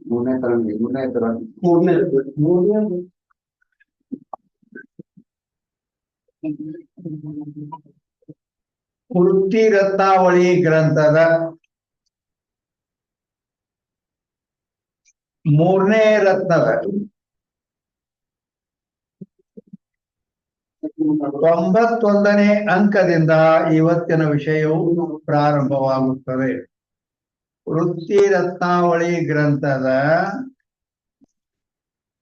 ಮೂರನೇ ತರ ವೃತ್ತಿ ರತ್ನಾವಳಿ ಗ್ರಂಥದ ಮೂರನೇ ರತ್ನದ 91ನೇ ಅಂಕದಿಂದ ಇವತ್ತಿನ ವಿಷಯವು ಪ್ರಾರಂಭವಾಗುತ್ತದೆ. ವೃತ್ತಿ ರತ್ನಾವಳಿ ಗ್ರಂಥದ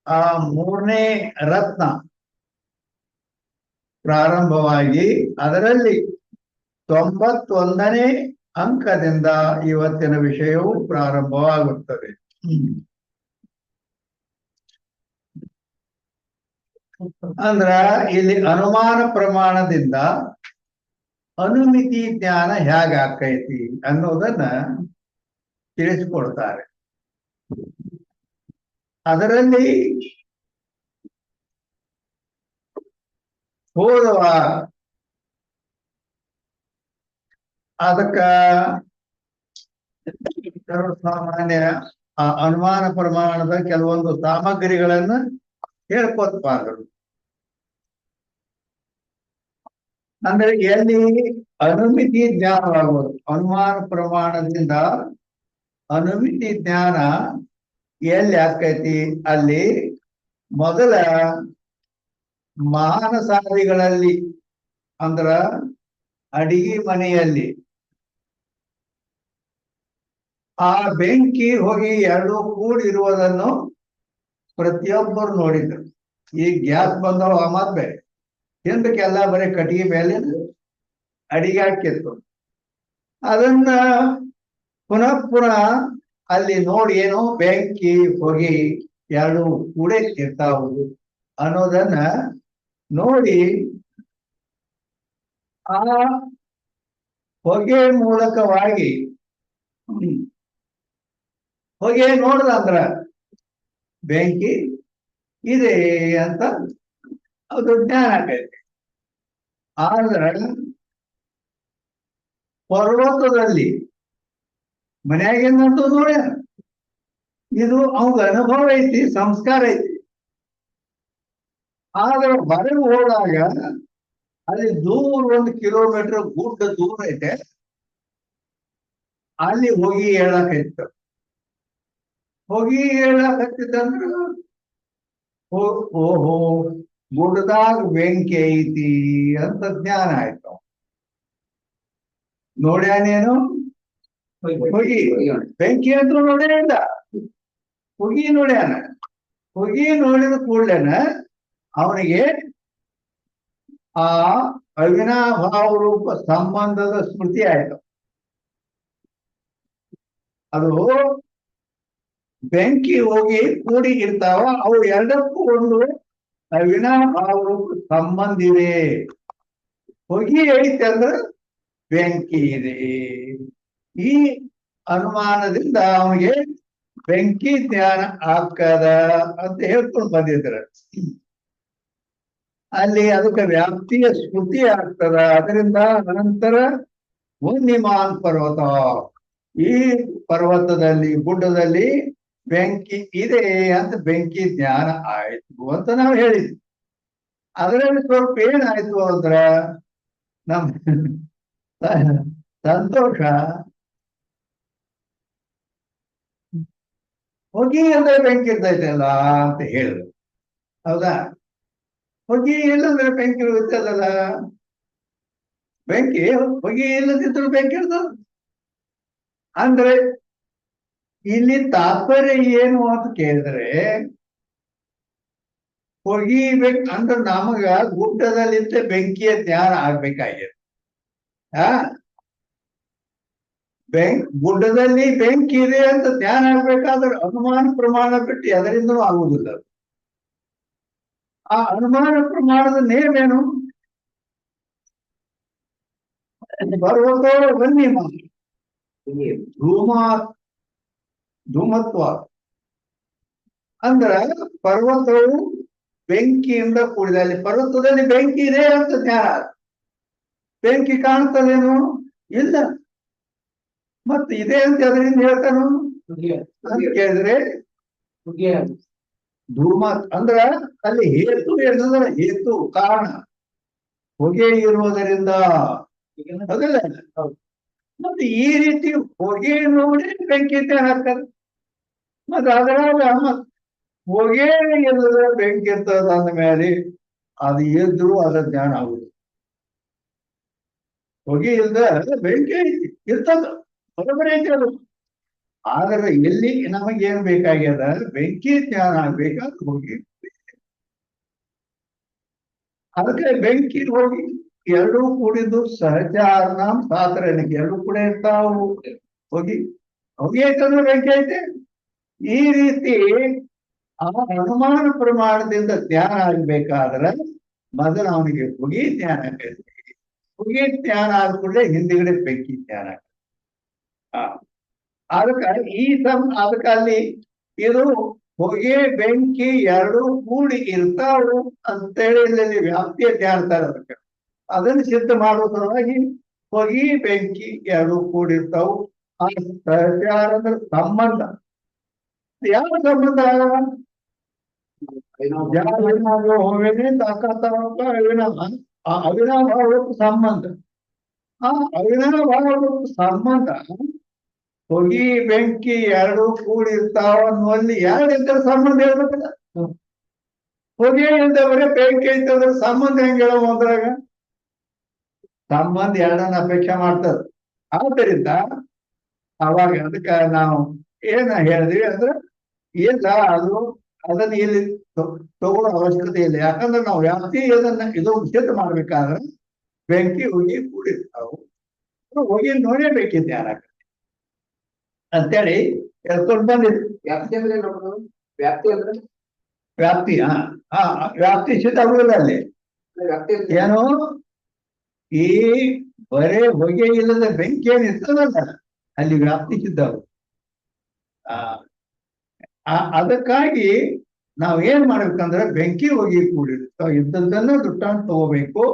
ಆ ಮೂರನೇ ರತ್ನ ಪ್ರಾರಂಭವಾಗಿ ಅದರಲ್ಲಿ 91ನೇ ಅಂಕದಿಂದ ಇವತ್ತಿನ ವಿಷಯವು ಪ್ರಾರಂಭವಾಗುತ್ತದೆ. ಅಂದ್ರ ಇಲ್ಲಿ ಅನುಮಾನ ಪ್ರಮಾಣದಿಂದ ಅನುಮಿತಿ ಜ್ಞಾನ ಹೇಗಾಕೈತಿ ಅನ್ನೋದನ್ನ ತಿಳಿಸಿಕೊಡ್ತಾರೆ. ಅದರಲ್ಲಿ ಹೋದವ ಅದಕ್ಕ ಸಾಮಾನ್ಯ ಆ ಅನುಮಾನ ಪ್ರಮಾಣದ ಕೆಲವೊಂದು ಸಾಮಗ್ರಿಗಳನ್ನ ಹೇಳ್ಕೊತ್ಬಾರ್ದು. ಅಂದ್ರೆ ಎಲ್ಲಿ ಅನುಮಿತಿ ಜ್ಞಾನವಾಗುವುದು, ಅನುಮಾನ ಪ್ರಮಾಣದಿಂದ ಅನುಮಿತಿ ಜ್ಞಾನ ಎಲ್ಲಿ ಆಕೈತಿ ಅಲ್ಲಿ ಮೊದಲ ಮಾನಸಾದಿಗಳಲ್ಲಿ ಅಂದ್ರ ಅಡಿಗೆ ಮನೆಯಲ್ಲಿ ಆ ಬೆಂಕಿ ಹೋಗಿ ಎರಡು ಕೂಡಿರುವುದನ್ನು ಪ್ರತಿಯೊಬ್ಬರು ನೋಡಿದ್ರು. ಈ ಗ್ಯಾಸ್ ಬಂದವ ಮತ್ ಬೇರೆ ಹಿಂದಕ್ಕೆಲ್ಲ ಬರೀ ಕಟ್ಟಿಗೆ ಮೇಲೆ ಅಡಿಗೆ ಹಾಕಿತ್ತು. ಅದನ್ನ ಪುನಃ ಅಲ್ಲಿ ನೋಡಿ ಏನೋ ಬೆಂಕಿ ಹೊಗೆ ಎರಡು ಕೂಡೆ ಇರ್ತಾವು ಅನ್ನೋದನ್ನ ನೋಡಿ ಆ ಹೊಗೆ ಮೂಲಕವಾಗಿ ಹೊಗೆ ನೋಡ್ದಂದ್ರ ಬೆಂಕಿ ಇದೆ ಅಂತ ಅದು ಜ್ಞಾನ ಆಗೈತಿ. ಆದ್ರೆ ಪರ್ವತದಲ್ಲಿ ಮನ್ಯಾಗಿಂದಂತೂ ನೋಡ್ಯ ಇದು ಅವಾಗ ಅನುಭವ ಐತಿ, ಸಂಸ್ಕಾರ ಐತಿ. ಆದ್ರೆ ಹೊರಗೆ ಹೋದಾಗ ಅಲ್ಲಿ ದೂರ 1 ಕಿಲೋಮೀಟರ್ ಗುಡ್ಡ ದೂರ ಐತೆ, ಅಲ್ಲಿ ಹೋಗಿ ಹೇಳಕೈತ. ಹೋಗಿ ಹೇಳಕತ್ತಿದ್ದಂದ್ರ ಓಹೋ ಗುಡ್ಡದಾಗ ಬೆಂಕಿ ಐತಿ ಅಂತ ಜ್ಞಾನ ಆಯ್ತು. ನೋಡ್ಯಾನೇನು ಹೊಗಿ ಬೆಂಕಿ ಅಂತೂ ನೋಡ್ಯಾನ, ಹೊಗಿ ನೋಡ್ಯಾನ. ಹೊಗಿ ನೋಡಿದ ಕೂಡ್ಲೇನ ಅವನಿಗೆ ಆ ಅವಿನಾಭಾವ ರೂಪ ಸಂಬಂಧದ ಸ್ಮೃತಿ ಆಯ್ತು. ಅದು ಬೆಂಕಿ ಹೋಗಿ ಕೂಡಿ ಇರ್ತಾವ, ಅವು ಎರಡಕ್ಕೂ ಒಂದು ಅವಿನಾಭಾವ ರೂಪ ಸಂಬಂಧ ಇದೆ. ಹೊಗಿ ಐತೆ ಅಂದ್ರೆ ಬೆಂಕಿ ಇದೆ. ಈ ಅನುಮಾನದಿಂದ ಅವನಿಗೆ ಬೆಂಕಿ ಜ್ಞಾನ ಆಗ್ತದ ಅಂತ ಹೇಳ್ಕೊಂಡು ಬಂದಿದ್ರ. ಅಲ್ಲಿ ಅದಕ್ಕೆ ವ್ಯಾಪ್ತಿಯ ಸ್ಮೃತಿ ಆಗ್ತದ. ಅದರಿಂದ ಅನಂತರ ಮುನ್ನಿಮಾನ್ ಪರ್ವತ, ಈ ಪರ್ವತದಲ್ಲಿ ಗುಡ್ಡದಲ್ಲಿ ಬೆಂಕಿ ಇದೆ ಅಂತ ಬೆಂಕಿ ಜ್ಞಾನ ಆಯ್ತು ಅಂತ ನಾವು ಹೇಳಿದ್ವಿ. ಅದರಲ್ಲಿ ಸ್ವಲ್ಪ ಏನಾಯ್ತು ಅಂದ್ರ ನಮ್ ಸಂತೋಷ ಹೊಗಿ ಅಂದ್ರೆ ಬೆಂಕಿ ಇರ್ತೈತಲ್ಲ ಅಂತ ಹೇಳಿದ್ರು. ಹೌದಾ? ಹೊಗಿ ಇಲ್ಲಂದ್ರೆ ಬೆಂಕಿ ಇರ್ತದಲ್ಲ, ಬೆಂಕಿ ಹೊಗಿ ಇಲ್ಲದಿದ್ರು ಬೆಂಕಿ ಇರ್ತದ. ಅಂದ್ರೆ ಇಲ್ಲಿ ತಾತ್ಪರ್ಯ ಏನು ಅಂತ ಕೇಳಿದ್ರೆ, ಹೊಗಿಬೇಕು ಅಂದ್ರೆ ನಮಗ ಗುಡ್ಡದಲ್ಲಿಂದ ಬೆಂಕಿಯ ಜ್ಞಾನ ಆಗ್ಬೇಕಾಗಿದೆ. ಗುಡ್ಡದಲ್ಲಿ ಬೆಂಕಿ ಇದೆ ಅಂತ ಜ್ಞಾನ ಆಗ್ಬೇಕಾದ್ರೆ ಅನುಮಾನ ಪ್ರಮಾಣ ಬಿಟ್ಟು ಅದರಿಂದಲೂ ಆಗುವುದಿಲ್ಲ. ಆ ಅನುಮಾನ ಪ್ರಮಾಣದ ನೇಮೇನು? ಪರ್ವತೋ ಬನ್ನಿ ಧೂಮತ್ವ ಅಂದ್ರ ಪರ್ವತವು ಬೆಂಕಿಯಿಂದ ಕೂಡಿದೆ. ಅಲ್ಲಿ ಪರ್ವತದಲ್ಲಿ ಬೆಂಕಿ ಇದೆ ಅಂತ ಜ್ಞಾನ. ಬೆಂಕಿ ಕಾಣ್ತದೇನು? ಇಲ್ಲ. ಮತ್ತೆ ಇದೆ ಅಂತ ಅದರಿಂದ ಹೇಳ್ತಾನು ಅಂತ ಕೇಳಿದ್ರೆ ಧೂಮ ಅಂದ್ರ ಅಲ್ಲಿ ಹೇತು ಏನಂದ್ರೆ ಹೇತು ಕಾರಣ ಹೊಗೆ ಇರುವುದರಿಂದ. ಅದಲ್ಲ ಮತ್ತೆ ಈ ರೀತಿ ಹೊಗೆ ನೋಡಿ ಬೆಂಕಿ ಅಂತ ಹಾಕ್ತಾರೆ. ಮತ್ತೆ ಅದರಾಗ ಹೊಗೆ ಇಲ್ಲದ ಬೆಂಕಿ ಇರ್ತದ ಅಂದ ಮೇಲೆ ಅದು ಎದ್ರು ಅದ ಜ್ಞಾನ ಆಗುದು. ಹೊಗೆ ಇಲ್ದ ಬೆಂಕಿ ಐತಿ ಇರ್ತದ, ಬರೋಬರಿ ಐತಿ ಅದು. ಆದ್ರೆ ಎಲ್ಲಿ ನಮಗೇನ್ ಬೇಕಾಗ್ಯದ, ಬೆಂಕಿ ಜ್ಞಾನ ಆಗ್ಬೇಕಾದ್ರೆ ಹೋಗಿ. ಅದಕ್ಕೆ ಬೆಂಕಿ ಹೋಗಿ ಎರಡೂ ಕೂಡಿದ್ದು ಸಹಚಾರಣ ಸಾತ್ರನಿಗೆ ಎರಡೂ ಕೂಡ ಇರ್ತಾವು. ಹೋಗಿ ಹೊಗೆ ಐತಂದ್ರೆ ಬೆಂಕಿ ಐತೆ. ಈ ರೀತಿ ಆ ಅನುಮಾನ ಪ್ರಮಾಣದಿಂದ ಜ್ಞಾನ ಆಗ್ಬೇಕಾದ್ರೆ ಮೊದಲು ಅವನಿಗೆ ಹೊಗೆ ಜ್ಞಾನ ಆಗೈತಿ. ಹೊಗೆ ಜ್ಞಾನ ಆದ ಕೂಡಲೇ ಹಿಂದಿಗಡೆ ಬೆಂಕಿ ಜ್ಞಾನ ಅದಕ್ಕೆ ಅದಕ್ಕೆ ಅಲ್ಲಿ ಇದು ಹೊಗೆ ಬೆಂಕಿ ಎರಡೂ ಕೂಡಿ ಇರ್ತಾವು ಅಂತೇಳಿ ಇಲ್ಲಿ ವ್ಯಾಪ್ತಿಯ ಜ್ಞಾನ ಅದಕ್ಕೆ ಅದನ್ನು ಸಿದ್ಧ ಮಾಡುವ ಸಲುವಾಗಿ ಹೊಗೆ ಬೆಂಕಿ ಎರಡೂ ಕೂಡಿರ್ತಾವು. ಆ ಸಹಚಾರ ಅಂದ್ರೆ ಸಂಬಂಧ. ಯಾವ ಸಂಬಂಧ? ಅವಿನಾಭಾವಕ್ಕೆ ಸಂಬಂಧ. ಆ ಅವಿನಾಭಾವಕ್ಕೆ ಸಂಬಂಧ ಹೊಗೆ ಬೆಂಕಿ ಎರಡೂ ಕೂಡಿರ್ತಾವ ಅನ್ನುವಲ್ಲಿ ಯಾರಿದ್ದರೆ ಸಂಬಂಧ ಹೇಳ್ಬೇಕಲ್ಲ. ಹೊಗೆ ಇಲ್ದ ಬರೀ ಬೆಂಕಿ ಐತಂದ್ರೆ ಸಂಬಂಧ ಹೆಂಗ್ ಹೇಳೋ ಅದ್ರಾಗ? ಸಂಬಂಧ ಎರಡನ್ನ ಅಪೇಕ್ಷೆ ಮಾಡ್ತದ. ಆದ್ದರಿಂದ ಅವಾಗ ಅದಕ್ಕೆ ನಾವು ಏನ ಹೇಳಿದ್ವಿ ಅಂದ್ರೆ ಇಲ್ಲ, ಅದನ್ನ ಇಲ್ಲಿ ತಗೊಳ್ಳೋ ಅವಶ್ಯಕತೆ ಇಲ್ಲ. ಯಾಕಂದ್ರೆ ನಾವು ವ್ಯಾಪ್ತಿ ಇದು ಸಿದ್ಧ ಮಾಡ್ಬೇಕಾದ್ರೆ ಬೆಂಕಿ ಹೊಗೆ ಕೂಡಿರ್ತಾವು. ಹೊಗೆ ನೋಡೇ ಬೇಕಿದ್ದೆ ಯಾರಾಗ ಅಂತೇಳಿ ಹೇಳ್ಕೊಂಡು ಬಂದಿದ್ರು. ವ್ಯಾಪ್ತಿ ಅಂದ್ರೆ ನೋಡೋದು. ವ್ಯಾಪ್ತಿ ಅಂದ್ರೆ ವ್ಯಾಪ್ತಿ ವ್ಯಾಪ್ತಿ ಸಿದ್ಧ ಆಗುದಿಲ್ಲ ಅಲ್ಲಿ. ವ್ಯಾಪ್ತಿ ಏನೋ ಈ ಬರೇ ಹೊಗೆ ಇಲ್ಲದ ಬೆಂಕಿ ಏನ್ ಇರ್ತದಲ್ಲ ಅಲ್ಲಿ ವ್ಯಾಪ್ತಿ ಸಿದ್ಧ ಆಗುದು. ಅದಕ್ಕಾಗಿ ನಾವ್ ಏನ್ ಮಾಡ್ಬೇಕಂದ್ರೆ ಬೆಂಕಿ ಹೊಗೆ ಕೂಡಿರ್ತಾವ ಇದ್ದದ್ದನ್ನ ದುಟ್ಟಾಂತ ತಗೋಬೇಕು.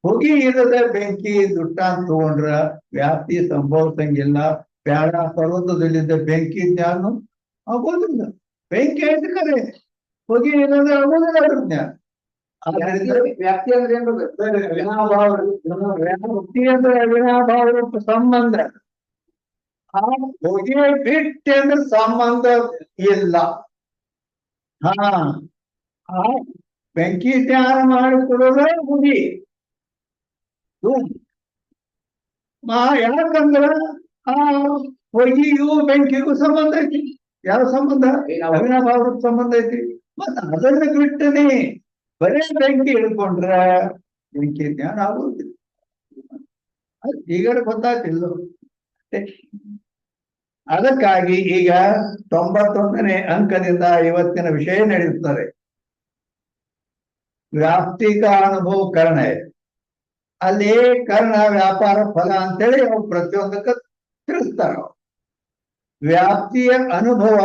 ಹೊಗೆ ಇಲ್ಲದ ಬೆಂಕಿ ದುಟ್ಟಾಂತ ತಗೊಂಡ್ರ ವ್ಯಾಪ್ತಿ ಸಂಭವಿಸಂಗಿಲ್ಲ. ಬ್ಯಾಡ ಪರ್ವತದಲ್ಲಿದ್ದ ಬೆಂಕಿ ಜ್ಞಾನ ಆಗೋದಿಲ್ಲ. ಬೆಂಕಿ ಆಯ್ತು ಕರೆ, ಹೊಗೆ ಇಲ್ಲದ ಆಗೋದಿಲ್ಲ ಅದ್ರ ಜ್ಞಾನ. ವ್ಯಾಪ್ತಿ ಅಂದ್ರೆ ಏನ್ ವ್ಯಾಪ್ತಿ ಅಂದ್ರೆ ಅವಿನಾಭಾವ ಸಂಬಂಧ. ಆ ಹೊಗೆ ಬಿಟ್ಟು ಅಂದ್ರೆ ಸಂಬಂಧ ಇಲ್ಲ. ಆ ಬೆಂಕಿ ಜ್ಞಾನ ಮಾಡಿಕೊಡೋದ ಹೊಗೆ. ಯಾಕಂದ್ರ ಆ ಹೊಗೆಗೂ ಬೆಂಕಿಗೂ ಸಂಬಂಧ ಐತಿ. ಯಾವ ಸಂಬಂಧ? ಅವಿನಾಭಾವ ಸಂಬಂಧ ಐತಿ. ಮತ್ತ ಅದನ್ನ ಬಿಟ್ಟನೆ ಬರೇ ಬೆಂಕಿ ಹಿಡ್ಕೊಂಡ್ರ ಬೆಂಕಿ ಜ್ಞಾನ ಆಗುದಿಲ್ಲ. ಈಗ ಗೊತ್ತಾಗ್ತಿಲ್ಲ. ಅದಕ್ಕಾಗಿ ಈಗ 91ನೇ ಅಂಕದಿಂದ ಇವತ್ತಿನ ವಿಷಯ ನಡೆಯುತ್ತದೆ. ವ್ಯಾಪ್ತಿಕ ಅನುಭವ ಕರ್ಣ. ಅಲ್ಲಿ ಕರ್ಣ ವ್ಯಾಪಾರ ಫಲ ಅಂತೇಳಿ ಅವ್ರು ಪ್ರತಿಯೊಂದಕ್ಕೆ ತಿಳಿಸ್ತಾರ. ವ್ಯಾಪ್ತಿಯ ಅನುಭವ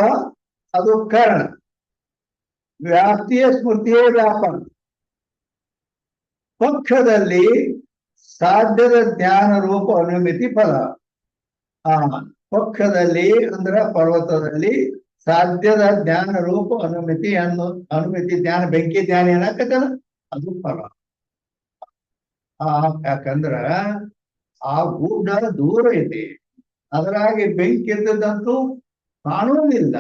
ಅದು ಕರ್ಣ, ವ್ಯಾಪ್ತಿಯ ಸ್ಮೃತಿಯೇ ವ್ಯಾಪಾರ. ಪಕ್ಷದಲ್ಲಿ ಸಾಧ್ಯದ ಜ್ಞಾನ ರೂಪ ಅನುಮಿತಿ ಫಲ. ಪಕ್ಷದಲ್ಲಿ ಅಂದ್ರ ಪರ್ವತದಲ್ಲಿ ಸಾಧ್ಯದ ಜ್ಞಾನ ರೂಪ ಅನುಮಿತಿ ಜ್ಞಾನ ಬೆಂಕಿ ಜ್ಞಾನ ಏನಾಕತ್ತಲ್ಲ ಅದು ಫಲ. ಯಾಕಂದ್ರ ಆ ಗುಡ್ಡ ದೂರ ಐತಿ, ಅದರಾಗಿ ಬೆಂಕಿ ಇದ್ದದಂತೂ ಕಾಣುವುದಿಲ್ಲ.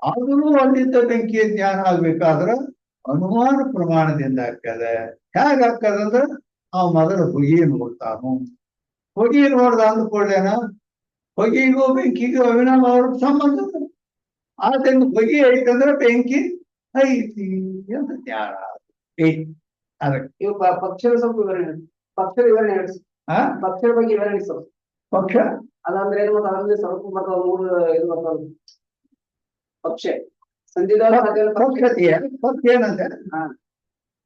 ಆದರೂ ಅಲ್ಲಿದ್ದ ಬೆಂಕಿಯ ಜ್ಞಾನ ಆಗ್ಬೇಕಾದ್ರ ಅನುಮಾನ ಪ್ರಮಾಣದಿಂದ ಆಗ್ತದ. ಹೇಗ ಆಗ್ತದಂದ್ರ ಮೊದಲು ಹೊಗೆ ನೋಡ್ತಾನು. ಹೊಗೆ ನೋಡ್ದ ಅಂದ್ಕೊಳ್ಳೇನ ಹೊಗೆಗೂ ಬೆಂಕಿಗೂ ಅವಿನಾಭಾವ ಸಂಬಂಧ. ಆದ್ದರಿಂದ ಹೊಗೆ ಐತಂದ್ರೆ ಬೆಂಕಿ ಐತಿ ಅಂತ ಜ್ಞಾನ ಐತಿ. ಅದಕ್ಕೆ ಪಕ್ಷದ ಸ್ವಲ್ಪ ವಿವರಣೆ, ಪಕ್ಷದ ವಿವರಣೆ ಹೇಳಿಸಿ. ಪಕ್ಷದ ಬಗ್ಗೆ ವಿವರಣೆ ಸ್ವಲ್ಪ. ಪಕ್ಷ ಅದಂದ್ರೆ ಏನು? ಮತ್ತೆ ಅದಂದ್ರೆ ಸ್ವಲ್ಪ ಬರ್ತಾವ, 3 ಇದು ಬರ್ತಾವ. ಪಕ್ಷ ಸಂಧಿದಾಗ ಪಕ್ಷ ಏನಂತ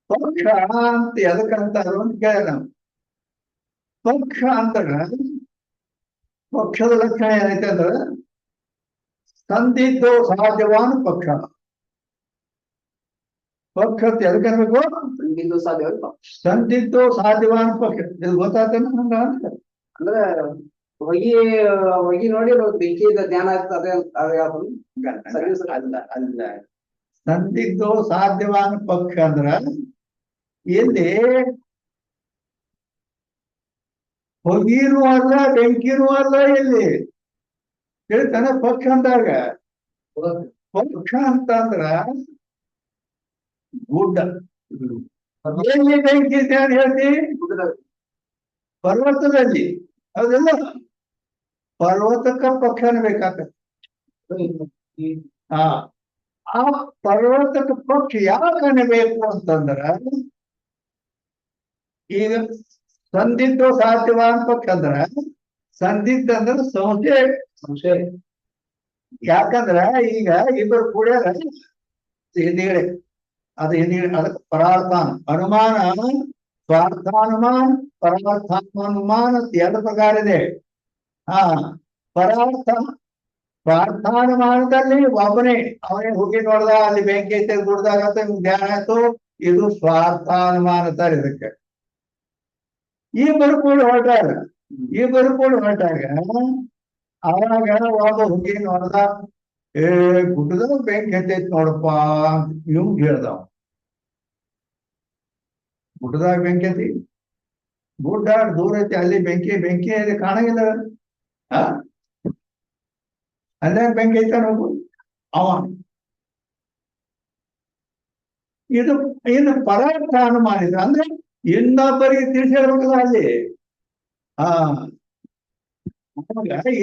ಪಕ್ಷ ಅಂತ ಎದಕ್ಕಂತ ಅಂತ ಕೇಳ. ಪಕ್ಷ ಅಂತಾಗ ಪಕ್ಷದ ಲಕ್ಷಣ ಏನೈತೆ ಅಂದ್ರ ಸಂದಿಗ್ಧೋ ಸಹಜವಾನ್ ಪಕ್ಷ. ಪಕ್ಷ ಅಂತ ಎದಕ್ಕೆ ಅನ್ಬೇಕು? ಇದು ಸಾಧ್ಯವಾಗಿ ಪಕ್ಷ ಸಂದಿದ್ದು ಸಾಧ್ಯವಾದ ಪಕ್ಷ. ಇದು ಗೊತ್ತಾಗ್ತಾನೆ ನಂಗ ಅಂತ. ಅಂದ್ರೆ ಹೊಗಿ ಹೊಗಿ ನೋಡಿ ಬೆಂಕಿಯಿಂದ ಜ್ಞಾನ ಆಗ್ತದೆ ಅದೇ ಯಾವ್ದು ಸರಿ ಸರಿ. ಅಲ್ಲ ಅಲ್ಲ, ಸಂದಿಗ್ಧೋ ಸಾಧ್ಯವಾದ ಪಕ್ಷ ಅಂದ್ರ ಇಲ್ಲಿ ಹೊಗಿನೂ ಅಲ್ಲ ಬೆಂಕಿನೂ ಅಲ್ಲ. ಇಲ್ಲಿ ಹೇಳ್ತಾನೆ ಪಕ್ಷ ಅಂದಾಗ. ಪಕ್ಷ ಅಂತಂದ್ರ ಗುಡ್ಡ. ಎಲ್ಲಿ ಬೆಂಕಿ ಇದೆ ಅಂತ ಹೇಳ್ತಿ? ಪರ್ವತದಲ್ಲಿ. ಹೌದಲ್ಲ? ಪರ್ವತಕ್ಕ ಪಕ್ಷನ ಬೇಕಾಗ್ತದೆ. ಹಾ, ಆ ಪರ್ವತಕ್ಕೆ ಪಕ್ಷ ಯಾಕೆ ಬೇಕು ಅಂತಂದ್ರ ಈಗ ಸಂದಿಗ್ಧ ಸಾಧ್ಯವಾದ ಪಕ್ಷ ಅಂದ್ರ ಸಂದಿಗ್ಧ ಅಂದ್ರೆ ಸಂಶಯ. ಯಾಕಂದ್ರ ಈಗ ಇಬ್ಬರು ಕೂಡ್ಯಾರ ಹಿಂದಿಗಡೆ, ಅದಕ್ಕೆ ಪರಾರ್ಥಾನ ಅನುಮಾನ, ಸ್ವಾರ್ಥಾನುಮಾನ, ಪರಾರ್ಥಾನುಮಾನ ಅಂತ ಎರಡು ಪ್ರಕಾರ ಇದೆ. ಹಾ, ಪ್ರಾರ್ಥಾನುಮಾನದಲ್ಲಿ ಒಬ್ಬನೇ ಅವನೇ ಹುಗಿ ನೋಡ್ದ, ಅಲ್ಲಿ ಬೆಂಕಿ ಐತೆ ಗುಡ್ದಾಗ ಧ್ಯಾನ ಆಯ್ತು. ಇದು ಸ್ವಾರ್ಥಾನುಮಾನ ತರ. ಇದಕ್ಕೆ ಇಬ್ಬರು ಕೂಡ ಹೊರಟಾಗ ಅವಾಗ ಒಬ್ಬ ಹುಗಿ ನೋಡ್ದ, ಗುಡ್ಡದಾಗ ಬೆಂಕಿ ಹತ್ತೈತಿ ನೋಡಪ್ಪ ಅಂತ ಇವಂಗ್ ಹೇಳ್ದವ. ಗುಡ್ಡದಾಗ ಬೆಂಕಿ ಐತಿ, ಗುಡ್ಡ ದೂರ ಐತಿ, ಅಲ್ಲಿ ಬೆಂಕಿ ಅಲ್ಲಿ ಕಾಣಂಗಿಲ್ಲ. ಅಲ್ಲೇ ಬೆಂಕಿ ಐತ ನೋಡು ಅವ. ಇನ್ನು ಪರಾರ್ಥ ಅನುಮಾನಿತ ಅಂದ್ರೆ ಇನ್ನೊಬ್ಬರಿಗೆ ತಿಳಿಸಿ ಹೇಳ್ಬೇಕಲ್ಲ ಅಲ್ಲಿ.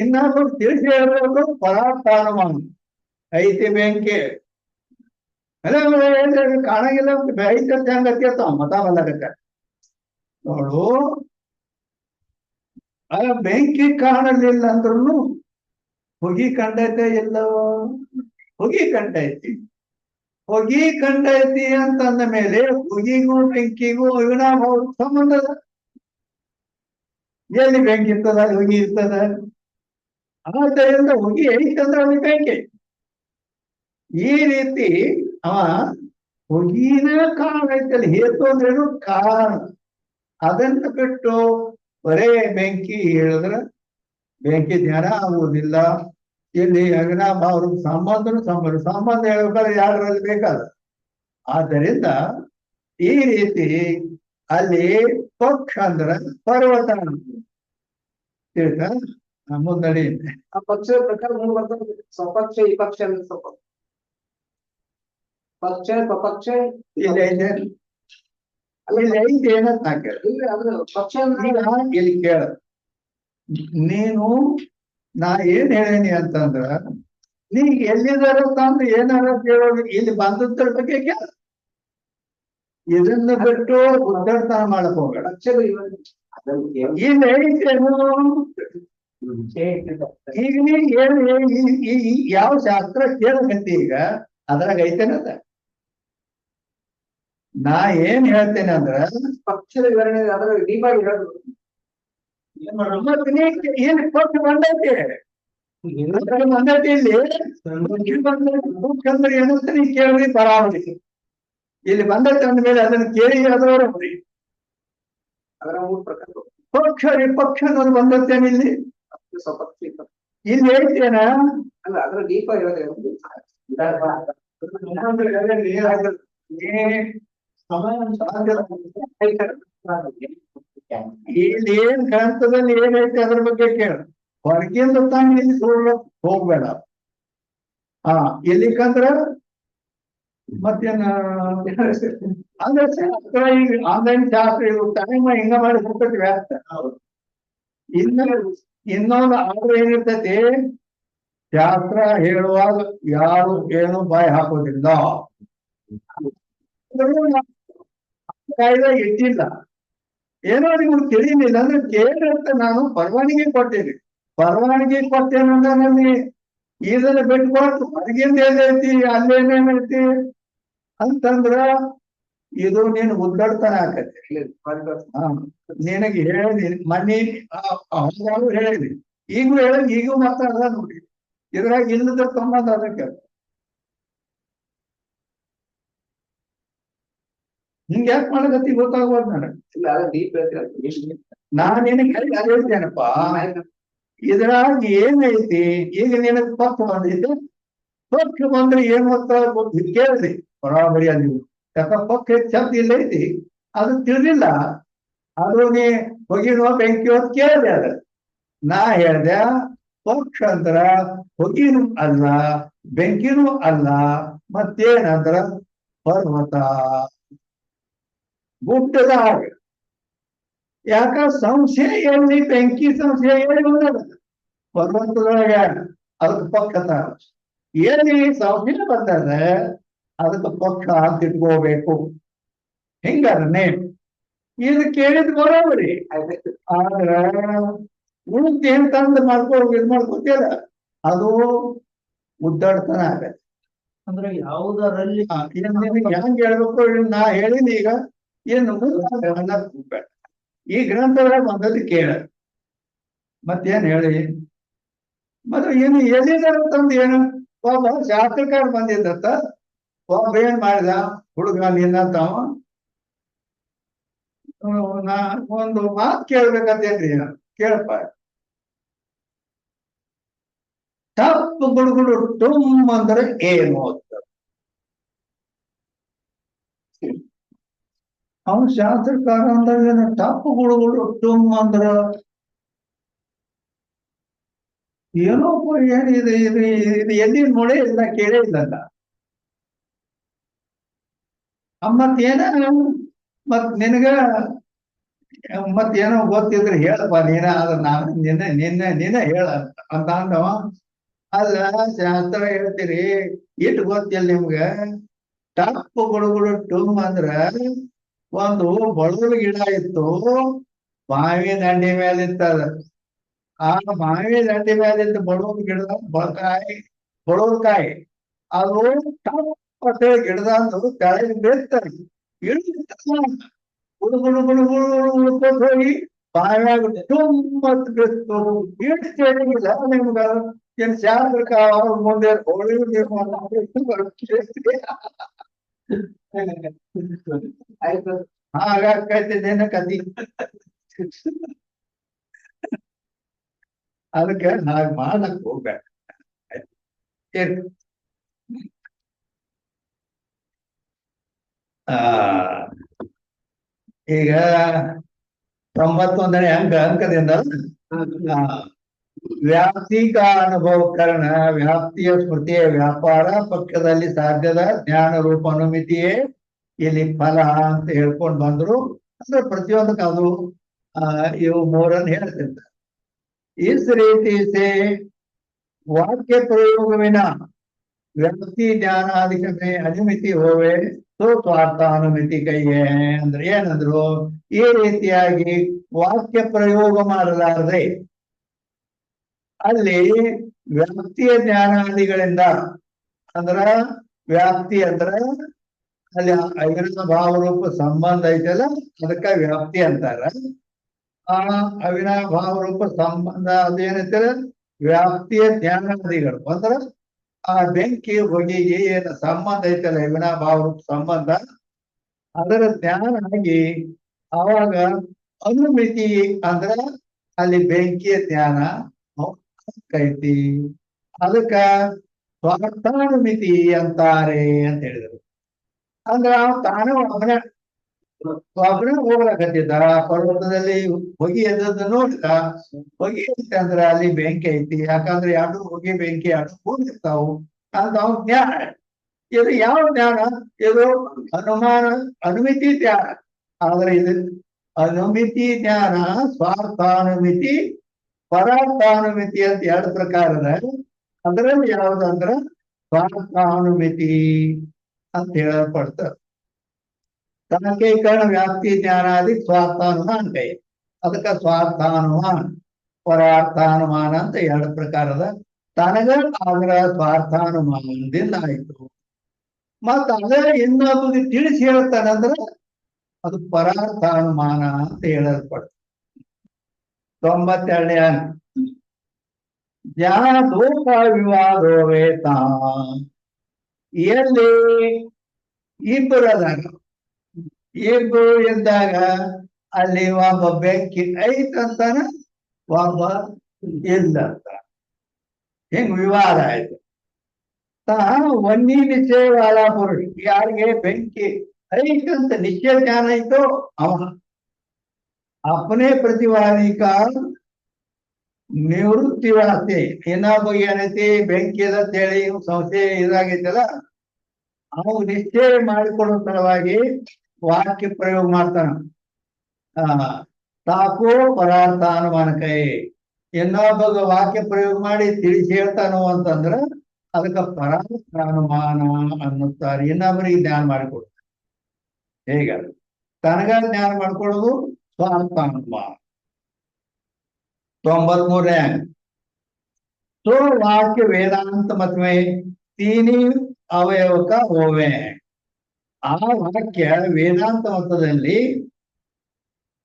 ಇನ್ನೊಬ್ಬರು ತಿಳಿಸಿ ಹೇಳ್ಬೇಕು. ಪರಾರ್ಥ ಅನುಮಾನ ಐತಿ ಬೆಂಕಿ ಅಲ್ಲ ಕಾಣಂಗಿಲ್ಲ, ಐತೆ ಹೆಂಗತಿ ಅಂತ ಮತ ಬಂದಾಗತ್ತೆ ನೋಡು. ಬೆಂಕಿ ಕಾಣಲಿಲ್ಲ ಅಂದ್ರೂ ಹೊಗಿ ಕಂಡೈತೆ ಎಲ್ಲವೋ? ಹೊಗಿ ಕಂಡೈತಿ. ಹೊಗಿ ಕಂಡೈತಿ ಅಂತಂದ ಮೇಲೆ ಹೊಗಿಗೂ ಬೆಂಕಿಗೂ ಅವಿನಾಭಾವ ಸಂಬಂಧ. ಎಲ್ಲಿ ಬೆಂಕಿ ಇರ್ತದ, ಅಲ್ಲಿ ಹೊಗಿ ಇರ್ತದ. ಆದ್ದರಿಂದ ಹೊಗಿ ಐತಂದ್ರೆ ಅಲ್ಲಿ ಬೆಂಕಿ. ಈ ರೀತಿ ಅವ ಹೊಗಿನ ಕಾರಣ ಐತಲ್ಲಿ. ಹೇತು ಅಂದ್ರೇನು? ಕಾರಣ. ಅದನ್ನ ಬಿಟ್ಟು ಬರೇ ಬೆಂಕಿ ಹೇಳಿದ್ರೆ ಬೆಂಕಿ ಜ್ಞಾನ ಆಗುವುದಿಲ್ಲ. ಇಲ್ಲಿ ಅವಿನಾಭಾವ ಸಂಬಂಧ ಹೇಳ್ಬೇಕಾದ್ರೆ ಯಾರಲ್ಲಿ ಬೇಕಾದ. ಆದ್ದರಿಂದ ಈ ರೀತಿ ಅಲ್ಲಿ ಪಕ್ಷ ಅಂದ್ರ ಪರ್ವತ ತಿಳ್ಕ ಮುಂದಡಿ. ಆ ಪಕ್ಷದ ಪ್ರಕಾರ ಮೂರು ಬರ್ತದೆ. ಸ್ವಪಕ್ಷ, ವಿಪಕ್ಷ, ಪಕ್ಷ, ಸ್ವಪಕ್ಷ. ಇಲ್ಲಿ ಐದು ಏನಂತ ಹಾಕ್ಯಾರ. ಪಕ್ಷ ಇಲ್ಲಿ ಕೇಳ, ನೀನು ನಾ ಏನ್ ಹೇಳೇನಿ ಅಂತಂದ್ರ ನೀ ಎಲ್ಲಿದಾರ ತಂದು ಏನಾರ ಕೇಳೋದು. ಇಲ್ಲಿ ಬಂದದ್ರ ಬಗ್ಗೆ ಕೇಳ. ಇದನ್ನ ಬಿಟ್ಟು ಉದ್ದಡ್ತನ ಮಾಡಕ್ ಹೋಗಬೇಡ. ಇಲ್ಲಿ ಐತೇನು? ಈಗ ನೀ ಯಾವ ಶಾಸ್ತ್ರ ಕೇಳಕತ್ತಿ ಈಗ ಅದ್ರಾಗ ಐತೇನದ? ನಾ ಏನ್ ಹೇಳ್ತೇನೆ ಅಂದ್ರ ಪಕ್ಷದ ವಿವರಣೆ ಅದ್ರ ಡೀಪಾಗಿ ಹೇಳುದು. ಏನ್ ಪಕ್ಷ ಬಂದೈತಿ ಬಂದೈತಿ. ಇಲ್ಲಿ ಅಂದ್ರೆ ಏನಂತ ನೀ ಕೇಳ್ರಿ ಬರಾವಳಿ. ಇಲ್ಲಿ ಬಂದೈತೆ ಅಂದ್ಮೇಲೆ ಅದನ್ನ ಕೇಳಿ ಅದರ ಅದರ ಮೂರು ಪ್ರಕಾರ ಪಕ್ಷ ವಿಪಕ್ಷ ಅನ್ನೋದು ಬಂದೈತೇನ ಇಲ್ಲಿ? ಸ್ವಪಕ್ಷ, ಇಲ್ಲಿ ಐತೇನ? ಅಲ್ಲ ಅದ್ರ ಡೀಪ ಹೇಳೋದು. ಇಲ್ಲಿ ಏನ್ ಗ್ರಂಥದಲ್ಲಿ ಏನೈತೆ ಅದ್ರ ಬಗ್ಗೆ ಕೇಳ. ಹೊರಗಿಂದ ತಾನು ಇಲ್ಲಿ ನೋಡ್ಲಕ್ ಹೋಗ್ಬೇಡ. ಎಲ್ಲಿಕಂದ್ರ ಮತ್ತೇನ ಅಂದ್ರೆ ಶಾಸ್ತ್ರ ಈಗ ಆನ್ಲೈನ್ ಶಾಸ್ತ್ರ ಇದು ಟೈಮ್ ಹಿಂಗ ಮಾಡಿ ಹೋಗ್ತೈತಿ ವ್ಯಾಪ್ತ. ಇನ್ನೊಂದು ಆದ್ರೆ ಏನಿರ್ತೈತಿ, ಶಾಸ್ತ್ರ ಹೇಳುವಾಗ ಯಾರು ಏನು ಬಾಯಿ ಹಾಕೋದಿಲ್ಲ. ಕಾಯ್ದೆ ಇಟ್ಟಿಲ್ಲ. ಏನೋ ನಿಮ್ಗೆ ತಿಳಿಲಿಲ್ಲ ಅಂದ್ರೆ ಕೇಳಿರ್ತ. ನಾನು ಪರವಾನಗಿ ಕೊಟ್ಟೇನಿ. ಪರವಾನಗಿ ಕೊಟ್ಟೇನು ಅಂದ್ರೆ ನನಗೆ ಇದನ್ನ ಬಿಟ್ಕೊಟ್ಟು ಹೊರಗಿಂದ ಏನೈತಿ ಅಲ್ಲೇನೇನೈತಿ ಅಂತಂದ್ರ ಇದು ನೀನು ಉದ್ದಡ್ತಾನೆ ಆಕತಿ. ನಿನಗೆ ಹೇಳಿ ಮನಿ ಹೇಳಿದಿ, ಈಗೂ ಹೇಳಿ ಈಗೂ ಮಾತಾಡ ನೋಡಿ. ಇದ್ರಾಗ ಇಲ್ಲದ ಸಂಬಂಧ ಅದಕ್ಕೆ ಹಿಂಗ್ ಯಾಕೆ ಮಾಡಕತ್ತಿ ಗೊತ್ತಾಗ್ಬಾರ್ದು ನನಗೆ. ಇಲ್ಲ ಅದೇ ಡೀಪ್ ಹೇಳ್ತೀರ. ನಾನ್ ನಿನಗೆ ಹೇಳ್ತೇನಪ್ಪ, ಇದ್ರಾಗ ಏನೈತಿ, ಈಗ ನಿನಗ್ ಪಕ್ಷ ಬಂದೈತಿ, ಪಕ್ಷ ಬಂದ್ರೆ ಏನ್ ಗೊತ್ತ ಕೇಳಿದ್ರಿ ಬರಾಬರಿ ಅಲ್ಲಿ. ಯಾಕ ಪಕ್ಷ ಶಬ್ದ ಇಲ್ಲ ಐತಿ, ಅದು ತಿಳಿದಿಲ್ಲ. ಅದು ನೀ ಹೊಗಿನೋ ಬೆಂಕಿಯೋ ಅಂತ ಕೇಳಿದೆ. ಅದ ನಾ ಹೇಳ್ದೆ ಪಕ್ಷ ಅಂದ್ರ ಹೊಗಿನೂ ಅಲ್ಲ ಬೆಂಕಿನೂ ಅಲ್ಲ, ಮತ್ತೇನಂದ್ರ ಪರ್ವತ, ಗುಡ್ಡದ ಹಾಗೆ. ಯಾಕ ಸಂಶಯ ಎಲ್ಲಿ ಬೆಂಕಿ ಸಂಶಯ ಎಲ್ಲಿ ಬಂದದ ಪರ್ವತದೊಳಗ, ಅದಕ್ಕೆ ಪಕ್ಷ ಎಲ್ಲಿ ಸಂಶಯ ಬಂದದ ಅದಕ್ಕೆ ಪಕ್ಷ ಅಂತ ಇಟ್ಕೋಬೇಕು. ಹಿಂಗನೆ ಇದು ಕೇಳಿದ್ ಬರೋಬರಿ. ಆದ್ರ ಉಳಿದ ಏನ್ ತಂದು ಮಾಡ್ಕೊತಿಲ್ಲ, ಅದು ಉದ್ದಾಡ್ತನ ಆಗತ್ತೆ. ಅಂದ್ರೆ ಯಾವುದರಲ್ಲಿ ಹೆಂಗ್ ಹೇಳ್ಬೇಕು ನಾ ಹೇಳಿನಿ. ಈಗ ಏನು ಅನ್ನಬೇಡ, ಈ ಗ್ರಂಥದಾಗ ಬಂದದ್ದು ಕೇಳ, ಮತ್ತೇನ್ ಹೇಳಿ. ಮತ್ತೆ ಏನು ಎಲ್ಲಿದಾರ ತಂದು ಏನು ಒಬ್ಬ ಶಾಸ್ತ್ರಕಾರ ಬಂದಿದ್ದತ್ತ, ಒಬ್ಬ ಏನ್ ಮಾಡಿದ ಹುಡುಗ ನಿನ್ನಂತಾವ, ನಾ ಒಂದು ಮಾತು ಕೇಳ್ಬೇಕಂತೇನ್ರಿ, ಕೇಳಪ್ಪ. ತಪ್ಪು ಗುಡುಗುಡು ಟುಮ್ ಅಂದ್ರೆ ಏನು ಅಂತ ಅವನು ಶಾಸ್ತ್ರಕಾರ ಅಂದಾಗ ತಪ್ಪು ಗುಡುಗುಡು ಟುಮ್ ಅಂದ್ರ ಏನೋ ಏನಿದೆ, ಇದು ಇದು ಎಲ್ಲಿ ನೋಡೇ ಇಲ್ಲ, ಕೇಳೇ ಇಲ್ಲಲ್ಲ. ಮತ್ತೇನ ಮತ್ ನಿನಗ ಮತ್ತೇನೋ ಗೊತ್ತಿದ್ರೆ ಹೇಳಪ್ಪ ನೀನ, ಅದ್ರ ನಾನು ನಿನ್ನ ಹೇಳ ಅಂತ ಅಂದವ. ಅಲ್ಲ ಶಾಸ್ತ್ರ ಹೇಳ್ತೀರಿ, ಇಟ್ಟು ಗೊತ್ತಿಲ್ಲ ನಿಮ್ಗ. ಟಪ್ಪು ಗುಡುಗುಡು ಟುಮ್ ಅಂದ್ರ ಒಂದು ಬಳುವಳು ಗಿಡ ಇತ್ತು, ಮಾವಿ ದಂಡಿ ಮೇಲೆ ಇತ್ತದ. ಆ ಮಾವಿ ದಂಡಿ ಮೇಲಿದ್ದ ಬಳುವಳು ಗಿಡದ ಬಳುವಲ್ಕಾಯಿ ಅದು ಟಪ್ ಗಿಡದಂದು ಕೆಳಗೆ ಬೀಳ್ತಾರೆ, ಗುಡುಗುಡು ಗುಡುಗುಡು ಉಳ್ಕೊತ ಹೋಗಿ ಬಾಯಾಗ ತುಂಬತ್ ಬಿತ್ತು. ಇಷ್ಟು ಹೇಳಿಲ್ಲ ನಿಮ್ಗ, ಏನ್ ಶಾಸ್ತ್ರಕ್ಕ ಅವ್ರ ಮುಂದೆ ಹಾಗಾಕೈತಿದ್ದೇನ ಕದಿ. ಅದಕ್ಕೆ ನಾವ್ ಮಾಡಕ್ ಹೋಗ್ಬೇಡ. ಈಗ 91ನೇ ಅಂಕದಿಂದ ವ್ಯಾಪ್ತಿಕ ಅನುಭವಕರಣ, ವ್ಯಾಪ್ತಿಯ ಸ್ಮೃತಿಯ ವ್ಯಾಪಾರ ಪಕ್ಷದಲ್ಲಿ ಸಾಧ್ಯದ ಜ್ಞಾನ ರೂಪ ಅನುಮಿತಿಯೇ ಇಲ್ಲಿ ಫಲ ಅಂತ ಹೇಳ್ಕೊಂಡ್ ಬಂದ್ರು. ಅಂದ್ರೆ ಪ್ರತಿಯೊಂದಕ್ಕೆ ಅದು ಇವು ಮೂರನ್ನು ಹೇಳ್ತಿರ್ತಾರೆ. इस रीति से वाक्य प्रयोग विना ವ್ಯಕ್ತಿ ಜ್ಞಾನಾಧಿಕ ಅನುಮಿತಿ ಹೋವೆ ಸೊ ಸ್ವಾರ್ಥಾನುಮಿತಿ ಕೈಯೇ. ಅಂದ್ರೆ ಏನಂದ್ರು, ಈ ರೀತಿಯಾಗಿ ವಾಕ್ಯ ಪ್ರಯೋಗ ಮಾಡಲಾರದೆ ಅಲ್ಲಿ ವ್ಯಕ್ತಿಯ ಜ್ಞಾನಾದಿಗಳಿಂದ, ಅಂದ್ರ ವ್ಯಾಪ್ತಿ ಅಂದ್ರ ಅಲ್ಲಿ ಅವಿನಾಭಾವ ಭಾವರೂಪ ಸಂಬಂಧ ಐತಲ್ಲ, ಅದಕ್ಕ ವ್ಯಾಪ್ತಿ ಅಂತಾರ. ಆ ಅವಿನಾಭಾವ ರೂಪ ಸಂಬಂಧ ಅದೇನೈತೆ ವ್ಯಾಪ್ತಿಯ ಜ್ಞಾನಾದಿಗಳು. ಅಂದ್ರ ಆ ಬೆಂಕಿ ಹೊಗೆಗೆ ಏನು ಸಂಬಂಧ ಐತಲ್ಲ ಅವಿನಾಭಾವ ರೂಪ ಸಂಬಂಧ, ಅದರ ಜ್ಞಾನ ಆಗಿ ಅವಾಗ ಅನುಮಿತಿ ಅಂದ್ರ ಅಲ್ಲಿ ಬೆಂಕಿಯ ಜ್ಞಾನ ಐತಿ. ಅದಕ್ಕ ಸ್ವಾರ್ಥಾನುಮಿತಿ ಅಂತಾರೆ ಅಂತ ಹೇಳಿದರು. ಅಂದ್ರ ತಾನು ಒಬ್ಬನೇ ಹೋಗ್ಲಕತ್ತಿದ್ದ, ಪರ್ವತದಲ್ಲಿ ಹೊಗೆ ಎದ್ದದ್ದು ನೋಡಿದ, ಹೊಗೆ ಐತಿ ಅಂದ್ರ ಅಲ್ಲಿ ಬೆಂಕಿ ಐತಿ. ಯಾಕಂದ್ರೆ ಎರಡು ಹೊಗೆ ಬೆಂಕಿ ಎರಡು ಕೂಡಿರ್ತಾವು ಅಂತ ಅವ್ ಜ್ಞಾನ. ಇದು ಯಾವ ಜ್ಞಾನ? ಇದು ಅನುಮಿತಿ ಜ್ಞಾನ. ಆದ್ರೆ ಇದು ಅನುಮಿತಿ ಜ್ಞಾನ ಸ್ವಾರ್ಥಾನುಮಿತಿ ಪರಾರ್ಥಾನುಮಿತಿ ಅಂತ ಎರಡು ಪ್ರಕಾರದ. ಅದರಲ್ಲಿ ಯಾವ್ದಂದ್ರ ಸ್ವಾರ್ಥಾನುಮಿತಿ ಅಂತ ಹೇಳಲ್ಪಡ್ತಾರೆ. ತನಕೀಕರಣ ವ್ಯಾಪ್ತಿ ಜ್ಞಾನಾದಿ ಸ್ವಾರ್ಥಾನುಮಾನ ಕೈ. ಅದಕ್ಕೆ ಸ್ವಾರ್ಥಾನುಮಾನ ಪರಾರ್ಥಾನುಮಾನ ಅಂತ ಎರಡು ಪ್ರಕಾರದ. ತನಗ ಆದ್ರ ಸ್ವಾರ್ಥಾನುಮಾನದಿಂದ ಆಯ್ತು. ಮತ್ತ ಅದೇ ಇನ್ನೊಬ್ಬರಿಗೆ ತಿಳಿಸಿ ಹೇಳ್ತಾನಂದ್ರ ಅದು ಪರಾರ್ಥಾನುಮಾನ ಅಂತ ಹೇಳಲ್ಪಡ್ತದೆ. 92ನೇ ಅಂಕ ಜ್ಞಾನ ದೋಷ ವಿವಾದೋವೇತ. ಎಲ್ಲಿ ಇಬ್ಬರದಾಗ ಇಬ್ರು ಇದ್ದಾಗ ಅಲ್ಲಿ ಒಬ್ಬ ಬೆಂಕಿ ಐತಂತಾನ, ಒಬ್ಬ ಇಲ್ಲ ಅಂತ. ಹಿಂಗ್ ವಿವಾದ ಆಯ್ತು. ವನ್ನಿ ನಿಶ್ಚಯ ವಾಲ ಪುರುಷ, ಯಾರಿಗೆ ಬೆಂಕಿ ಐತಂತ ನಿಶ್ಚಯ ಜ್ಞಾನ ಐತೋ ಅವ अपने प्रतिवादी का ನಿವೃತ್ತಿ ವಾಸ್ತೆ ಇನ್ನೊಬ್ಬ ಏನೈತಿ ಬೆಂಕಿ ಅದ ಅಂತೇಳಿ ಸಂಸ್ಥೆ ಇದಾಗೈತಲ್ಲ, ಅವು ನಿಶ್ಚಯ ಮಾಡಿಕೊಡೋ ಸಲುವಾಗಿ ವಾಕ್ಯ ಪ್ರಯೋಗ ಮಾಡ್ತಾನ. ತಾಕೋ ಪರಾರ್ಥಾನುಮಾನ ಕೈ, ಇನ್ನೊಬ್ಬ ವಾಕ್ಯ ಪ್ರಯೋಗ ಮಾಡಿ ತಿಳಿಸಿ ಹೇಳ್ತಾನೋ ಅಂತಂದ್ರ ಅದಕ್ಕ ಪರಾರ್ಥಾನುಮಾನ ಅನ್ನುತ್ತಾರೆ. ಇನ್ನೊಬ್ಬರಿಗೆ ಜ್ಞಾನ ಮಾಡಿಕೊಡ್ತಾರೆ. ಹೇಗ ತನಗ ಜ್ಞಾನ ಮಾಡ್ಕೊಳ್ಳೋದು स्वार्थानुमान। 93 तो वाक्य वेदांत मत में तीन ही अवयव का होवे हैं। आ वाक्य ವೇದಾಂತ ಮತದಲ್ಲಿ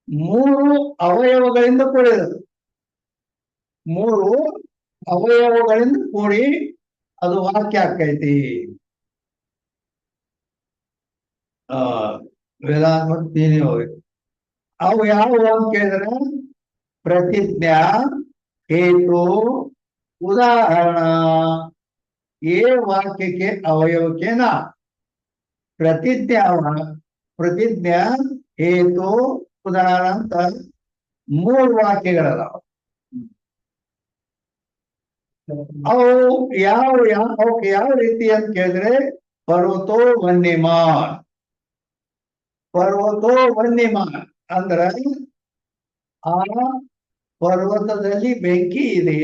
3 ಅವಯವಗಳಿಂದ ಕೂಡಿದೆ. 3 ಅವಯವಗಳಿಂದ ಕೂಡಿ ಅದು ವಾಕ್ಯ ಆಕೈತಿ. ವೇದಾಂತ ಮತ तीन होवे। ಅವು ಯಾವ ಅಂತ ಕೇಳಿದ್ರೆ ಪ್ರತಿಜ್ಞಾ, ಹೇತು, ಉದಾಹರಣ. ये वाक्य के अवयव के नाम प्रतिज्ञा, हेतु, उदाहरण ಅಂತ 3 ವಾಕ್ಯಗಳದಾವ. ಅವು ಯಾವ ರೀತಿ ಅಂತ ಕೇಳಿದ್ರೆ ಪರ್ವತೋ ವನ್ಯಮಾನ್. ಪರ್ವತೋ ವನ್ಯಮಾನ್ ಅಂದ್ರ ಆ ಪರ್ವತದಲ್ಲಿ ಬೆಂಕಿ ಇದೆ,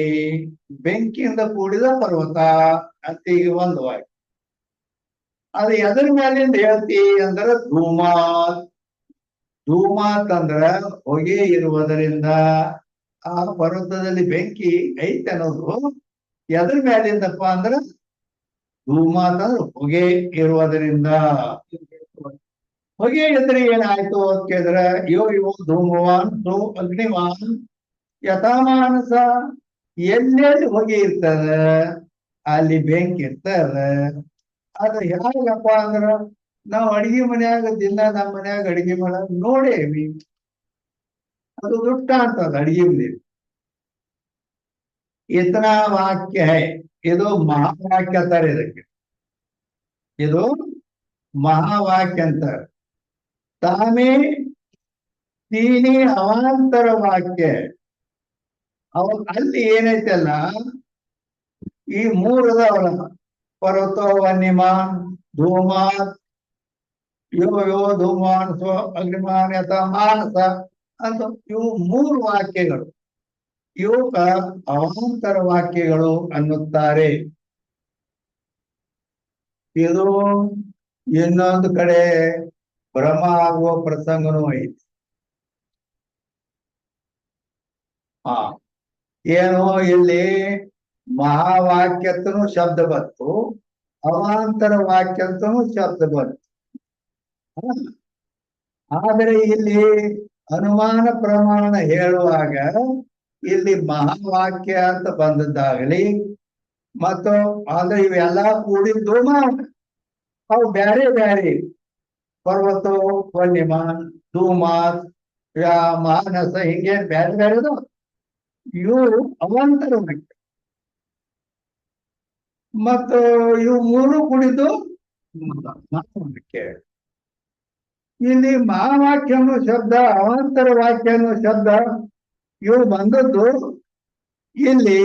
ಬೆಂಕಿಯಿಂದ ಕೂಡಿದ ಪರ್ವತ ಅಂತ ಈಗ ಒಂದು ವಾಕ್ಯ. ಅದು ಎದ್ರ ಮೇಲಿಂದ ಹೇಳ್ತಿ ಅಂದ್ರ ಧೂಮಾತ್. ಧೂಮಾತ್ ಅಂದ್ರ ಹೊಗೆ ಇರುವುದರಿಂದ ಆ ಪರ್ವತದಲ್ಲಿ ಬೆಂಕಿ ಐತೆ ಅನ್ನೋದು ಎದ್ರ ಮೇಲಿಂದಪ್ಪ ಅಂದ್ರ ಧೂಮಾತ್ ಅಂದ್ರ ಹೊಗೆ ಇರುವುದರಿಂದ. ಹೊಗೆ ಇದ್ರೆ ಏನಾಯ್ತು ಅಂತ ಕೇಳಿದ್ರೆ ಯೋ ಧೂಮವಾನ್ ಧೂ ಅಗ್ನಿವಾನ್ ಯಥಾಮಾನಸ. ಎಲ್ಲೆಲ್ಲಿ ಹೊಗೆ ಇರ್ತದ ಅಲ್ಲಿ ಬೆಂಕಿ ಇರ್ತದ. ಅದು ಹೇಗಪ್ಪ ಅಂದ್ರ ನಾವು ಅಡಿಗೆ ಮನ್ಯಾಗ ದಿನ ನಮ್ಮ ಮನ್ಯಾಗ ಅಡಿಗೆ ಮಾಡ ನೋಡೇವಿ, ಅದು ದುಷ್ಟ ಅಂತದ ಅಡಿಗೆ ಮನೆ. ಇತನಾ ವಾಕ್ಯ ಹೈ, ಇದು ಮಹಾವಾಕ್ಯ ಅಂತಾರೆ. ಇದಕ್ಕೆ ಇದು ಮಹಾವಾಕ್ಯ ಅಂತಾರೆ. ತಾಮೇ ತೀನಿ ಅವಾಂತರ ವಾಕ್ಯ. ಅಲ್ಲಿ ಏನೈತಲ್ಲ ಈ 3 ಅದಾವಲ್ಲ, ಪರ್ವತೋ ವನ್ಯಮಾನ್, ಧೂಮಾತ್, ಯೋ ಧೂಮಾನ್ ಸ್ವ ಅಗ್ನಿಮಾನ್ ಯಥ ಮಾನಸ ಅಂತ ಇವು 3 ವಾಕ್ಯಗಳು. ಇವಕ್ಕ ಅವಾಂತರ ವಾಕ್ಯಗಳು ಅನ್ನುತ್ತಾರೆ. ಇದು ಇನ್ನೊಂದು ಕಡೆ ಭ್ರಮ ಆಗುವ ಪ್ರಸಂಗನೂ ಐತಿ. ಏನು ಇಲ್ಲಿ ಮಹಾವಾಕ್ಯಂತನೂ ಶಬ್ದ ಬಂತು, ಅವಾಂತರ ವಾಕ್ಯಂತನೂ ಶಬ್ದ ಬಂತು. ಆದರೆ ಇಲ್ಲಿ ಅನುಮಾನ ಪ್ರಮಾಣ ಹೇಳುವಾಗ ಇಲ್ಲಿ ಮಹಾವಾಕ್ಯ ಅಂತ ಬಂದದ್ದಾಗಲಿ ಮತ್ತು ಅಂದ್ರೆ ಇವೆಲ್ಲ ಕೂಡಿದ್ದು ಅವು ಬ್ಯಾರೆ ಬ್ಯಾರೆ. ಪರ್ವತೋ ವನ್ಯಮಾನ್, ಧೂಮಾತ್, ಮಾನಸ, ಹಿಂಗೇನ್ ಬ್ಯಾರೆ ಬ್ಯಾರೆದು ಇವು ಅವಾಂತರ ವಾಕ್ಯ. ಮತ್ತು ಇವು 3 ಕೂಡಿದ್ದು ಮಹಾವಾಕ್ಯ. ಇಲ್ಲಿ ಮಹಾವಾಕ್ಯ ಅನ್ನೋ ಶಬ್ದ, ಅವಾಂತರ ವಾಕ್ಯ ಅನ್ನೋ ಶಬ್ದ ಇವು ಬಂದದ್ದು ಇಲ್ಲಿ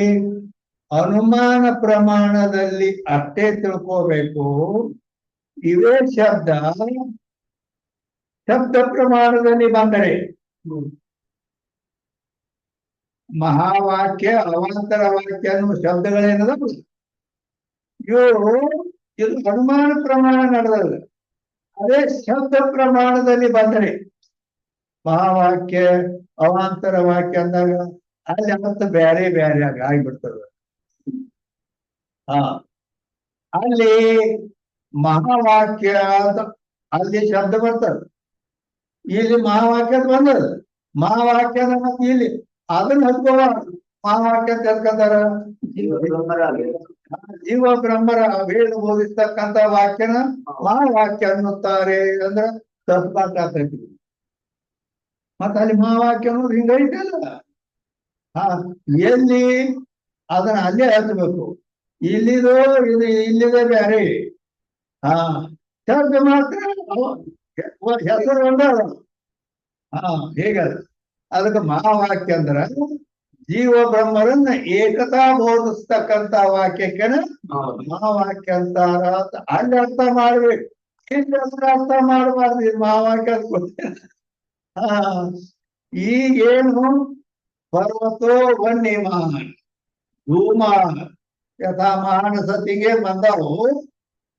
ಅನುಮಾನ ಪ್ರಮಾಣದಲ್ಲಿ ಅಷ್ಟೇ ತಿಳ್ಕೋಬೇಕು. ಇವೇ ಶಬ್ದ ಪ್ರಮಾಣದಲ್ಲಿ ಬಂದರೆ ಮಹಾವಾಕ್ಯ, ಅವಾಂತರ ವಾಕ್ಯ ಅನ್ನುವ ಶಬ್ದಗಳೇನದ ಇದು ಅನುಮಾನ ಪ್ರಮಾಣ ನಡೆದಲ್ಲ. ಅದೇ ಶಬ್ದ ಪ್ರಮಾಣದಲ್ಲಿ ಬಂದರೆ ಮಹಾವಾಕ್ಯ, ಅವಾಂತರ ವಾಕ್ಯ ಅಂದಾಗ ಅಲ್ಲಿ ಅರ್ಥ ಬೇರೆ ಬೇರೆ ಆಗಿಬಿಡ್ತದ. ಅಲ್ಲಿ ಮಹಾವಾಕ್ಯ ಅಲ್ಲಿ ಶಬ್ದ ಬರ್ತದ, ಇಲ್ಲಿ ಮಹಾವಾಕ್ಯ ಬಂದದ. ಮಹಾವಾಕ್ಯದ ಮತ್ತೆ ಇಲ್ಲಿ ಅದನ್ನ ಹತ್ಕೋವ ಮಹಾವಾಕ್ಯ ತಿಳ್ಕೊಂಡಾರ. ಜೀವ ಬ್ರಹ್ಮರ ವೇದ ಬೋಧಿಸ್ತಕ್ಕಂತ ವಾಕ್ಯನ ಮಹಾವಾಕ್ಯ ಅನ್ನುತ್ತಾರೆ. ಅಂದ್ರ ತಪ್ಪಾಗ್ತೈತಿ. ಮತ್ತ ಅಲ್ಲಿ ಮಹಾವಾಕ್ಯ ಅನ್ನೋದು ಹಿಂಗೈತಲ್ಲ. ಹಾ, ಎಲ್ಲಿ ಅದನ್ನ ಅಲ್ಲೇ ಹಚ್ಚಬೇಕು. ಇಲ್ಲಿದು ಇದು ಇಲ್ಲಿದೆ ಬ್ಯಾರೆ. ಹಾ, ಶಬ್ದ ಮಾತ್ರ ಹೆಸರು ಒಂದ. ಹಾ, ಹೇಗದ ಅದಕ್ಕೆ ಮಹಾವಾಕ್ಯ ಅಂದ್ರ ಜೀವ ಬ್ರಹ್ಮರನ್ನ ಏಕತಾ ಬೋಧಿಸ್ತಕ್ಕಂತ ವಾಕ್ಯಕ್ಕೆ ಮಹಾವಾಕ್ಯ ಅಂತಾರ. ಅಲ್ಲಿ ಅರ್ಥ ಮಾಡ್ಬೇಕು, ಇಲ್ಲಿ ಅರ್ಥ ಮಾಡಬಾರ್ದು. ಇದು ಮಹಾವಾಕ್ಯ ಅಂತ ಗೊತ್ತಿಲ್ಲ. ಹಾ, ಈಗೇನು ಪರ್ವತೋ ವನ್ಯಮಾನ ಧೂಮಾನ ಯಥಾ ಮಾನಸತಿಗೆ ಬಂದವು.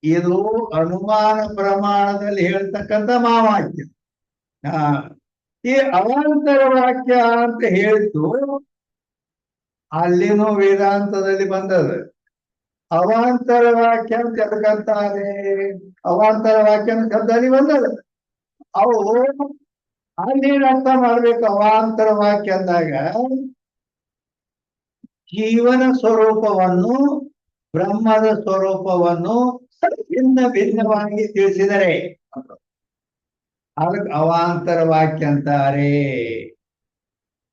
ಇದು ಅನುಮಾನ ಪ್ರಮಾಣದಲ್ಲಿ ಹೇಳ್ತಕ್ಕಂಥ ಮಹಾವಾಕ್ಯ. ಹಾ, ಈ ಅವಾಂತರ ವಾಕ್ಯ ಅಂತ ಹೇಳಿದ್ದು ಅಲ್ಲಿನೂ ವೇದಾಂತದಲ್ಲಿ ಬಂದದ. ಅವಾಂತರ ವಾಕ್ಯ ಅಂತ ಎದಕ್ಕಂತಾರೆ? ಅವಾಂತರ ವಾಕ್ಯ ಅಂತ ಶಬ್ದ ಅಲ್ಲಿ ಬಂದದ. ಅವು ಅಲ್ಲಿ ಅರ್ಥ ಮಾಡ್ಬೇಕು. ಅವಾಂತರ ವಾಕ್ಯ ಅಂದಾಗ ಜೀವನ ಸ್ವರೂಪವನ್ನು ಬ್ರಹ್ಮದ ಸ್ವರೂಪವನ್ನು ಭಿನ್ನ ಭಿನ್ನವಾಗಿ ತಿಳಿಸಿದರೆ ಅದಕ್ಕೆ ಅವಾಂತರ ವಾಕ್ಯ ಅಂತಾರೆ.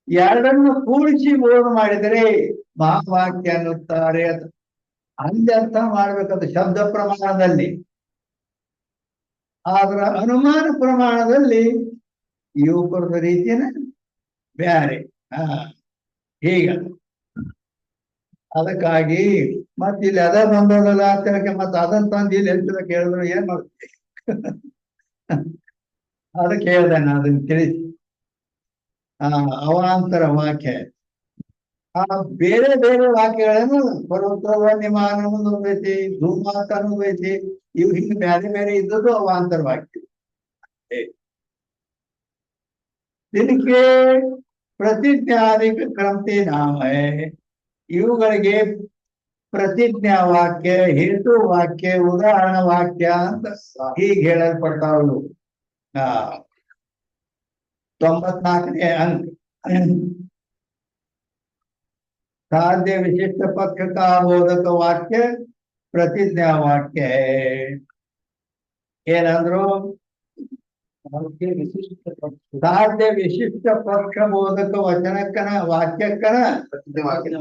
ಎರಡನ್ನು ಕೂಡಿಸಿ ಬೋಧ ಮಾಡಿದರೆ ಮಹಾವಾಕ್ಯ ಅನ್ನುತ್ತಾರೆ. ಅಲ್ಲಿ ಅರ್ಥ ಮಾಡ್ಬೇಕಂತ ಶಬ್ದ ಪ್ರಮಾಣದಲ್ಲಿ. ಆದ್ರ ಅನುಮಾನ ಪ್ರಮಾಣದಲ್ಲಿ ಯುವಕರದ ರೀತಿನ ಬ್ಯಾರೆ. ಹೀಗ ಅದಕ್ಕಾಗಿ ಮತ್ತಿಲ್ಲಿ ಅದ ಬಂದೋದಲ್ಲ ಅಂತ ಮತ್ತ ಅದನ್ನ ತಂದು ಇಲ್ಲಿ ಎಲ್ತರ ಕೇಳಿದ್ರು ಏನ್ ಮಾಡ್ತೀವಿ? ಅದಕ್ಕೆ ಹೇಳ್ದೆ ನಾನು ಅದನ್ನ ತಿಳಿಸಿ. ಅವಾಂತರ ವಾಕ್ಯ ಬೇರೆ ಬೇರೆ ವಾಕ್ಯಗಳನ್ನು ಪರ್ವತವನ್ಯಮಾನ ಅನ್ನೋದು ಐತಿ, ಧೂಮಾತ ಅನ್ನೋದು ಐತಿ. ಇವು ಹಿಂಗೆ ಬೇರೆ ಬೇರೆ ಇದ್ದದ್ದು ಅವಾಂತರ ವಾಕ್ಯ. ಇದಕ್ಕೆ ಪ್ರತಿಜ್ಞಾನಿಕ ಕ್ರಾಂತಿ ನಾಮ. ಇವುಗಳಿಗೆ ಪ್ರತಿಜ್ಞಾ ವಾಕ್ಯ, ಹೇತು ವಾಕ್ಯ, ಉದಾಹರಣ ವಾಕ್ಯ ಅಂತ ಹೀಗೆ ಹೇಳಲ್ಪಡ್ತಾವು. 94ನೇ ಅಂಕ. ಸಾಧ್ಯ ವಿಶಿಷ್ಟ ಪಕ್ಷಕ ಬೋಧಕ ವಾಕ್ಯ ಪ್ರತಿಜ್ಞಾ ವಾಕ್ಯ. ಏನಂದ್ರು? ಸಾಧ್ಯ ವಿಶಿಷ್ಟ ಪಕ್ಷ ಬೋಧಕ ವಚನಕ್ಕನ ವಾಕ್ಯಕ್ಕನ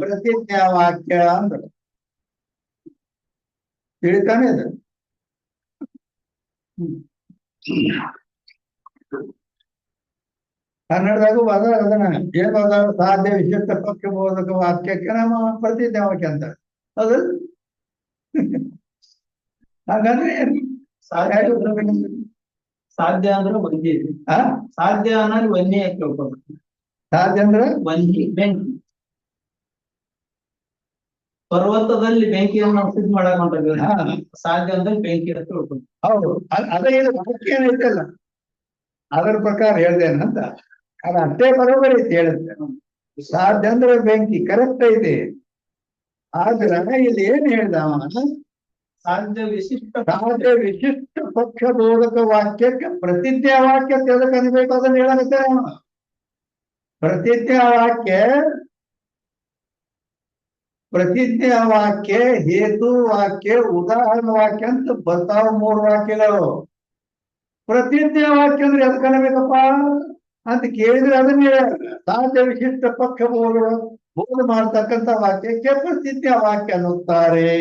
ಪ್ರತಿಜ್ಞಾ ವಾಕ್ಯ ಅಂದ್ರು. ತಿಳಿತಾನೆ ಇದು. ಕನ್ನಡದಾಗೂ ಅದ ಅದನ್ನ ಏನ್ ಅದ? ಸಾಧ್ಯ ವಿಶಿಷ್ಟ ಪಕ್ಷ ಬೋಧಕ ವಾಕ್ಯಕ್ಕೆ ನಮ್ಮ ಪ್ರತಿಜ್ಞಾ ವಾಕ್ಯ ಅಂತ. ಅದು ಹಾಗಾದ್ರೆ ಸಾಧ್ಯ ಅಂದ್ರೆ ಒಂದೇ. ಸಾಧ್ಯ ಅನ್ನೋದು ಒಂದೇ ಕೇಳ್ಕೊಬೇಕು. ಸಾಧ್ಯ ಅಂದ್ರೆ ಒಂದೇ ಬೆಂಕಿ. ಪರ್ವತದಲ್ಲಿ ಬೆಂಕಿಯನ್ನು ನಾವು ಸಿದ್ಧ ಮಾಡಕ್ ಹೊಂಟಿವಿ. ಸಾಧ್ಯ ಅಂದ್ರೆ ಬೆಂಕಿ ಅಂತ ತಿಳ್ಕೊಂಡು. ಹೌದು, ಅದೇ ವಾಕ್ಯ ಏನೈತಲ್ಲ ಅದರ ಪ್ರಕಾರ ಹೇಳ್ದೇನಂತ. ಅದು ಅಷ್ಟೇ ಬರೋಬರಿ ಐತಿ ಹೇಳುತ್ತೆ. ಸಾಧ್ಯ ಅಂದ್ರೆ ಬೆಂಕಿ ಕರೆಕ್ಟ್ ಐತಿ. ಆದ್ರೆ ಇಲ್ಲಿ ಏನ್ ಹೇಳ್ದ ಅವನ? ಸಾಧ್ಯ ವಿಶಿಷ್ಟ ಪಕ್ಷ ಬೋಧಕ ವಾಕ್ಯಕ್ಕೆ ಪ್ರತಿಜ್ಞಾ ವಾಕ್ಯ ಎದಕ್ಕೆ ಅನ್ಬೇಕು ಅದನ್ನ ಹೇಳತ್ತೆ. ಪ್ರತಿಜ್ಞಾ ವಾಕ್ಯ, ಹೇತು ವಾಕ್ಯ, ಉದಾಹರಣ ವಾಕ್ಯ ಅಂತ ಬರ್ತಾವ 3 ವಾಕ್ಯಗಳು. ಪ್ರತಿಜ್ಞಾ ವಾಕ್ಯ ಅಂದ್ರೆ ಎದಕ್ಕೆ ಅನ್ಬೇಕಪ್ಪ ಅಂತ ಕೇಳಿದ್ರೆ ಅದನ್ನ ಸಾಧ್ಯ ವಿಶಿಷ್ಟ ಪಕ್ಷ ಬೋಧ ಮಾಡ್ತಕ್ಕಂಥ ವಾಕ್ಯಕ್ಕೆ ಪ್ರತಿಜ್ಞಾ ವಾಕ್ಯ ಅನ್ನುತ್ತಾರೆ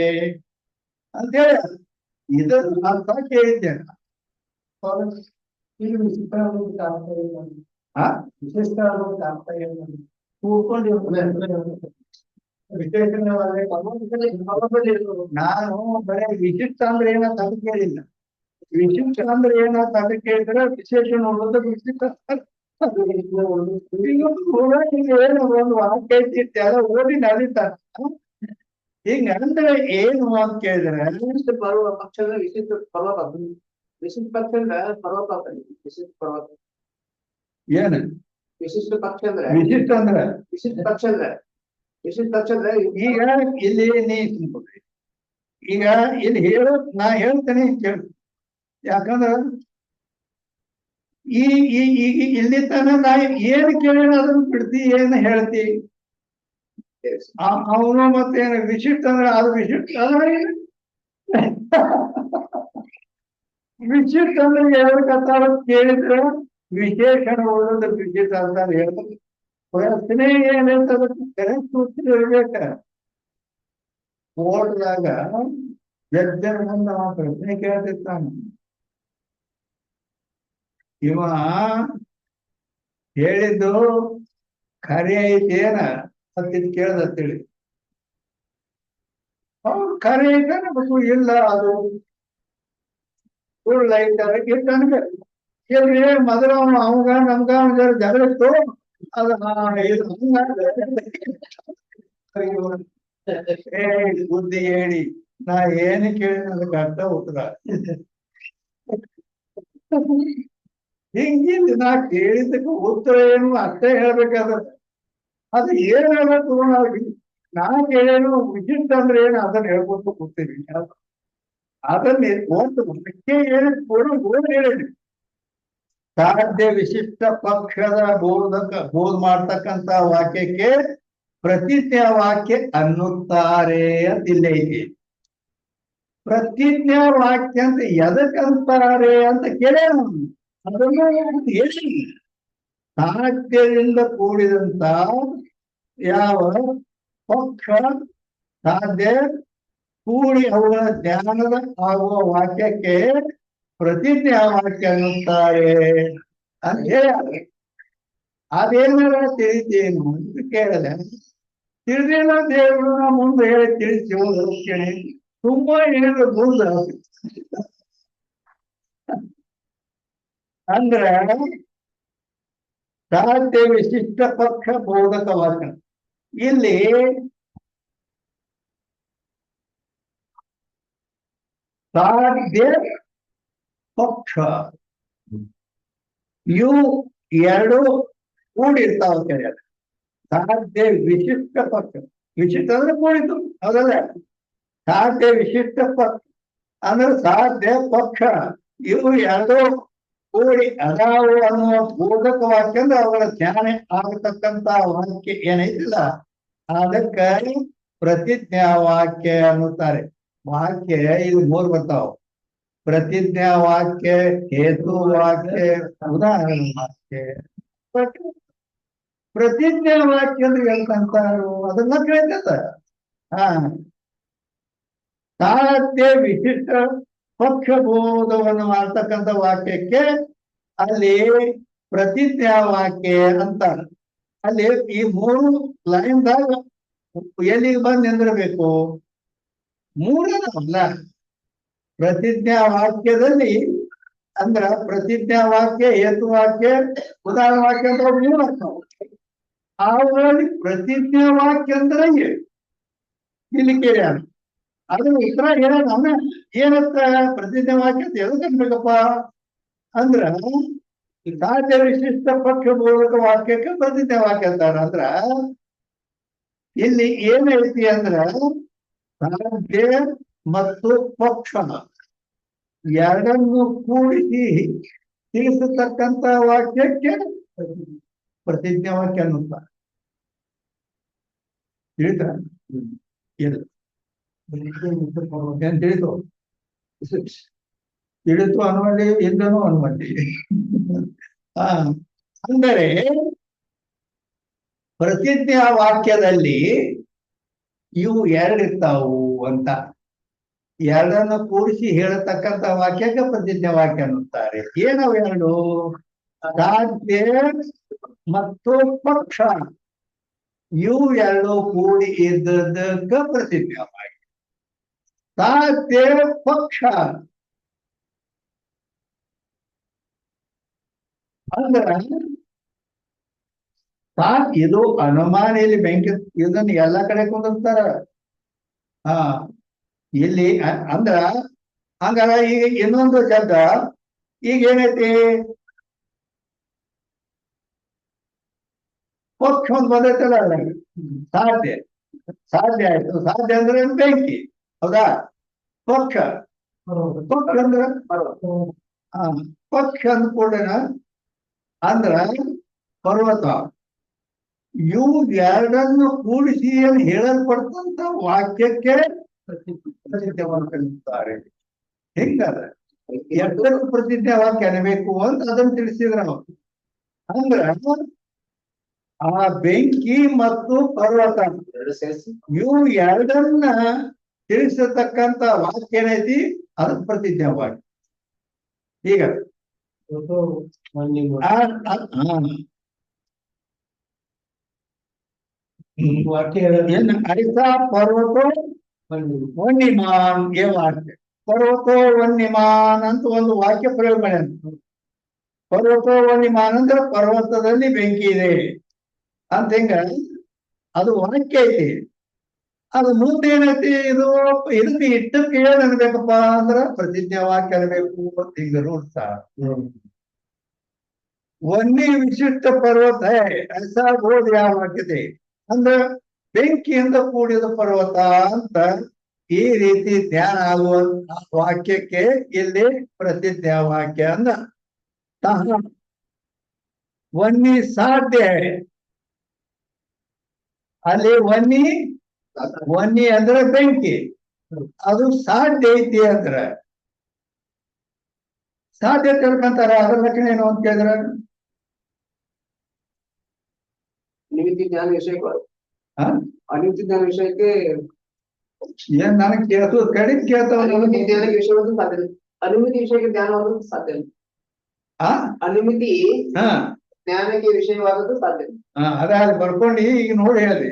ಅಂತೇಳಿ ಇದನ್ನು ಅರ್ಥ ಕೇಳಿದ್ದೇನೆ. ನಾನು ಬರೀ ವಿಶಿಷ್ಟ ಅಂದ್ರೆ ಏನಂತ ಅದು ಕೇಳಿಲ್ಲ. ವಿಶಿಷ್ಟ ಅಂದ್ರೆ ಏನಂತ ಅದು ಕೇಳಿದ್ರೆ ವಿಶೇಷ ನೋಡೋದು ವಿಶಿಷ್ಟ. ಏನು ಒಂದು ವಾಕ್ಯ ಐತಿ ಎಲ್ಲ ಓದಿ ನಡೀತಾರೆ. ಹಿಂಗ ಅಂದ್ರೆ ಏನು ಅಂತ ಕೇಳಿದ್ರೆ ವಿಶಿಷ್ಟ ಪಕ್ಷ ಅಂದ್ರೆ ವಿಶಿಷ್ಟ ಪರ್ವತ. ವಿಶಿಷ್ಟ ಪಕ್ಷ ಅಂದ್ರೆ ಪರ್ವತ. ವಿಶಿಷ್ಟ ಪರ್ವತ ಏನು ವಿಶಿಷ್ಟ ಪಕ್ಷ ಅಂದ್ರೆ? ವಿಶಿಷ್ಟ ಅಂದ್ರೆ ವಿಶಿಷ್ಟ ಪಕ್ಷ ಅಂದ್ರೆ ಈಗ ಇಲ್ಲಿ ನೀ ಈಗ ಇಲ್ಲಿ ನಾ ಹೇಳ್ತೇನೆ ಕೇಳು. ಯಾಕಂದ್ರ ಈಗ ಇಲ್ಲಿ ತನ ನಾ ಏನ್ ಕೇಳಿ ಅದನ್ನ ಬಿಡ್ತಿ, ಏನ್ ಹೇಳ್ತಿ? ಅವನು ಮತ್ತೇನು ವಿಶಿಷ್ಟ ಅಂದ್ರೆ ಅದು ವಿಶಿಷ್ಟ ವಿಶಿಷ್ಟ ಅಂದ್ರೆ ಹೇಳ್ಕತ್ತಾರ ಕೇಳಿದ್ರೆ ವಿಶೇಷಣ ಓದೋದು ವಿಶಿಷ್ಟ ಅಂತ ಹೇಳ್ಬೇಕು. ಪ್ರಶ್ನೆ ಏನಂತ ಕರೆಕ್ಟ್ ಉತ್ತರ ಇರ್ಬೇಕ. ಕೋರ್ಟ್ದಾಗ ಜಡ್ಜರ್ ಮುಂದೆ ಆ ಪ್ರಶ್ನೆ ಕೇಳ್ತಿರ್ತಾನ. ಇವ ಹೇಳಿದ್ದು ಖರೆ ಐತೇನ ಅಂತ ಕೇಳ್ದತ್ತೇಳಿ, ಅವ್ರು ಖರೆ ಐತೆ ನಮಗೂ ಇಲ್ಲ, ಅದು ಸುಳ್ಳು ಐತೆ ಇಟ್ಟನ್ಗೆ ಇಲ್ರಿ ಮೊದಲ ಅವಂಗ ನಮ್ಗ ಜಗಳ ಇತ್ತು, ಅದು ಬುದ್ಧಿ ಹೇಳಿ ನಾ ಏನು ಕೇಳಿ ಅದಕ್ಕೆ ಅರ್ಥ ಉತ್ತರ ಹಿಂಗಿಂದ ನಾ ಕೇಳಿದ್ದಕ್ಕೆ ಉತ್ತರ ಏನು ಅರ್ಥ ಹೇಳ್ಬೇಕಾದ್ರೆ ಅದು ಏನ್ ಹೇಳ್ಬೇಕು. ನಾ ಕೇಳೇನು ವಿಶಿಷ್ಟ ಅಂದ್ರೆ ಏನು ಅದನ್ನ ಹೇಳ್ಕೊಟ್ಟು ಕೂತೀವಿ. ಅದನ್ನ ಒಂದು ಏನು ಹೇಳಿ ಸಾಧ್ಯ ವಿಶಿಷ್ಟ ಪಕ್ಷದ ಬೋಧ ಮಾಡ್ತಕ್ಕಂತ ವಾಕ್ಯಕ್ಕೆ ಪ್ರತಿಜ್ಞಾ ವಾಕ್ಯ ಅನ್ನುತ್ತಾರೆ ಅಂತ ಇಲ್ಲ ಐತಿ. ಪ್ರತಿಜ್ಞಾ ವಾಕ್ಯ ಅಂತ ಎದಕ್ಕಂತಾರೆ ಅಂತ ಕೇಳೇನು, ಅದನ್ನು ಹೇಳಿ. ಸಾಧ್ಯದಿಂದ ಕೂಡಿದಂತ ಯಾವ ಪಕ್ಷ ಸಾಧ್ಯ ಕೂಡಿ ಅವುಗಳ ಜ್ಞಾನದ ಆಗುವ ವಾಕ್ಯಕ್ಕೆ ಪ್ರತಿಜ್ಞಾ ವಾಕ್ಯ ಅನ್ನುತ್ತಾರೆ ಅಂತ ಹೇಳಿ. ಅದೇನಾರ ತಿಳಿದೇನು ಅಂತ ಕೇಳಿದೆ. ತಿಳಿದೇನೋ ದೇವರು ನಾ ಮುಂದೆ ಹೇಳಿ ತಿಳಿಸಿ ಹೋಗ್ತೇನೆ. ತುಂಬಾ ಹೇಳಿದ್ರು ಮುಂದೆ ಅಂದ್ರ ಸಾಧ್ಯ ವಿಶಿಷ್ಟ ಪಕ್ಷ ಬೋಧಕ ವಾಕ್ಯ. ಇಲ್ಲಿ ಸಾಧ್ಯ ಪಕ್ಷ ಇವು ಎರಡು ಕೂಡಿರ್ತಾವ ಕರೆಯೋದು. ಸಾಧ್ಯ ವಿಶಿಷ್ಟ ಪಕ್ಷ, ವಿಶಿಷ್ಟ ಅಂದ್ರೆ ಕೂಡಿತು ಹೌದಲ್ಲ. ಸಾಧ್ಯ ವಿಶಿಷ್ಟ ಪಕ್ಷ ಅಂದ್ರೆ ಸಾಧ್ಯ ಪಕ್ಷ ಇವು ಎರಡು ಕೂಡಿ ಅದಾವು ಅನ್ನುವ ಬೋಧಕ ವಾಕ್ಯ ಅಂದ್ರೆ ಅವುಗಳ ಜ್ಞಾನ ಆಗತಕ್ಕಂತ ವಾಕ್ಯ ಏನೈತಿಲ್ಲ ಅದಕ್ಕ ಪ್ರತಿಜ್ಞಾ ವಾಕ್ಯ ಅನ್ನುತ್ತಾರೆ. ವಾಕ್ಯ ಇದು 3 ಬರ್ತಾವ: ಪ್ರತಿಜ್ಞಾ ವಾಕ್ಯ, ಹೇತು ವಾಕ್ಯ, ಉದಾಹರಣೆ ವಾಕ್ಯ. ಪ್ರತಿಜ್ಞಾ ವಾಕ್ಯ ಅಂದ್ರೆ ಹೇಳ್ಕಂತಾರು ಅದನ್ನ ಕೇಳ್ತದ. ಸಾಧ್ಯ ವಿಶಿಷ್ಟ ಪಕ್ಷ ಬೋಧವನ್ನು ಮಾಡ್ತಕ್ಕಂಥ ವಾಕ್ಯಕ್ಕೆ ಅಲ್ಲಿ ಪ್ರತಿಜ್ಞಾ ವಾಕ್ಯ ಅಂತಾರ. ಅಲ್ಲಿ ಈ 3 ಲೈನ್ದಾಗ ಎಲ್ಲಿಗೆ ಬಂದು ನಿಂದಿರಬೇಕು? 3 ಅಲ್ಲ. ಪ್ರತಿಜ್ಞಾ ವಾಕ್ಯದಲ್ಲಿ ಅಂದ್ರ ಪ್ರತಿಜ್ಞಾ ವಾಕ್ಯ, ಹೇತು ವಾಕ್ಯ, ಉದಾಹರಣೆ ವಾಕ್ಯ ಅಂತ 3 ಆಗ್ತಾವ. ಅವುಗಳಲ್ಲಿ ಪ್ರತಿಜ್ಞಾ ವಾಕ್ಯ ಅಂದ್ರೆ ಇಲ್ಲಿ ಕೇಳ್ಯಾರ. ಅದು ಉತ್ತರ ಹೇಳೋಣ ಏನಂತ ಪ್ರತಿಜ್ಞಾ ವಾಕ್ಯ ಅಂತ ಎದಕ್ಕೆ ಅನ್ಬೇಕಪ್ಪ ಅಂದ್ರ ಸಾಧ್ಯ ವಿಶಿಷ್ಟ ಪಕ್ಷ ಬೋಧಕ ವಾಕ್ಯಕ್ಕೆ ಪ್ರತಿಜ್ಞಾ ವಾಕ್ಯ ಅಂತಾರ. ಅಂದ್ರ ಇಲ್ಲಿ ಏನ್ ಐತಿ ಅಂದ್ರ ಸಾಧ್ಯ ಮತ್ತು ಪಕ್ಷ ಎರಡನ್ನು ಕೂಡಿಸಿ ತಿಳಿಸತಕ್ಕಂತ ವಾಕ್ಯಕ್ಕೆ ಪ್ರತಿಜ್ಞಾ ವಾಕ್ಯ ಅನ್ನುತ್ತಾರೆ. ತಿಳಿತ ಇಲ್ಲ ಏನ್ ತಿಳಿತು? ತಿಳಿತು ಅನ್ವಂಡಿ, ಇಲ್ಲನು ಅನ್ವಂಡಿ. ಅಂದರೆ ಪ್ರತಿಜ್ಞಾ ವಾಕ್ಯದಲ್ಲಿ ಇವು 2 ಇರ್ತಾವು ಅಂತ. ಎರಡನ್ನು ಕೂಡಿಸಿ ಹೇಳತಕ್ಕಂತ ವಾಕ್ಯಕ್ಕೆ ಪ್ರತಿಜ್ಞಾ ವಾಕ್ಯ ಅನ್ನುತ್ತಾರೆ. ಏನವು 2? ಸಾಧ್ಯ ಮತ್ತು ಪಕ್ಷ. ಇವು 2 ಕೂಡಿ ಇದ್ದದಕ್ಕ ಪ್ರತಿಜ್ಞಾ ವಾಕ್ಯ. ಸಾಧ್ಯ ಪಕ್ಷ ಅಂದ್ರ ಇದು ಅನುಮಾನ. ಇಲ್ಲಿ ಬೆಂಕಿ ಇದನ್ನ ಎಲ್ಲಾ ಕಡೆ ಕುಂದಿರ್ತಾರ. ಇಲ್ಲಿ ಅಂದ್ರ ಹಂಗಾರ ಈಗ ಇನ್ನೊಂದು ಶಬ್ದ ಈಗ ಏನೈತಿ? ಪಕ್ಷ ಒಂದು ಬಂದೈತಲ್ಲ, ಸಾಧ್ಯ. ಸಾಧ್ಯ ಆಯ್ತು. ಸಾಧ್ಯ ಅಂದ್ರೆ ಬೆಂಕಿ ಹೌದಾ? ಪಕ್ಷ ಪಕ್ಷ ಅಂದ್ರ ಪಕ್ಷ ಅಂದ್ಕೊಂಡೇನ ಅಂದ್ರ ಪರ್ವತ. ಇವು 2 ಕೂಡಿಸಿ ಏನು ಹೇಳಲ್ಪಡ್ತಂತ ವಾಕ್ಯಕ್ಕೆ ಪ್ರತಿಜ್ಞಾವಾಕ್ಯ ಅನ್ನುತ್ತಾರೆ. ಹೆಂಗದ? ಎರಡಕ್ಕೂ ಪ್ರತಿಜ್ಞಾ ವಾಕ್ಯ ಅನ್ನಬೇಕು ಅಂತ ಅದನ್ನ ತಿಳಿಸಿದ್ರ ನಾವು. ಅಂದ್ರ ಆ ಬೆಂಕಿ ಮತ್ತು ಪರ್ವತ ಎರಡು ಸೇರಿಸಿ ಇವು ಎರಡನ್ನ ತಿಳಿಸತಕ್ಕಂತ ವಾಕ್ಯ ಏನೈತಿ ಅದು ಪ್ರತಿಜ್ಞಾ ವಾಕ್ಯ. ಈಗ ವಾಕ್ಯ ಏನ್ ಐಸಾ ಪರ್ವತೋ ವನ್ಯಮಾನ್ ಏ ವಾಕ್ಯ. ಪರ್ವತೋ ವನ್ಯಮಾನ್ ಅಂತ ಒಂದು ವಾಕ್ಯ ಪ್ರಯೋಗ ಮಾಡ್ಯಾನ. ಪರ್ವತೋ ವನ್ಯಮಾನ್ ಅಂದ್ರೆ ಪರ್ವತದಲ್ಲಿ ಬೆಂಕಿ ಇದೆ ಅಂತ ಹಿಂಗ ಅದು ವಾಕ್ಯ ಐತಿ. ಅದು ಮುಂದೆ ಏನೈತಿ ಇದು ಇದಕ್ಕೆ ಇಟ್ಟಕ್ಕೆ ಏನ್ ಅನ್ಬೇಕಪ್ಪ ಅಂದ್ರ ಪ್ರತಿಜ್ಞಾ ವಾಕ್ಯ ಅನ್ಬೇಕು ಅಂತ ಹಿಂಗ ರೂಲ್ಸ. ವನ್ಯ ವಿಶಿಷ್ಟ ಪರ್ವತ ಐಸಾ ಬೋಧ ಯಾವ ವಾಕ್ಯತೆ ಅಂದ್ರೆ ಬೆಂಕಿಯಿಂದ ಕೂಡಿದ ಪರ್ವತ ಅಂತ ಈ ರೀತಿ ಧ್ಯಾನ ಆಗುವ ವಾಕ್ಯಕ್ಕೆ ಇಲ್ಲಿ ಪ್ರತಿಜ್ಞಾ ವಾಕ್ಯ ಅಂದ. ವನ್ನಿ ಸಾಧ್ಯ ಅಲ್ಲಿ ವನ್ನಿ ಅಂದ್ರೆ ಬೆಂಕಿ, ಅದು ಸಾಧ್ಯ ಐತಿ ಅಂದ್ರ ಸಾಧ್ಯ ತಿಳ್ಕೊಂತಾರ. ಅದ್ರ ಲಕ್ಷಣ ಏನು ಅಂತ ಕೇಳಿದ್ರ ಅನಿಮಿತಿ ಜ್ಞಾನ ವಿಷಯಕ್ಕೆ ಹ ಅನಿಮಿತಿ ಜ್ಞಾನ ವಿಷಯಕ್ಕೆ ಏನ್ ನನಗ್ ಕೇಳ್ತು ಕಡಿಮೆ ಕೇಳ್ತಾವ. ಅನಿಮಿತಿ ಜ್ಞಾನಕ್ಕೆ ವಿಷಯವಾದ ಸಾಧ್ಯ ಇಲ್ಲ. ಅನಿಮಿತಿ ವಿಷಯಕ್ಕೆ ಜ್ಞಾನವಾದದ್ದು ಸಾಧ್ಯ ಇಲ್ಲ. ಅನಿಮಿತಿ ಹಾ ಜ್ಞಾನಕ್ಕೆ ವಿಷಯವಾದದ್ದು ಸಾಧ್ಯ ಇಲ್ಲ. ಅದೇ ಅಲ್ಲಿ ಬರ್ಕೊಂಡು ಈಗ ನೋಡಿ ಹೇಳಿ.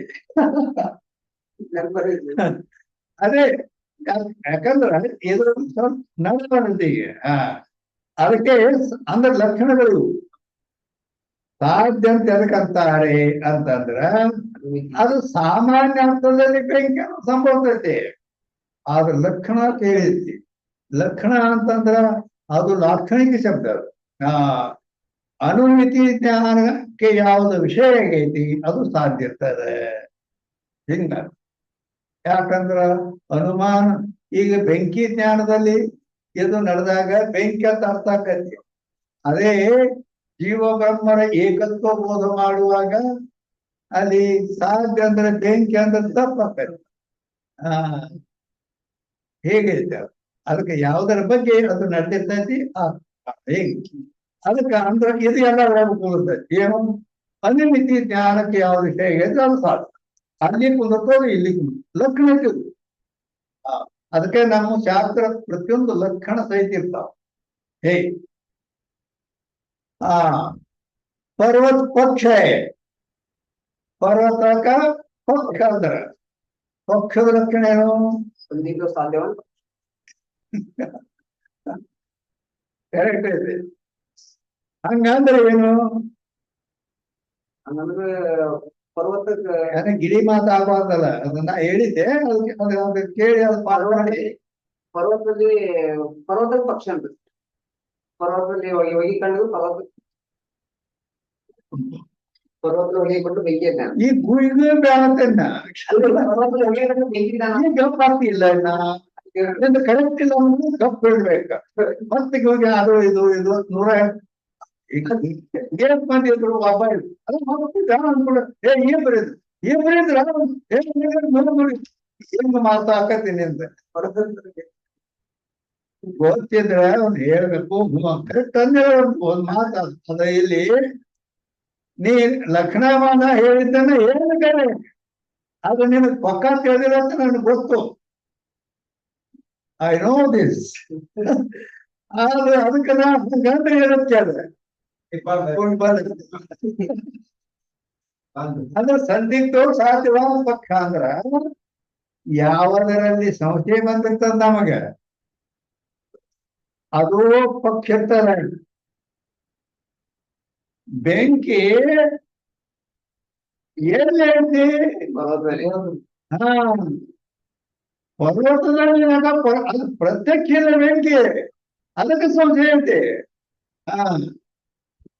ಅದೇ ಯಾಕಂದ್ರ ಇದು ನಡ್ಕೊಂಡಂತೆ ಈಗ ಅದಕ್ಕೆ ಅಂದ್ರೆ ಲಕ್ಷಣಗಳು ಸಾಧ್ಯ ಅಂತ ಎದಕ್ಕಂತಾರೆ ಅಂತಂದ್ರ ಅದು ಸಾಮಾನ್ಯ ಅರ್ಥದಲ್ಲಿ ಬೆಂಕಿ ಸಂಭವಿಸ್ತೈತಿ. ಆದ್ರ ಲಕ್ಷಣ ಕೇಳಿತಿ. ಲಕ್ಷಣ ಅಂತಂದ್ರ ಅದು ಲಾಕ್ಷಣಿಕ ಶಬ್ದ. ಅನುಮಿತಿ ಜ್ಞಾನಕ್ಕೆ ಯಾವ್ದು ವಿಷಯ ಆಗೈತಿ ಅದು ಸಾಧ್ಯ ಇರ್ತದೆ ಹಿಂಗ. ಯಾಕಂದ್ರ ಅನುಮಾನ ಈಗ ಬೆಂಕಿ ಜ್ಞಾನದಲ್ಲಿ ಇದು ನಡೆದಾಗ ಬೆಂಕಿ ಅಂತ ಅರ್ಥ ಆಕತಿ. ಅದೇ ಜೀವ ಬ್ರಹ್ಮರ ಏಕತ್ವ ಬೋಧ ಮಾಡುವಾಗ ಅಲ್ಲಿ ಸಾಧ್ಯ ಅಂದ್ರೆ ಬೆಂಕಿ ಅಂದ್ರೆ ತಪ್ಪಾಕತಿ. ಹೇಗೈತೆ ಅದಕ್ಕೆ ಯಾವುದರ ಬಗ್ಗೆ ಅದು ನಡೆದಿರ್ತೈತಿ ಹೇಗೆ ಅದಕ್ಕೆ ಅಂದ್ರೆ ಇದು ಎಲ್ಲ ಹೋಗ್ತೈತಿ. ಏನು ಅನಿಮಿತಿ ಜ್ಞಾನಕ್ಕೆ ಯಾವ ವಿಷಯ ಆಗೈತೆ ಅದು ಸಾಧ್ಯ. ಅಲ್ಲಿ ಕುಂದರ್ತೋದು ಇಲ್ಲಿ ಲಕ್ಷಣ ಇರ್ತದೆ. ಅದಕ್ಕೆ ನಮ್ಮ ಶಾಸ್ತ್ರ ಪ್ರತಿಯೊಂದು ಲಕ್ಷಣ ಸಹಿತ ಇರ್ತಾವ. ಹೇ ಪರ್ವತ ಪಕ್ಷ ಪರ್ವತಕ ಪಕ್ಷ ಅಂದ್ರ ಪಕ್ಷದ ಲಕ್ಷಣ ಏನು ಸಂದಿಗ್ಧ ಸಾಧ್ಯವಂತ ಕರೆಕ್ಟ್ ಐತಿ. ಹಂಗಂದ್ರೆ ಏನು ಹಂಗಂದ್ರೆ ಪರ್ವತಕ್ಕೆ ಗಿಳಿ ಮಾತಾಗಬಾರ್ದಲ್ಲ. ಅದನ್ನ ಹೇಳಿದ್ದೆ ಅದಕ್ಕೆ ಕೇಳಿ ಅದು ಪಾಠ ಮಾಡಿ. ಪರ್ವತದಲ್ಲಿ ಪರ್ವತದ ಪಕ್ಷ ಅಂತ ಪರ್ವತದಲ್ಲಿ ಹೊಗೆ ಕಂಡು ಪರ್ವತದ ಹೊಗೆ ಕೊಟ್ಟು ಬೆಂಕಿ ಇದ್ದಾನೆ. ಈ ಗುಳಿಗೆ ಬೇಡಂತೇನ ಪರ್ವತದ ಹೊಗೆ ಕಂಡು ಬೆಂಕಿ ಇದ್ದಾನೆ. ಗಪ್ ಆಗ್ತಿಲ್ಲ ಕರೆಕ್ಟ್ ಇಲ್ಲ ಅಂದ್ರೆ ಗಪ್ ಬಿಡ್ಬೇಕ. ಮತ್ತೆ ಹೋಗಿ ಅದು ಇದು 100 ಮಂದಿ ಇದ್ರು ಒಬ್ಬ ಅದು ಅನ್ಬಿಡ ಏನ್ ಬರೀದ್ರು ಏನ್ ಬರೀದ್ರ ಹೆಂಗ ಮಾತಾಕತೀನಿ ಅಂತ ಗೊತ್ತಿದ್ರೆ ಅವ್ನು ಹೇಳ್ಬೇಕು. ಕರೆಕ್ಟ್ ಅಂದ್ರೆ ಒಂದ್ ಮಾತು ಅದ. ಇಲ್ಲಿ ನೀ ಲಕ್ಷಣವಾದ ಹೇಳಿದ್ದನ್ನ ಹೇಳ್ಬೇಕಾರೆ ಅದು ನಿನಗ್ ಪಕ್ಕ ತಿಳಿದಿಲ್ಲ ಅಂತ ನನ್ಗೆ ಗೊತ್ತು. I know this. ಆದ್ರೆ ಅದಕ್ಕೆ ನಾ ಹಂಗಂದ್ರೆ ಹೇಳಕ್ಕೆ ಅಂದ್ರೆ ಸಂದಿಗ್ಧ ಸಾಧ್ಯವಾದ ಪಕ್ಷ ಅಂದ್ರ ಯಾವುದರಲ್ಲಿ ಸಂಶಯ ಬಂದಿರ್ತದ ನಮಗ ಅದು ಪಕ್ಷ ಇರ್ತಾರೆ. ಬೆಂಕಿ ಎಲ್ಲಿ ಐತಿ ಪರ್ವತದಲ್ಲಿ ಅದು ಪ್ರತ್ಯಕ್ಷ ಇಲ್ಲ ಬೆಂಕಿ. ಅದಕ್ಕೆ ಸಂಶಯ ಐತಿ.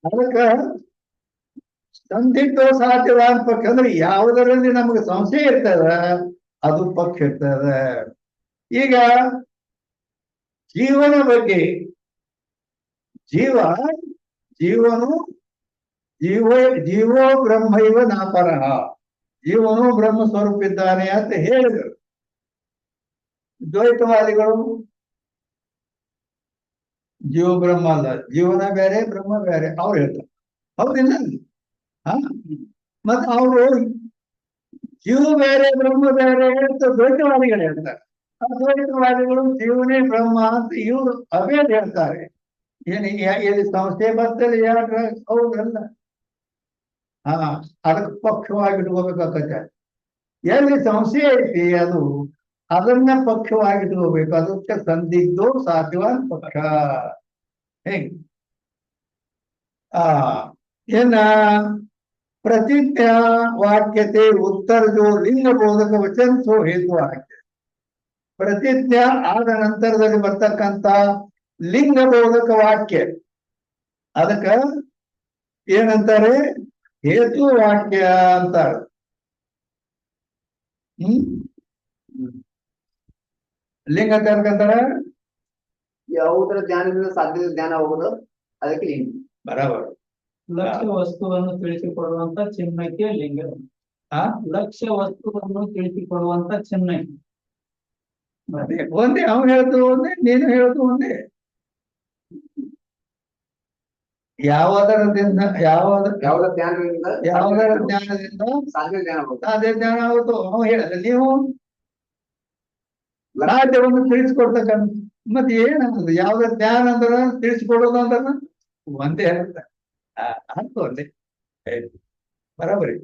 ಅದಕ್ಕ ಸಂದಿಗ್ಧ ಸಾಧ್ಯವಾದ ಪಕ್ಷ ಅಂದ್ರೆ ಯಾವುದರಲ್ಲಿ ನಮಗೆ ಸಂಶಯ ಇರ್ತದ ಅದು ಪಕ್ಷ ಇರ್ತದ. ಈಗ ಜೀವನ ಬಗ್ಗೆ ಜೀವೋ ಬ್ರಹ್ಮೈವ ನಾಪರಹ, ಜೀವನು ಬ್ರಹ್ಮ ಸ್ವರೂಪ ಇದ್ದಾನೆ ಅಂತ ಹೇಳಿದರು ದ್ವೈತವಾದಿಗಳು. ಜೀವ ಬ್ರಹ್ಮ ಅಲ್ಲ, ಜೀವನ ಬೇರೆ ಬ್ರಹ್ಮ ಬೇರೆ ಅವ್ರು ಹೇಳ್ತಾರೆ. ಹೌದಿಲ್ಲ? ಹ ಮತ್ ಅವರು ಜೀವ ಬೇರೆ ಬ್ರಹ್ಮ ಬೇರೆ ಅಂತ ದ್ವೈತವಾದಿಗಳು ಹೇಳ್ತಾರೆ. ಅದ್ವೈತವಾದಿಗಳು ಜೀವನೇ ಬ್ರಹ್ಮ ಅಂತ ಇವರು ಅಭೇದ ಹೇಳ್ತಾರೆ. ಎಲ್ಲಿ ಸಂಸ್ಥೆ ಬರ್ತದೆ ಯಾರ ಹೌದಲ್ಲ. ಹಾ, ಅದಕ್ಕೆ ಪಕ್ಷವಾಗಿ ಇಟ್ಕೋಬೇಕಾಗತ್ತೆ. ಎಲ್ಲಿ ಸಂಶಯ ಐತಿ ಅದು ಅದನ್ನ ಪಕ್ಷವಾಗಿ ಇಟ್ಕೋಬೇಕು. ಅದಕ್ಕೆ ಸಂದಿಗ್ಧೋ ಸಾಧ್ಯವಾದ ಪಕ್ಷ. ಹೇಗೆ ಏನ प्रतिज्ञा वाक्यते उत्तर जो लिंग बोधक वचन सो हेतु वाक्य. ಪ್ರತಿಜ್ಞಾ ಆದ ನಂತರದಲ್ಲಿ ಬರ್ತಕ್ಕಂತ ಲಿಂಗ ಬೋಧಕ ವಾಕ್ಯ ಅದಕ್ಕ ಏನಂತಾರೆ? ಹೇತು ವಾಕ್ಯ ಅಂತಾರೆ. ಲಿಂಗ ಅಂತ ಹೇಳ್ಕಂತಾರ ಯಾವುದರ ಜ್ಞಾನದಿಂದ ಸಾಧ್ಯದ ಜ್ಞಾನ ಹೋಗೋದು ಅದಕ್ಕೆ ಲಿಂಗ. ಬರಾಬರ್. ಲಕ್ಷ್ಯ ವಸ್ತುವನ್ನು ತಿಳಿಸಿಕೊಡುವಂತ ಚಿಹ್ನಕ್ಕೆ ಲಿಂಗ. ಲಕ್ಷ್ಯ ವಸ್ತುವನ್ನು ತಿಳಿಸಿಕೊಡುವಂತ ಚಿಹ್ನೆ ಒಂದೇ. ಅವ್ನು ಹೇಳುದು ಒಂದೇ, ನೀನು ಹೇಳುದು ಒಂದೇ. ಯಾವುದರದಿಂದ ಯಾವುದರ ಜ್ಞಾನದಿಂದ ಯಾವುದರ ಜ್ಞಾನದಿಂದ ಸಾಧ್ಯ ಜ್ಞಾನ ಹೋಗೋದು. ಅದೇ ಜ್ಞಾನ ಆಗುತ್ತೋ ಅವ್ನು ಹೇಳಿದ. ನೀವು ಸಾಧ್ಯವನ್ನು ತಿಳಿಸ್ಕೊಡ್ತಕ್ಕಂಥ ಮತ್ತೆ ಏನಂತದ್ದು? ಯಾವ್ದ ಜ್ಞಾನ ಅಂದ್ರ ತಿಳಿಸ್ಕೊಡೋದು ಅಂದ್ರ ಒಂದೇ ಅಂತ ಅರ್ಥ ಒಂದೇ. ಬರಾಬರಿ.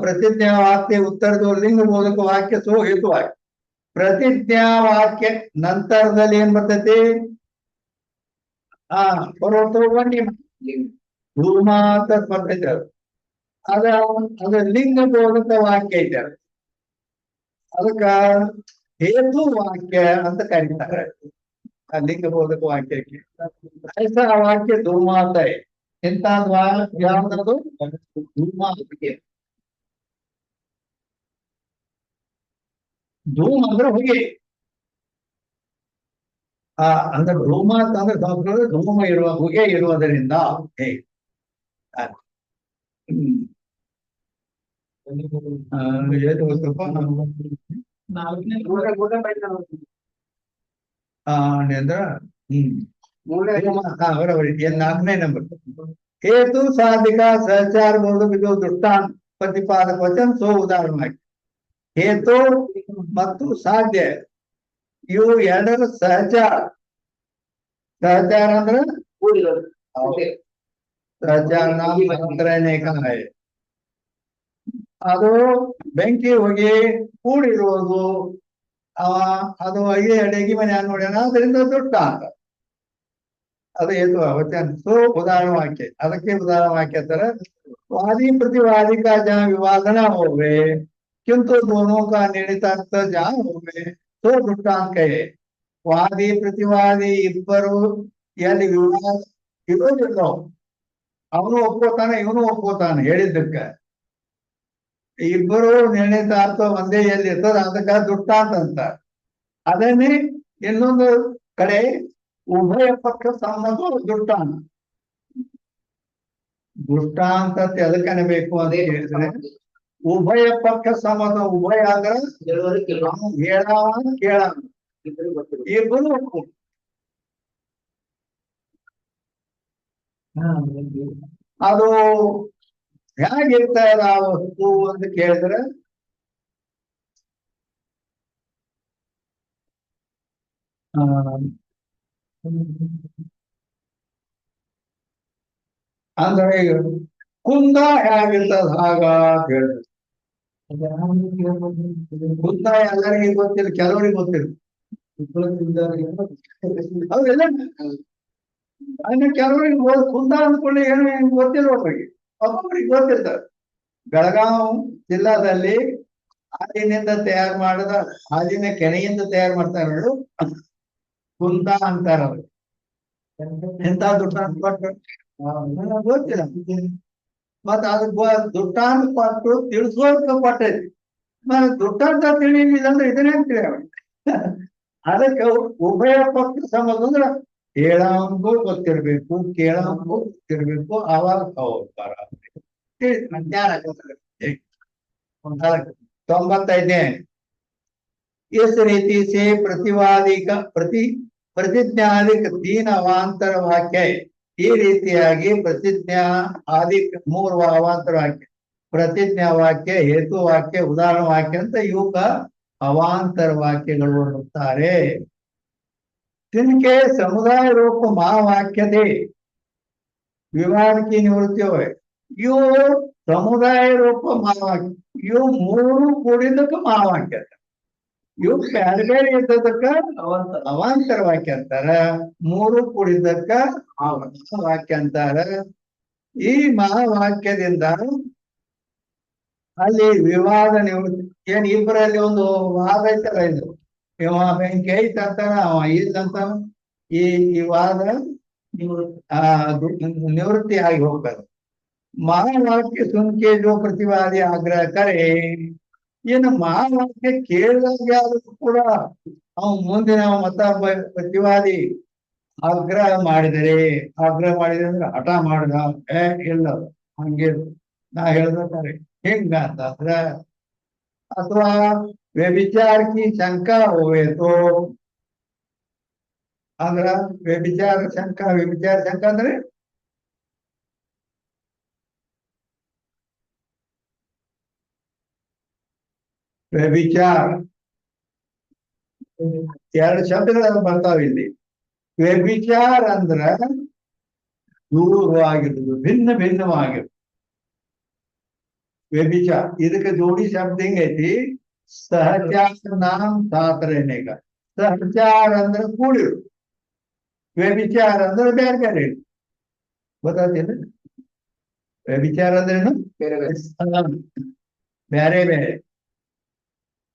ಪ್ರತಿಜ್ಞಾ ವಾಕ್ಯ ಉತ್ತರದು ಲಿಂಗ ಬೋಧಕ ವಾಕ್ಯ ಸೋ ಹೇತು ವಾಕ್ಯ. ಪ್ರತಿಜ್ಞಾ ವಾಕ್ಯ ನಂತರದಲ್ಲಿ ಏನ್ ಬರ್ತೈತಿ? ಧೂಮ ಅಂತ ಬರ್ತೈತೆ. ಅದ ಲಿಂಗ ಬೋಧಕ ವಾಕ್ಯ ಐತೆ. ಅದಕ್ಕ ಹೇತು ವಾಕ್ಯ ಅಂತ ಕರೀತಾರೆ. ಆ ಲಿಂಗ ಬೋಧಕ ವಾಕ್ಯಕ್ಕೆ ಐಸ ವಾಕ್ಯ ಧೂಮಾತ. ಎಂತ ಯಾವ್ದದು? ಧೂಮಾತಿಗೆ. ಧೂಮ ಅಂದ್ರೆ ಹೊಗೆ. ಅಂದ್ರೆ ಧೂಮ ಅಂತಂದ್ರೆ ಸಂಸ್ಕೃತ ಧೂಮ ಇರುವ ಹೊಗೆ ಇರುವುದರಿಂದ ನಾಲ್ಕನೇ ನಂಬರ್ ಹೇತು ಸಾಧಿಕ ಸಹಚಾರ ಬೋಧಕ ಇದು ದೃಷ್ಟಾಂತ ಪ್ರತಿಪಾದಕ ವಚನ ಸೋ ಉದಾಹರಣೆ. ಹೇತು ಮತ್ತು ಸಾಧ್ಯ ಇವು ಎರಡರ ಸಹಚಾರ. ಸಹಚಾರ ಅಂದ್ರೆ ಸಹಚಾರ ಅದು ಬೆಂಕಿ ಹೋಗಿ ಕೂಡಿರುವುದು. ಅದು ಅಡಿಗೆ ಮನೆ ನೋಡ್ಯಾನ, ಅದರಿಂದ ದೃಷ್ಟಾಂತ. ಅದು ಹೇತು ವಚನ ಸೋ ಉದಾಹರಣೆ ವಾಕ್ಯ. ಅದಕ್ಕೆ ಉದಾಹರಣೆ ವಾಕ್ಯ ತರ वादी प्रतिवादी का जहाँ विवादना हो गए किंतु दोनों का निहितार्थ जहाँ हो गए तो दृष्टांत कहे. वादी प्रतिवादी ಇಬ್ಬರು ಎಲ್ಲಿ ವಿವಾದ ಇರೋದಿಲ್ಲೋ ಅವನು ಒಪ್ಕೋತಾನೆ ಇವನು ಒಪ್ಕೋತಾನೆ ಹೇಳಿದ್ದಕ್ಕ. ಇಬ್ಬರು ನಿರ್ಣಿತಾರ್ಥ ಒಂದೇ ಎಲ್ಲಿ ಇರ್ತದ ಅದಕ್ಕ ದೃಷ್ಟಾಂತ ಅಂತ. ಅದನ್ನೇ ಇನ್ನೊಂದು ಕಡೆ ಉಭಯ ಪಕ್ಷ ಸಮ್ಮತ ದೃಷ್ಟಾಂತ. ದೃಷ್ಟಾಂತ ಅದಕ್ಕೆ ಅನ್ಬೇಕು ಅಂತ ಹೇಳಿದ್ರೆ ಉಭಯ ಪಕ್ಷ ಸಮ್ಮತ. ಉಭಯ ಅಂದ್ರೆ ಹೇಳಾವ ಕೇಳಾವ ಇಬ್ಬರು ಒಪ್ಪು. ಅದು ಹೇಗಿರ್ತಾರ ಆ ವಸ್ತು ಅಂತ ಕೇಳಿದ್ರೆ ಅಂದ್ರೆ ಕುಂದ ಹೇಗಿರ್ತದ ಹಾಗ ಅಂತ ಹೇಳಿದ್ರು. ಕುಂದ ಎಲ್ಲರಿಗೂ ಗೊತ್ತಿಲ್ಲ, ಕೆಲವರಿಗೆ ಗೊತ್ತಿಲ್ಲ. ಹೌದಿಲ್ಲ? ಅಂದ್ರೆ ಕೆಲವರಿಗೆ ಕುಂದ ಅಂದ್ಕೊಂಡು ಏನು ಗೊತ್ತಿಲ್ಲ. ಒಬ್ಬೊಬ್ಬರಿಗೆ ಗೊತ್ತಿರ್ತಾರೆ. ಬೆಳಗಾವಿ ಜಿಲ್ಲಾದಲ್ಲಿ ಹಾಲಿನಿಂದ ತಯಾರು ಮಾಡಿದ ಹಾಲಿನ ಕೆನೆಯಿಂದ ತಯಾರು ಮಾಡ್ತಾರೆ ನೋಡು, ಕುಂದ ಅಂತಾರ. ಅವ್ರು ಎಂತ ದುಡ್ಡಾಂತ ಕೊಟ್ಟು ಗೊತ್ತಿಲ್ಲ. ಮತ್ತ ಅದಕ್ಕೆ ದುಡ್ಡಾಂತ ಕೊಟ್ಟು ತಿಳಿಸೋಕೆ ಕೊಟ್ಟೈತಿ. ದುಡ್ಡಾಂತ ತಿಳಿಲಿಲ್ಲ ಅಂದ್ರೆ ಇದನ್ನೇ ತಿಳಿಯ. ಅದಕ್ಕೆ ಉಭಯ ಪಕ್ಷ ಸಮಾಜ ಅಂದ್ರೆ ಹೇಳಂಗೂ ಗೊತ್ತಿರ್ಬೇಕು, ಕೇಳಂಗೂ ಗೊತ್ತಿರ್ಬೇಕು. ಅವಾಗ ಹೋಗ್ತಾರ. 95 इस रीति से प्रतिवादी ಪ್ರತಿಜ್ಞಾದಿಕ್ ತೀನ್ ಅವಾಂತರ ವಾಕ್ಯ. ಈ ರೀತಿಯಾಗಿ ಪ್ರತಿಜ್ಞಾ ಆದಿಕ್ 3 ಅವಾಂತರ ವಾಕ್ಯ, ಪ್ರತಿಜ್ಞಾ ವಾಕ್ಯ, ಹೇತು ವಾಕ್ಯ, ಉದಾಹರಣ ವಾಕ್ಯ ಅಂತ ಇವಕ್ಕ ಅವಾಂತರ ವಾಕ್ಯಗಳು ಅನ್ನುತ್ತಾರೆ. ತಿನ್ಕೆ ಸಮುದಾಯ ರೂಪ ಮಹಾವಾಕ್ಯತೆ ವಿವಾದ ಕಿ ನಿವೃತ್ತಿ ಹೋಯ್. ಇವು ಸಮುದಾಯ ರೂಪ ಮಹಾವಾಕ್ಯ, ಇವು 3 ಕೂಡಿದ್ದಕ್ಕೆ ಮಹಾವಾಕ್ಯ. ಇವು ಬೇರೆ ಬೇರೆ ಇದ್ದದಕ್ಕ ಅವಾಂತರ. ಅವಾಂತರ ವಾಕ್ಯ ಅಂತಾರ, 3 ಕೂಡಿದ್ದಕ್ಕ ವಾಕ್ಯ ಅಂತಾರ. ಈ ಮಹಾವಾಕ್ಯದಿಂದ ಅಲ್ಲಿ ವಿವಾದ ನಿವೃತ್ತಿ. ಏನ್ ಇಬ್ಬರಲ್ಲಿ ಒಂದು ವಾದ ಐತಲ್ಲ, ಇದು ಇವ ಬೆಂಕಿ ಐತ ಅಂತಾನ, ಅವ ಇಲ್ಲಂತಾನ. ಈ ವಾದ ನಿವೃತ್ತಿ ಆಗಿ ಹೋಗ್ತದೆ. ಮಹಾವಾಕ್ಯ ಸುನ್ಕೆ ಜೋ ಪ್ರತಿವಾದಿ ಆಗ್ರಹ ಕರೆ. ಏನು ಮಹಾವಾಕ್ಯ ಕೇಳಿದಾಗ ಆದ್ರೂ ಕೂಡ ಅವನು ಮುಂದಿನ ಮತ ಪ್ರತಿವಾದಿ ಆಗ್ರಹ ಮಾಡಿದರೆ ಅಂದ್ರೆ ಹಠ ಮಾಡಿದ, ಇಲ್ಲ ಹಂಗೆ ನಾ ಹೇಳ್ಬೇಕಾರೆ ಹೆಂಗ ಅಂತಂದ್ರ, ಅಥವಾ ವ್ಯಭಿಚಾರ ಕಿ ಶಂಕಾ ಹೋವೇತೋ ಅಂದ್ರ ವ್ಯಭಿಚಾರ ಶಂಕಾ ಅಂದ್ರೆ ವ್ಯಭಿಚಾರ 2 ಶಬ್ದಗಳು ಬರ್ತಾವ ಇಲ್ಲಿ. ವ್ಯಭಿಚಾರ ಅಂದ್ರ ದೂರವಾಗಿರುವುದು, ಭಿನ್ನವಾಗಿರುವುದು ವ್ಯಭಿಚಾರ. ಇದಕ್ಕೆ ಜೋಡಿ ಶಬ್ದ ಹೆಂಗೈತಿ, ಸಹಚಾರ ನಾಮ್ ಸಾತರೇನೇಗ. ಸಹಚಾರ ಅಂದ್ರೆ ಕೂಡಿರು, ವ್ಯಭಿಚಾರ ಅಂದ್ರೆ ಬೇರೆ ಬೇರೆ ಇರು. ಗೊತ್ತಾಗ್ತೇನೆ ವ್ಯಭಿಚಾರ ಅಂದ್ರೇನು? ಬೇರೆ ಬೇರೆ. ಬೇರೆ ಬೇರೆ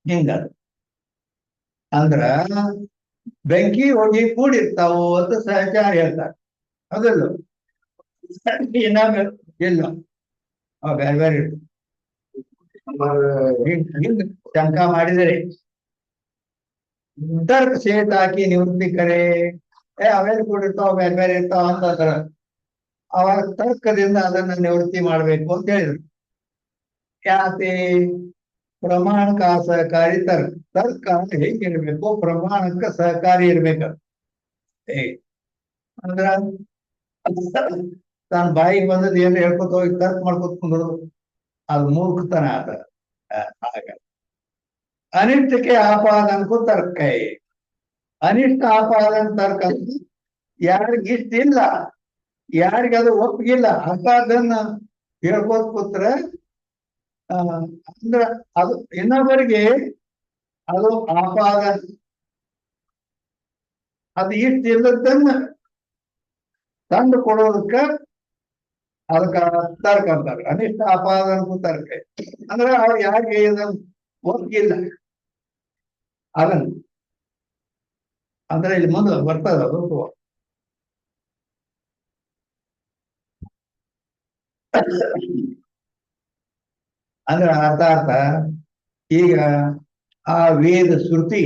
ಹಿಂಗ ಅಂದ್ರ ಬೆಂಕಿ ಹೋಗಿ ಕೂಡಿರ್ತಾವು ಅಂತ ಸಹಚಾರ ಹೇಳ್ತಾರೆ. ಅದಲ್ಲ ಇಲ್ಲ ಬೇರೆ ಬೇರೆ ಇರ್ತಾವ. ಹಿಂಗ ಶಂಕಾ ಮಾಡಿದರೆ ತರ್ಕ ಸೇಟ್ ಹಾಕಿ ನಿವೃತ್ತಿ ಕರೆ. ಅವೆಲ್ಲ ಕೂಡಿರ್ತಾವ, ಬೇರೆ ಬೇರೆ ಇರ್ತಾವ ಅಂತಂದ್ರ ಅವಾಗ ತರ್ಕದಿಂದ ಅದನ್ನ ನಿವೃತ್ತಿ ಮಾಡ್ಬೇಕು ಅಂತ ಹೇಳಿದ್ರು. ಯಾಕೆ? ಪ್ರಮಾಣಕ ಸಹಕಾರಿ ತರ್ಕ. ತರ್ಕ ಹೇಗಿರ್ಬೇಕು? ಪ್ರಮಾಣಕ್ಕೆ ಸಹಕಾರಿ ಇರ್ಬೇಕು. ಅಂದ್ರ ತಾನು ಬಾಯಿಗೆ ಬಂದದ್ದು ಏನು ಹೇಳ್ಕೊತ ಹೋಗಿ ತರ್ಕ ಮಾಡ್ಕೊತ ಕುಂದ್ರು, ಅದು ಮೂರ್ಖತನ ಆದ. ಆಗ ಅನಿಷ್ಟಕ್ಕೆ ಆಪಾದನಕ್ಕೂ ತರ್ಕ. ಅನಿಷ್ಟ ಆಪಾದನ ತರ್ಕ ಯಾರಿಗ ಇಷ್ಟ ಇಲ್ಲ, ಯಾರಿಗ ಅದು ಒಪ್ಪಿಗಿಲ್ಲ ಅಂತದನ್ನ ಹೇಳ್ಕೋತ ಕೂತ್ರ ಅಂದ್ರ ಅದು ಇನ್ನೊಬ್ಬರಿಗೆ ಅದು ಆಪಾದನ, ಅದು ಇಷ್ಟ ಇಲ್ಲದನ್ನ ತಂದು ಕೊಡೋದಕ್ಕ ಅದಕ್ಕ ತರ್ಕ ಅಂತಾರೆ. ಅನಿಷ್ಟ ಆಪಾದನಕ್ಕೂ ತರ್ಕ ಅಂದ್ರೆ ಅವ್ರು ಯಾರಿಗೆ ಒಪ್ಪಿಗಿಲ್ಲ ಅದನ್ನ, ಅಂದ್ರೆ ಇಲ್ಲಿ ಮುಂದೆ ಬರ್ತದ ಅದು. ಅಂದ್ರೆ ಅರ್ಥ ಈಗ ಆ ವೇದ ಶ್ರುತಿ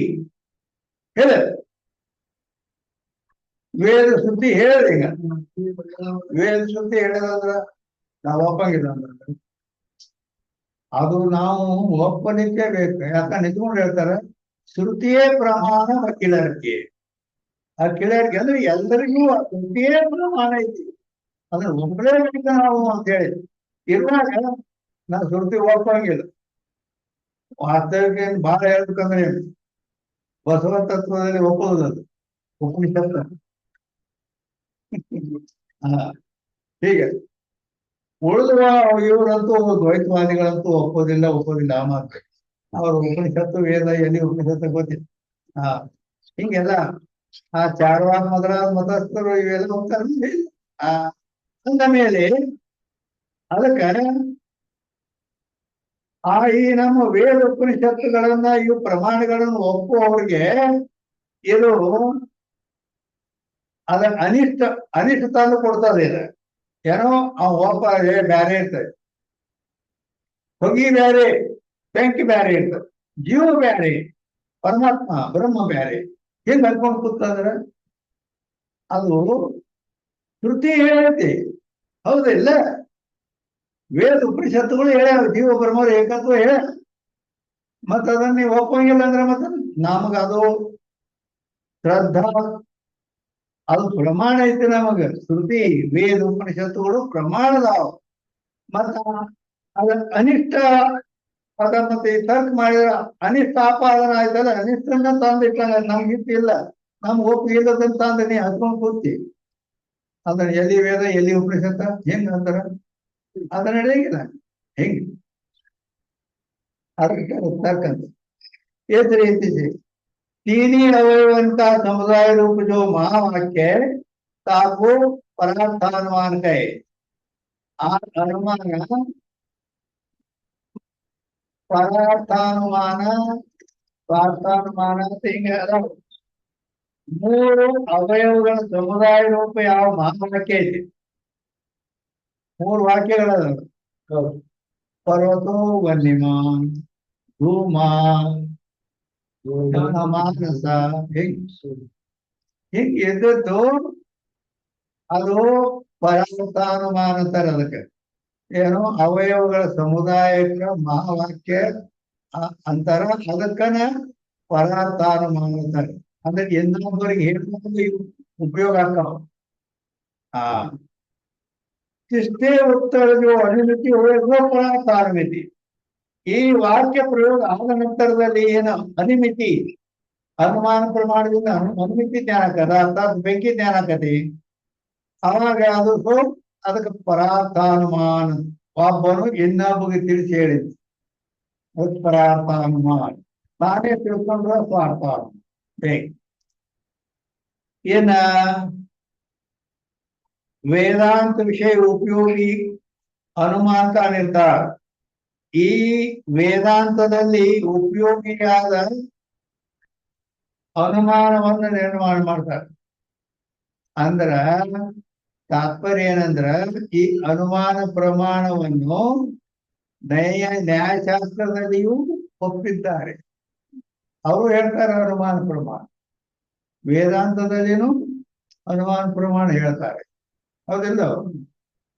ಹೇಳ, ವೇದ ಶ್ರುತಿ ಹೇಳಿದ್ರೆ ಈಗ ವೇದ ಶ್ರುತಿ ಹೇಳದಂದ್ರ ನಾವು ಒಪ್ಪಂಗಿಲ್ಲ ಅಂದ್ರ ಅದು ನಾವು ಒಪ್ಪಲಿಕ್ಕೆ ಬೇಕು. ಯಾಕಂದ್ರೆ ನಿಂತ್ಕೊಂಡು ಹೇಳ್ತಾರ ಶ್ರುತಿಯೇ ಪ್ರಮಾಣ ಅಖಿಲರ್ಕೆ. ಅಖಿಲರ್ಕೆ ಅಂದ್ರೆ ಎಲ್ಲರಿಗೂ ಆ ಶ್ರುತಿಯೇ ಪ್ರಮಾಣ ಐತಿ, ಅಂದ್ರೆ ಒಬ್ಬಳೇ ಬೇಕು ನಾವು ಅಂತ ಹೇಳಿ ಇರುವಾಗ ನಾವು ಶ್ರುತಿ ಒಪ್ಪಂಗಿಲ್ಲ. ವಾಸ್ತವಿಕ ಬಹಳ ಹೇಳ್ಬೇಕಂದ್ರೆ ಬಸವ ತತ್ವದಲ್ಲಿ ಒಪ್ಪೋದದು ಉಪನಿಷತ್. ಹೀಗೆ ಉಳಿದುವ ಇವರಂತೂ ದ್ವೈತವಾದಿಗಳಂತೂ ಒಪ್ಪೋದಿಲ್ಲ ಆ ಮಾತ್ರ. ಅವರು ಉಪನಿಷತ್ತು ವೇದ ಎಲ್ಲಿ ಉಪನಿಷತ್ತು ಗೊತ್ತಿಲ್ಲ. ಹಿಂಗೆಲ್ಲ ಆ ಚಾರ್ವಾಕ ಮೊದಲಾದ ಮತಸ್ಥರು ಇವೆಲ್ಲ ಹೋಗ್ತಾರೆ. ಅಂದ ಮೇಲೆ ಅದಕ್ಕ ಈ ನಮ್ಮ ವೇದ ಉಪನಿಷತ್ತುಗಳನ್ನ ಇವು ಪ್ರಮಾಣಗಳನ್ನು ಒಪ್ಪುವವ್ರಿಗೆ ಇದು ಅದ ಅನಿಷ್ಟ ತಂದು ಕೊಡ್ತದೆ. ಇದು ಏನೋ ಒಬ್ಬ ಬ್ಯಾರೆ ಇರ್ತದೆ, ಹೊಗಿ ಬ್ಯಾರೆ, ಬೆಂಕಿ ಬ್ಯಾರೆ ಇರ್ತದೆ, ಜೀವ ಬ್ಯಾರೆ, ಪರಮಾತ್ಮ ಬ್ರಹ್ಮ ಬ್ಯಾರೆ. ಹಿಂಗ್ ಅನ್ಕೊಂಡ್ ಕೂತಂದ್ರ ಅದು ಶ್ರುತಿ ಹೇಳೈತಿ, ಹೌದಿಲ್ಲ? ವೇದ ಉಪನಿಷತ್ತುಗಳು ಹೇಳ್ಯಾವ ಜೀವ ಬ್ರಹ್ಮರು ಏಕತ್ವ ಹೇಳ. ಮತ್ತ ಅದನ್ನ ನೀವು ಒಪ್ಪಂಗಿಲ್ಲ ಅಂದ್ರೆ ಮತ್ತೆ ನಮಗ ಅದು ಶ್ರದ್ಧಾ ಅದು ಪ್ರಮಾಣ ಐತಿ ನಮಗ. ಶ್ರುತಿ ವೇದ ಉಪನಿಷತ್ತುಗಳು ಪ್ರಮಾಣದಾವ. ಮತ್ತ ಅದ ಅನಿಷ್ಟ ಅದ ಮತ್ತೆ ತರ್ಕ ಮಾಡಿದ್ರ ಅನಿಷ್ಟ ಆಪಾದನ ಆಯ್ತಲ್ಲ, ಅನಿಷ್ಟನ್ನ ತಂದಿಟ್ಟಂಗ ನಮ್ಗಿತ್ತಿಲ್ಲ, ನಮ್ಗೆ ಒಪ್ಪಿಗೆ ಇಲ್ಲದಂತ ಅಂದ್ರೆ ನೀ ಹಚ್ಕೊಂಡ್ ಕೂತಿ ಅಂದ್ರೆ ಎಲ್ಲಿ ವೇದ ಎಲ್ಲಿ ಉಪನಿಷತ್ತ ಹೆಂಗ್ ಅಂತಾರ? ಅದ ನಡೆಯಂಗಿಲ್ಲ. ಹೆಂಗ್ ಅದಕ್ಕೆ ತರ್ಕ ಅಂತ इस रीति से तीन ही अवयवन का समुदाय रूप जो महावाक्य है ताको परार्थानुमान कहे। अनुमान ಪರಾರ್ಥಾನುಮಾನ ಸ್ವಾರ್ಥಾನುಮಾನ ಅಂತ ಹಿಂಗೆ ಅದಾವ. ಮೂರು ಅವಯವಗಳ ಸಮುದಾಯ ರೂಪ ಯಾವ ಮಹಾವಾಕ್ಯ ಐತಿ? ಮೂರು ವಾಕ್ಯಗಳದಾವ. ಪರ್ವತೋ ವನ್ಯಮಾನ್, ಭೂಮಾನ್, ಮಾನಸ. ಹಿಂಗ್ ಎದ್ದದ್ದು ಅದು ಪರಾರ್ಥಾನುಮಾನ ಅಂತಾರ. ಅದಕ್ಕೆ ಏನು ಅವಯವಗಳ ಸಮುದಾಯಕ್ಕ ಮಹಾವಾಕ್ಯ ಅಂತಾರ. ಅದಕ್ಕನ ಪರಾರ್ಥಾನುಮಾನ ಅಂತಾರ. ಅಂದ್ರೆ ಇನ್ನೊಬ್ಬರಿಗೆ ಹೇಳ್ಕೊಂಡು ಉಪಯೋಗ ಆಗ್ತಾವ. ಇಷ್ಟೇ ಉತ್ತರ ಅನುಮಿತಿ ಹೋಗೋ ಪರಾರ್ಥಾನುಮಿತಿ. ಈ ವಾಕ್ಯ ಪ್ರಯೋಗ ಆದ ನಂತರದಲ್ಲಿ ಏನು ಅನಿಮಿತಿ ಅನುಮಾನ ಪ್ರಮಾಣದಿಂದ ಅನುಮಿತಿ ಜ್ಞಾನ ಆಕದ, ಅರ್ಥಾತ್ ಬೆಂಕಿ ಜ್ಞಾನ ಆಕತಿ. ಅವಾಗ ಅದು ಅದಕ್ಕೆ ಪರಾರ್ಥಾನುಮಾನ. ಒಬ್ಬನು ಇನ್ನೊಬ್ಬಗೆ ತಿಳಿಸಿ ಹೇಳಿದ್ ಅದಕ್ಕೆ ಪರಾರ್ಥಾನುಮಾನ. ತಾನೇ ತಿಳ್ಕೊಂಡ್ರ ಸ್ವಾರ್ಥ. ಏನ ವೇದಾಂತ ವಿಷಯ ಉಪಯೋಗಿ ಅನುಮಾನ ನಿರ್ಧಾರ. ಈ ವೇದಾಂತದಲ್ಲಿ ಉಪಯೋಗಿಯಾದ ಅನುಮಾನವನ್ನು ನಿರ್ಮಾಣ ಮಾಡ್ತಾರೆ. ಅಂದ್ರ ತಾತ್ಪರ್ಯ ಏನಂದ್ರ ಈ ಅನುಮಾನ ಪ್ರಮಾಣವನ್ನು ನ್ಯಾಯಶಾಸ್ತ್ರದಲ್ಲಿಯೂ ಒಪ್ಪಿದ್ದಾರೆ. ಅವರು ಹೇಳ್ತಾರೆ ಅನುಮಾನ ಪ್ರಮಾಣ, ವೇದಾಂತದಲ್ಲಿನೂ ಅನುಮಾನ ಪ್ರಮಾಣ ಹೇಳ್ತಾರೆ, ಹೌದಿಲ್ಲ?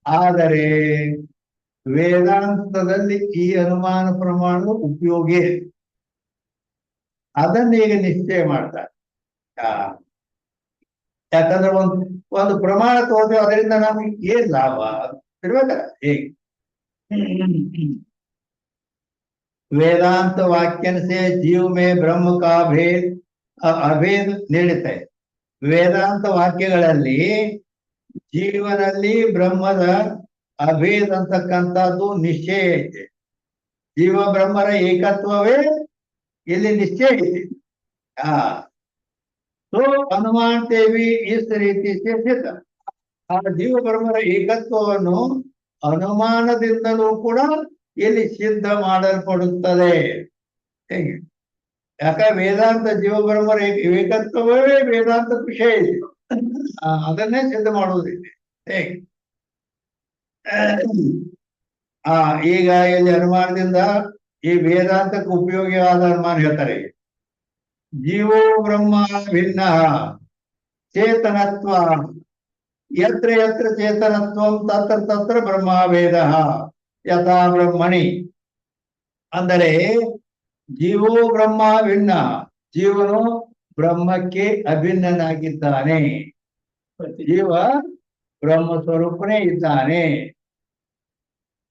ಆದರೆ ವೇದಾಂತದಲ್ಲಿ ಈ ಅನುಮಾನ ಪ್ರಮಾಣದ ಉಪಯೋಗಿ ಅದನ್ನ ಈಗ ನಿಶ್ಚಯ ಮಾಡ್ತಾರೆ. ಯಾಕಂದ್ರೆ ಒಂದು ಪ್ರಮಾಣ ತಗೋತೇವೆ, ಅದರಿಂದ ನಮ್ಗೆ ಏನ್ ಲಾಭ ಇರ್ಬೇಕಲ್ಲ. ಹೇಗೆ वेदांत वाक्यन से जीव में ब्रह्म का ಅಭೇದ ನೀಡುತ್ತೆ. ವೇದಾಂತ ವಾಕ್ಯಗಳಲ್ಲಿ ಜೀವನಲ್ಲಿ ಬ್ರಹ್ಮದ ಅಭೇದ ಅಂತಕ್ಕಂಥದ್ದು ನಿಶ್ಚಯ ಐತೆ. ಜೀವ ಬ್ರಹ್ಮರ ಏಕತ್ವವೇ ಇಲ್ಲಿ ನಿಶ್ಚಯ ಐತಿ. तो अनुमान से भी इस रीति से सिद्ध. ಆ ಜೀವ ಬ್ರಹ್ಮರ ಏಕತ್ವವನ್ನು ಅನುಮಾನದಿಂದಲೂ ಕೂಡ ಇಲ್ಲಿ ಸಿದ್ಧ ಮಾಡಲ್ಪಡುತ್ತದೆ. ಹೇಗೆ? ಯಾಕ ವೇದಾಂತ ಜೀವ ಬ್ರಹ್ಮರ ಏಕತ್ವವೇ ವೇದಾಂತ ವಿಷಯ ಇದೆ, ಅದನ್ನೇ ಸಿದ್ಧ ಮಾಡುವುದಿದೆ. ಹೇಗೆ? ಈಗ ಇಲ್ಲಿ ಅನುಮಾನದಿಂದ ಈ ವೇದಾಂತಕ್ಕೆ ಉಪಯೋಗಿಯಾದ ಅನುಮಾನ ಹೇಳ್ತಾರೆ. ಜೀವೋ ಬ್ರಹ್ಮ ಭಿನ್ನ ಚೇತನತ್ವ ಯತ್ರ ಯತ್ರ ಚೇತನತ್ವಂ ತತ್ರ ತತ್ರ ಬ್ರಹ್ಮವೇದ ಯಥಾ ಬ್ರಹ್ಮಣಿ. ಅಂದರೆ ಜೀವೋ ಬ್ರಹ್ಮ ಭಿನ್ನ, ಜೀವನು ಬ್ರಹ್ಮಕ್ಕೆ ಅಭಿನ್ನನಾಗಿದ್ದಾನೆ. ಜೀವ ಬ್ರಹ್ಮ ಸ್ವರೂಪನೇ ಇದ್ದಾನೆ.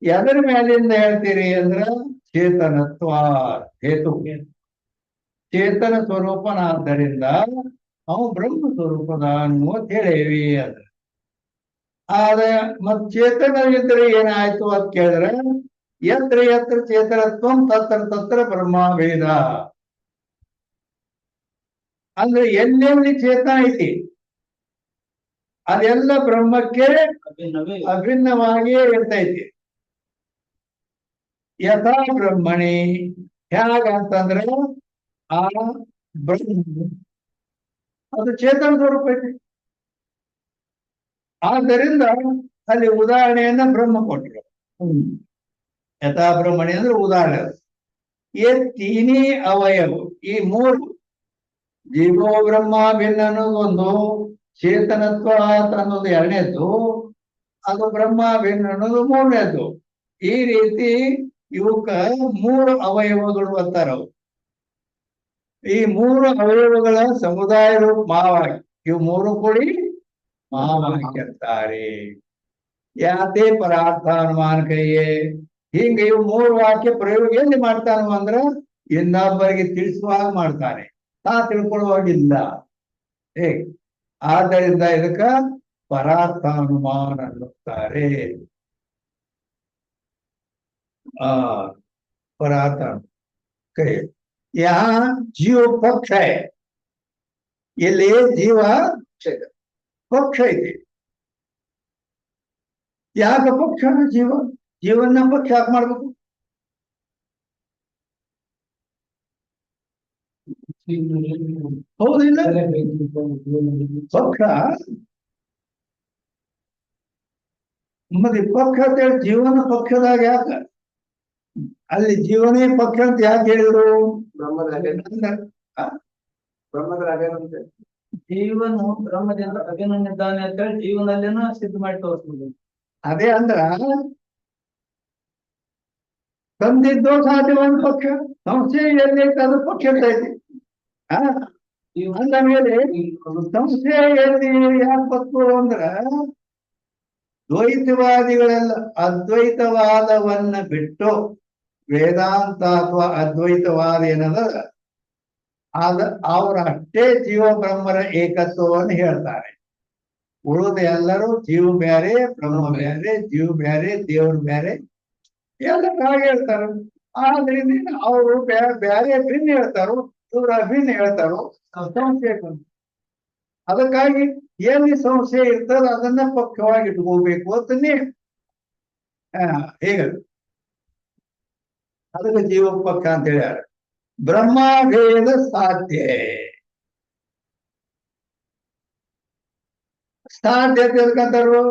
ಎದರ ಮೇಲಿಂದ ಹೇಳ್ತೀರಿ ಅಂದ್ರ ಚೇತನತ್ವ ಹೇತು. ಚೇತನ ಸ್ವರೂಪನಾದ್ದರಿಂದ ಅವು ಬ್ರಹ್ಮ ಸ್ವರೂಪದ ಅಂತ ಹೇಳೇವಿ. ಅದ ಆದ್ರೆ ಮತ್ ಚೇತನ ಇದ್ರೆ ಏನಾಯ್ತು ಅಂತ ಕೇಳಿದ್ರೆ ಯತ್ರ ಯತ್ರ ಚೇತನತ್ವ ತತ್ರ ತತ್ರ ಬ್ರಹ್ಮವೇದ. ಅಂದ್ರೆ ಎಲ್ಲೆಲ್ಲಿ ಚೇತನ ಐತಿ ಅದೆಲ್ಲ ಬ್ರಹ್ಮಕ್ಕೆ ಅಭಿನ್ನವಾಗಿಯೇ ಇರ್ತೈತಿ. ಯಥಾ ಬ್ರಹ್ಮಣಿ ಹೇಗಂತಂದ್ರೆ ಆ ಬ್ರಹ್ಮ ಅದು ಚೇತನ ಸ್ವರೂಪ ಐತಿ. ಆದ್ದರಿಂದ ಅಲ್ಲಿ ಉದಾಹರಣೆಯನ್ನ ಬ್ರಹ್ಮ ಕೊಟ್ಟರು. ಯಥಾ ಬ್ರಹ್ಮಣಿ ಅಂದ್ರೆ ಉದಾಹರಣೆ. ಏ ತೀನಿ ಅವಯವ, ಈ ಮೂರು ಜೀವೋ ಬ್ರಹ್ಮ ಭಿನ್ನ ಅನ್ನೋದು ಒಂದು, ಚೇತನತ್ವ ಅನ್ನೋದು ಎರಡನೇದ್ದು, ಅದು ಬ್ರಹ್ಮ ಭಿನ್ನ ಅನ್ನೋದು ಮೂರನೇದ್ದು. ಈ ರೀತಿ ಇವಕ್ಕ ಮೂರು ಅವಯವಗಳು ಅಂತಾರವು. ಈ ಮೂರು ಅವಯವಗಳ ಸಮುದಾಯ ರೂಪ ಮಹಾವಾಕ್ಯ. ಇವು ಮೂರು ಕೂಡಿ ಮಹಾವಾಕ್ಯಂತಾರೆ. ಯಾತೆ ಪರಾರ್ಥಾನುಮಾನ ಕೈಯೇ. ಹಿಂಗ ಇವು 3 ವಾಕ್ಯ ಪ್ರಯೋಗ ಎಲ್ಲಿ ಮಾಡ್ತಾನೋ ಅಂದ್ರ ಇನ್ನೊಬ್ಬರಿಗೆ ತಿಳಿಸುವಾಗ ಮಾಡ್ತಾನೆ, ತಾ ತಿಳ್ಕೊಳ್ಳುವಾಗಿಲ್ಲ. ಹೇ ಆದ್ದರಿಂದ ಇದಕ್ಕ ಪರಾರ್ಥಾನುಮಾನ ಅನ್ನುತ್ತಾರೆ. परार्थ कहे यहाँ जीव पक्ष है, ಇಲ್ಲಿ ಜೀವ ಪಕ್ಷ ಇದೆ. ಯಾಕೆ ಪಕ್ಷ? ಜೀವನ ಪಕ್ಷ ಯಾಕೆ ಮಾಡ್ಬೇಕು? ಹೌದಿಲ್ಲ? ಪಕ್ಷ ಮತ್ತೆ ಪಕ್ಷ ಅಂತೇಳಿ ಜೀವನ ಪಕ್ಷದಾಗ ಯಾಕ? ಅಲ್ಲಿ ಜೀವನೇ ಪಕ್ಷ ಅಂತ ಯಾಕೆ ಹೇಳಿದ್ರು? ಜೀವನು ಬ್ರಹ್ಮದಿಂದ ಅಭಿನಂದಿದ್ದಾನೆ ಅಂತ ಹೇಳಿ ಜೀವನಲ್ಲೇನ ಸಿದ್ಧ ಮಾಡಿ ತೋರಿಸ್ಬೋದು. ಅದೇ ಅಂದ್ರ ತಂದಿದ್ದೋ ಸಾಧ್ಯವಾದ ಪಕ್ಷ, ಸಂಶಯ ಎಲ್ಲೈತೆ ಅದು ಪಕ್ಷ ಐತಿ. ಅಂದ ಮೇಲೆ ಸಂಶಯ ಎಲ್ಲಿ ಯಾಕೆ ಬಂತು ಅಂದ್ರ ದ್ವೈತವಾದಿಗಳೆಲ್ಲ ಅದ್ವೈತವಾದವನ್ನ ಬಿಟ್ಟು ವೇದಾಂತ ಅಥವಾ ಅದ್ವೈತವಾದ ಏನದ ಅವರು ಅಷ್ಟೇ ಜೀವ ಬ್ರಹ್ಮರ ಏಕತ್ವವನ್ನು ಹೇಳ್ತಾರೆ. ಉಳಿದ ಎಲ್ಲರೂ ಜೀವ ಬ್ಯಾರೆ, ಬ್ರಹ್ಮ ಬ್ಯಾರೆ, ಜೀವ ಬ್ಯಾರೆ, ದೇವ್ರ ಬ್ಯಾರೆ ಎಲ್ಲ ಹಾಗೆ ಹೇಳ್ತಾರ. ಆದ್ರಿಂದ ಅವರು ಬ್ಯಾರೆ ಭಿನ್ನ ಹೇಳ್ತಾರೋ, ಇವ್ರ ಅಭಿನ್ನ ಹೇಳ್ತಾರೋ ಸಂಶಯ. ಅದಕ್ಕಾಗಿ ಎಲ್ಲಿ ಸಂಶಯ ಇರ್ತದ ಅದನ್ನ ಪಕ್ಷವಾಗಿ ಇಟ್ಕೋಬೇಕು ಅಂತನೇ ಹೇಗ ಅದಕ್ಕೆ ಜೀವ ಪಕ್ಷ ಅಂತ ಹೇಳ್ಯಾರ. ಬ್ರಹ್ಮಭೇದ ಸಾಧ್ಯ ಸಾಧ್ಯತೆ ಎದಕ್ಕಂತಾರು?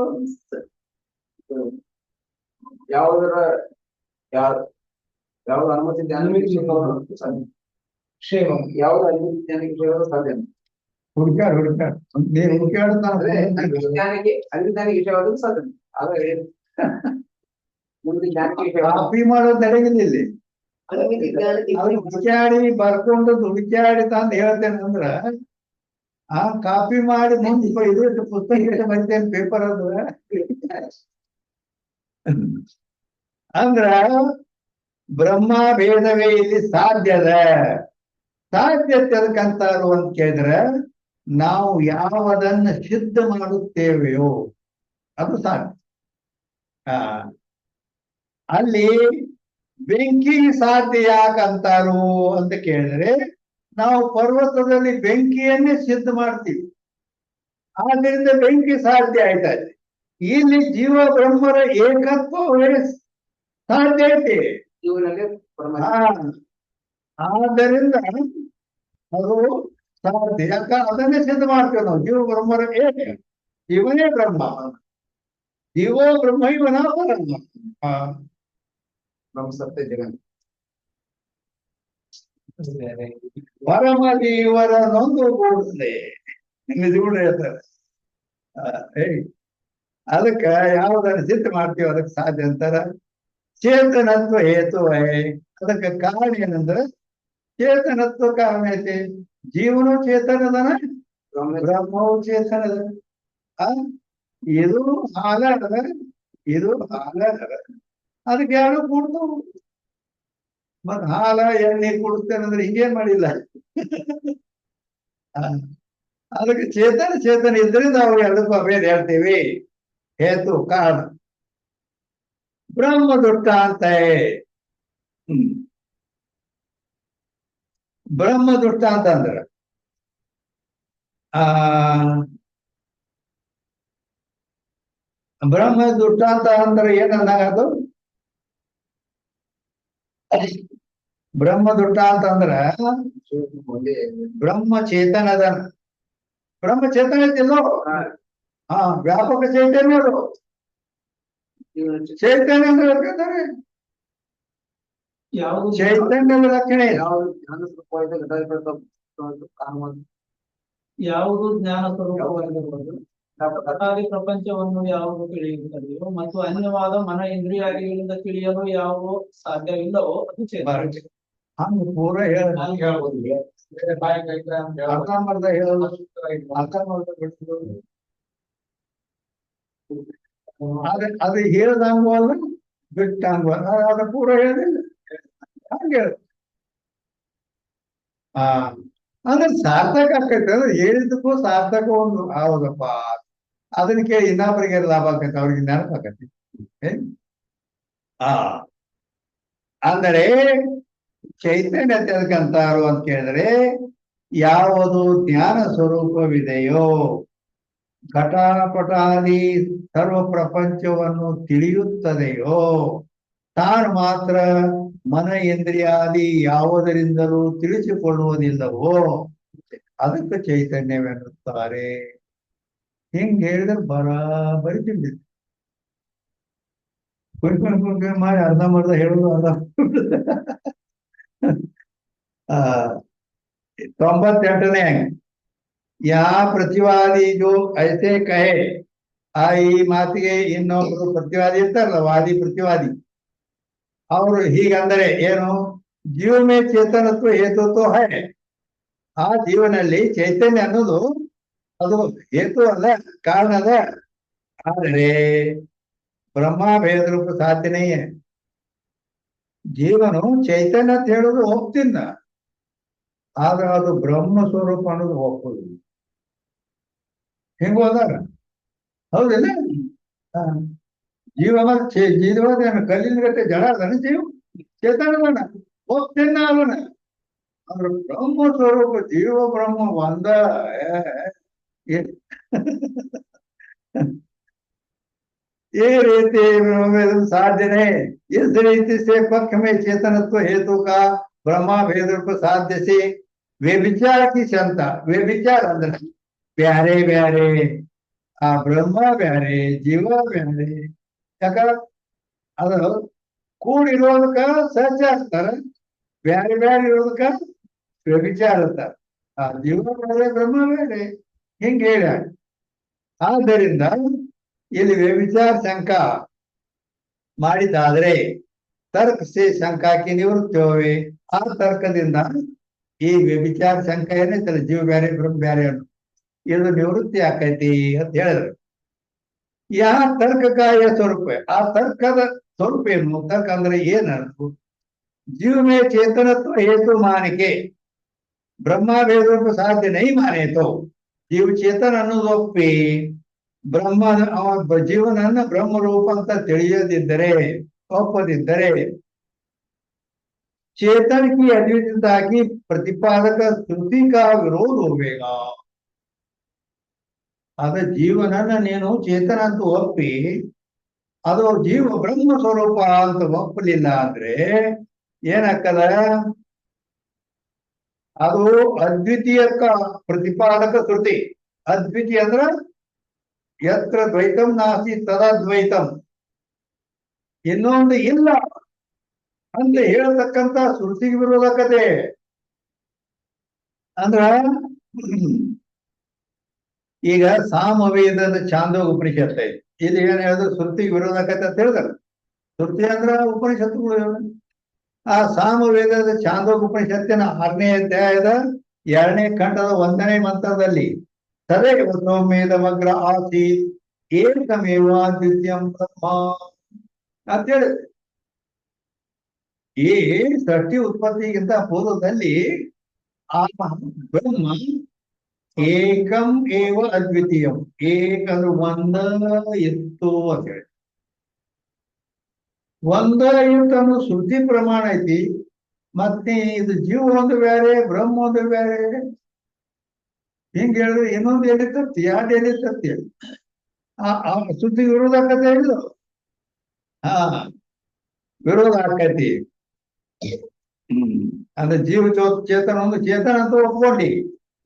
ಯಾವ್ದ್ರ ಯಾವ್ದು ಅನುಮತಿ ಜ್ಞಾನಕ್ಕೆ ಯಾವ್ದು ಅನುಮತಿ ಜ್ಞಾನಕ್ಕೆ ಸಾಧ್ಯ? ಹುಡುಕ್ಯಾಡ ನೀನು ಹುಡುಕ್ಯಾಡ್ತಾನೆ ಅನುಜ್ಞಾನಿಗೆ ವಿಷಯವಾದ ಸಾಧ್ಯ. ಆದ್ರೆ ಮುಂದೆ ಜ್ಞಾನಕ್ಕೆ ಕಾಪಿ ಮಾಡೋದು ನಡೆಗಿಲ್ಲ ಇಲ್ಲಿ. ಹುಡುಕ್ಯಾಡಿ ಬರ್ಕೊಂಡು ಹುಡುಕ್ಯಾಡಿ ತಂದು ಹೇಳ್ತೇನೆ ಅಂದ್ರ ಕಾಪಿ ಮಾಡಿ ಮುಂದೆ ಇದು ಪುಸ್ತಕ ಬರ್ತೇನೆ ಪೇಪರ್ ಅದು ಅಂದ್ರ ಬ್ರಹ್ಮ ಭೇದವೇ ಇಲ್ಲಿ ಸಾಧ್ಯದ. ಸಾಧ್ಯತೆ ಅದಕ್ಕಂತಾರು ಅಂತ ಕೇಳಿದ್ರೆ ನಾವು ಯಾವುದನ್ನ ಸಿದ್ಧ ಮಾಡುತ್ತೇವೆಯೋ ಅದು ಸಾಧ್ಯ. ಅಲ್ಲಿ ಬೆಂಕಿ ಸಾಧ್ಯ ಯಾಕಂತಾರು ಅಂತ ಕೇಳಿದ್ರೆ ನಾವು ಪರ್ವತದಲ್ಲಿ ಬೆಂಕಿಯನ್ನೇ ಸಿದ್ಧ ಮಾಡ್ತೀವಿ, ಆದ್ದರಿಂದ ಬೆಂಕಿ ಸಾಧ್ಯ ಆಯ್ತಾ ಇದೆ. ಇಲ್ಲಿ ಜೀವ ಬ್ರಹ್ಮರ ಏಕತ್ವವೇ ಸಾಧ್ಯ ಐತಿ. ಆದ್ದರಿಂದ ಅದು ಸಾಧ್ಯ. ಯಾಕ ಅದನ್ನೇ ಸಿದ್ಧ ಮಾಡ್ತೇವೆ ನಾವು. ಜೀವ ಬ್ರಹ್ಮರ ಏಕ, ಜೀವನೇ ಬ್ರಹ್ಮ, ಜೀವೋ ಬ್ರಹ್ಮ ಇವನ ಬ್ರಹ್ಮ ಸತ್ಯ ಜಗನ್ ಪರಮ ಜೀವರ ನೊಂದು ಕೂಡಲೇ ನಿಜಗಳು ಹೇಳ್ತಾರೆ. ಅದಕ್ಕ ಯಾವ್ದನ್ನ ಸಿದ್ಧ ಮಾಡ್ತೀವಿ ಅದಕ್ಕೆ ಸಾಧ್ಯ ಅಂತಾರ. ಚೇತನತ್ವ ಹೇತು ಅದಕ್ಕೆ ಕಾರಣ ಏನಂದ್ರೆ ಚೇತನತ್ವ ಕಾರಣ ಐತಿ. ಜೀವನೂ ಚೇತನದನ, ಬ್ರಹ್ಮವು ಚೇತನದ. ಇದು ಹಾಲ ಅದ, ಇದು ಹಾಲ ಅದ. ಅದಕ್ಕೆ ಯಾರು ಕೊಡ್ತಾವ. ಮತ್ ಹಾಲ ಎಣ್ಣೆ ಕುಡಿಸ್ತೇನೆ ಅಂದ್ರೆ ಹಿಂಗೇನ್ ಮಾಡಿಲ್ಲ. ಅದಕ್ಕೆ ಚೇತನ ಇದ್ರಿಂದ ನಾವು ಎರಡಕ್ಕೂ ಅಭೇದ ಹೇಳ್ತೀವಿ. ಹೇತು ಕಾರಣ. ಬ್ರಹ್ಮ ದುಷ್ಟ ಅಂತ ಬ್ರಹ್ಮ ದುಷ್ಟ ಅಂತಂದ್ರ ಬ್ರಹ್ಮ ದುಷ್ಟ ಅಂತ ಅಂದ್ರೆ ಏನನ್ನಾಗದು? ಬ್ರಹ್ಮ ದುಷ್ಟ ಅಂತಂದ್ರ ಬ್ರಹ್ಮ ಚೇತನದ, ಬ್ರಹ್ಮ ಚೇತನ ಐತಿಲ್ಲೋ, ವ್ಯಾಪಕ ಚೈತನ್ಯ ಅದು. ಚೈತನ್ಯ ಅಂದ್ರೆ ಹೇಳ್ತಾರೆ ಚೈತನ್ಯದ ಲಕ್ಷಣೆ ಯಾವುದು ಜ್ಞಾನ ಸ್ವರೂಪವಾಗಿರ್ಬೋದು. ಪ್ರಪಂಚವನ್ನು ಯಾವುದು ತಿಳಿಯುತ್ತದೆಯೋ ಮತ್ತು ಅನ್ಯವಾದ ಮನ ಇಂದ್ರಿಯಾದಿಗಳಿಂದ ತಿಳಿಯಲು ಯಾವುದು ಸಾಧ್ಯವಿಲ್ಲವೋ ಅದು ಚೇತನ. ಹಂಗ ಪೂರ ಹೇಳ್ಬೋದು. ಅರ್ಧಂಬರ್ಧ ಹೇಳೋದು, ಅರ್ಧಂಬರ್ಧ ಬಿಡಿಸೋದು. ಅದು ಹೇಳ್ದಂಗೂ ಅಲ್ಲ ಬಿಟ್ಟಂಗೂ ಅಲ್ಲ, ಅದು ಪೂರ ಹೇಳಿಲ್ಲ ಹಂಗೆ ಆ ಅಂದ್ರೆ ಸಾರ್ಥಕ ಆಕೈತೆ ಅಂದ್ರೆ ಹೇಳಿದ್ದಕ್ಕೂ ಸಾರ್ಥಕ ಒಂದು ಹೌದಪ್ಪ ಅದನ್ನ ಕೇಳಿ ಇನ್ನೊಬ್ಬರಿಗೆ ಲಾಭ ಆಕೈತೆ ಅವ್ರಿಗೆ ನೆನಪಾಕತಿ. ಆ ಅಂದರೆ ಚೈತನ್ಯ ತಿಳ್ಕಂತಾರು ಅಂತ ಕೇಳಿದ್ರೆ ಯಾವುದು ಜ್ಞಾನ ಸ್ವರೂಪವಿದೆಯೋ ಘಟಪಟಾದಿ ಸರ್ವ ಪ್ರಪಂಚವನ್ನು ತಿಳಿಯುತ್ತದೆಯೋ ತಾನು ಮಾತ್ರ ಮನ ಇಂದ್ರಿಯಾದಿ ಯಾವುದರಿಂದಲೂ ತಿಳಿಸಿಕೊಳ್ಳುವುದಿಲ್ಲವೋ ಅದಕ್ಕೆ ಚೈತನ್ಯವೆನ್ನುತ್ತಾರೆ. ಹಿಂಗ್ ಹೇಳಿದ್ರೆ ಬರಾಬರಿ ತಿಳಿದಿತ್ತು. ಕುಂಕುಮ ಮಾಡಿ ಅರ್ಧಂಬರ್ಧ ಹೇಳುದು ಅರ್ಧ ಆ 98ನೇ ಯಾ ಪ್ರತಿವಾದಿ ಜೋ ಐಸೆ ಕಹೆ ಈ ಮಾತಿಗೆ ಇನ್ನೊಬ್ರು ಪ್ರತಿವಾದಿ ಇರ್ತಾರಲ್ಲ ವಾದಿ ಪ್ರತಿವಾದಿ ಅವರು ಹೀಗಂದರೆ ಏನು ಜೀವ ಮೇ ಚೇತನತ್ವ ಹೇತುತ್ವ ಹೈ ಆ ಜೀವನಲ್ಲಿ ಚೈತನ್ಯ ಅನ್ನೋದು ಅದು ಹೇತು ಅಲ್ಲ ಕಾರಣ ಅದ ಆದರೆ ಬ್ರಹ್ಮ ಭೇದ ರೂಪ ಸಾಧ್ಯನೇ ಜೀವನು ಚೈತನ್ಯ ಅಂತ ಹೇಳೋದು ಹೋಗ್ತಿಲ್ಲ ಆದ್ರೆ ಅದು ಬ್ರಹ್ಮ ಸ್ವರೂಪ ಅನ್ನೋದು ಹೋಗ್ತದೆ. ಹೆಂಗ ಹೋದಾರ ಹೌದಿಲ್ಲ ಜೀವ ಜೀವನ ಕಲ್ಲಿನ ಗಟ್ಟೆ ಜಡ ಅದನ ಜೀವ ಚೇತನ ಹೋಗ್ತಿನ್ನ ಅವನ ಅಂದ್ರೆ ಬ್ರಹ್ಮ ಸ್ವರೂಪ ಜೀವ ಬ್ರಹ್ಮ ಒಂದ ये रहते साध्य नहीं इस रीति से पक्ष में चेतनत्व हेतु का ब्रह्मा भेद रूप साध्य से वे विचार की क्षमता वे विचार अंदर प्यारे प्यारे आ ब्रह्म प्यारे जीव प्यारे ಯಾಕ ಅದು ಕೂಡಿರೋದಕ್ಕ ಸಹಜ ಆಗ್ತಾರ ಬ್ಯಾರೆ ಬ್ಯಾರೆ ಇರೋದಕ್ಕ ವ್ಯಭಿಚಾರ ಅಂತಾರ ಆ ಜೀವ ಬೇರೆ ಬ್ರಹ್ಮ ಬೇರೆ ಹಿಂಗ ಹೇಳ ಆದ್ದರಿಂದ ಇಲ್ಲಿ ವ್ಯಭಿಚಾರ ಶಂಕಾ ಮಾಡಿದ್ದಾದ್ರೆ ತರ್ಕ ಸೇ ಶಂಕಾಕಿ ನಿವೃತ್ತಿ ಹೋವೆ ಆ ತರ್ಕದಿಂದ ಈ ವ್ಯಭಿಚಾರ ಶಂಕ ಏನೈತಲ್ಲ ಜೀವ ಬ್ಯಾರೆ ಬ್ರಹ್ಮ ಬ್ಯಾರೆ ಅನ್ನು ಇದು ನಿವೃತ್ತಿ ಆಕೈತಿ ಅಂತ ಹೇಳಿದ್ರು. ಯಾ ತರ್ಕಕಾಯ ಸ್ವರೂಪ ಆ ತರ್ಕದ ಸ್ವರೂಪ ಏನು ತರ್ಕ ಅಂದ್ರೆ ಏನರ್ಥ जीव में चेतनत्व हेतु मान के ब्रह्मा भेदों को साध्य नहीं माने तो जीव चेतन ಅನ್ನೋದೊಪ್ಪಿ ಬ್ರಹ್ಮ ಜೀವನನ್ನ ಬ್ರಹ್ಮ ರೂಪ ಅಂತ ತಿಳಿಯದಿದ್ದರೆ ಒಪ್ಪದಿದ್ದರೆ चेतन की अद्वितीयता की प्रतिपादक श्रुति का विरोध होगा. ಅದ ಜೀವನನ್ನ ನೀನು ಚೇತನ ಅಂತ ಒಪ್ಪಿ ಅದು ಜೀವ ಬ್ರಹ್ಮ ಸ್ವರೂಪ ಅಂತ ಒಪ್ಪಲಿಲ್ಲ ಅಂದ್ರೆ ಏನಾಗ್ತದ ಅದು ಅದ್ವಿತೀಯಕ ಪ್ರತಿಪಾದಕ ಶ್ರುತಿ ಅದ್ವಿತೀಯ ಅಂದ್ರ ಯತ್ರ ದ್ವೈತಂ ನಾಸ್ತಿ ತದದ್ವೈತಂ ಇನ್ನೊಂದು ಇಲ್ಲ ಅಂತ ಹೇಳ್ತಕ್ಕಂತ ಶ್ರುತಿಗೆ ವಿರೋಧಕತೆ ಅಂದ್ರ ಈಗ ಸಾಮವೇದದ ಛಾಂದೋಗ ಉಪನಿಷತ್ ಐತಿ ಇಲ್ಲಿ ಏನ್ ಹೇಳಿದ್ರು ಶ್ರುತಿಗೆ ವಿರೋಧಕತೆ ಅಂತ ಹೇಳಿದ್ರ ಶ್ರುತಿ ಅಂದ್ರ ಉಪನಿಷತ್ತುಗಳು ಆ ಸಾಮವೇದದ ಛಾಂದೋಗ ಉಪನಿಷತ್ತಿನ 6ನೇ ಅಧ್ಯಾಯದ 2ನೇ ಖಂಡದ 1ನೇ ಮಂತ್ರದಲ್ಲಿ ತದೇವ ಸೌಮ್ಯೇದಮಗ್ರ ಆಸೀತ್ ಏಕಮೇವ ದ್ವಿತೀಯಂ ಬ್ರಹ್ಮ ಅಂತ ಹೇಳಿದೆ. ಈ ಸೃಷ್ಟಿ ಉತ್ಪತ್ತಿಗಿಂತ ಪೂರ್ವದಲ್ಲಿ ಆ ಬ್ರಹ್ಮ ಏಕಂ ಏವ ಅದ್ವಿತೀಯಂ ಏಕಂದ್ರೆ ಒಂದ ಇತ್ತು ಅಂತ ಹೇಳಿ ಒಂದ ಇತ್ತು ಅನ್ನೋ ಶ್ರುತಿ ಪ್ರಮಾಣ ಐತಿ. ಮತ್ತೆ ಇದು ಜೀವ ಒಂದು ಬೇರೆ ಬ್ರಹ್ಮ ಒಂದು ಬೇರೆ ಹಿಂಗ ಹೇಳಿದ್ರೆ ಇನ್ನೊಂದು ಎಲ್ಲಿ ತರ್ತಿ ಯಾರು ಎಲ್ಲಿ ತರ್ತಿ ಆ ಶ್ರುತಿ ವಿರೋಧ ಆಕತೆ ಇಲ್ಲ ವಿರೋಧ ಆಕತಿ. ಅಂದ್ರೆ ಜೀವ ಚೇತನ ಒಂದು ಚೇತನ ಅಂತ ಒಪ್ಕೊಂಡಿ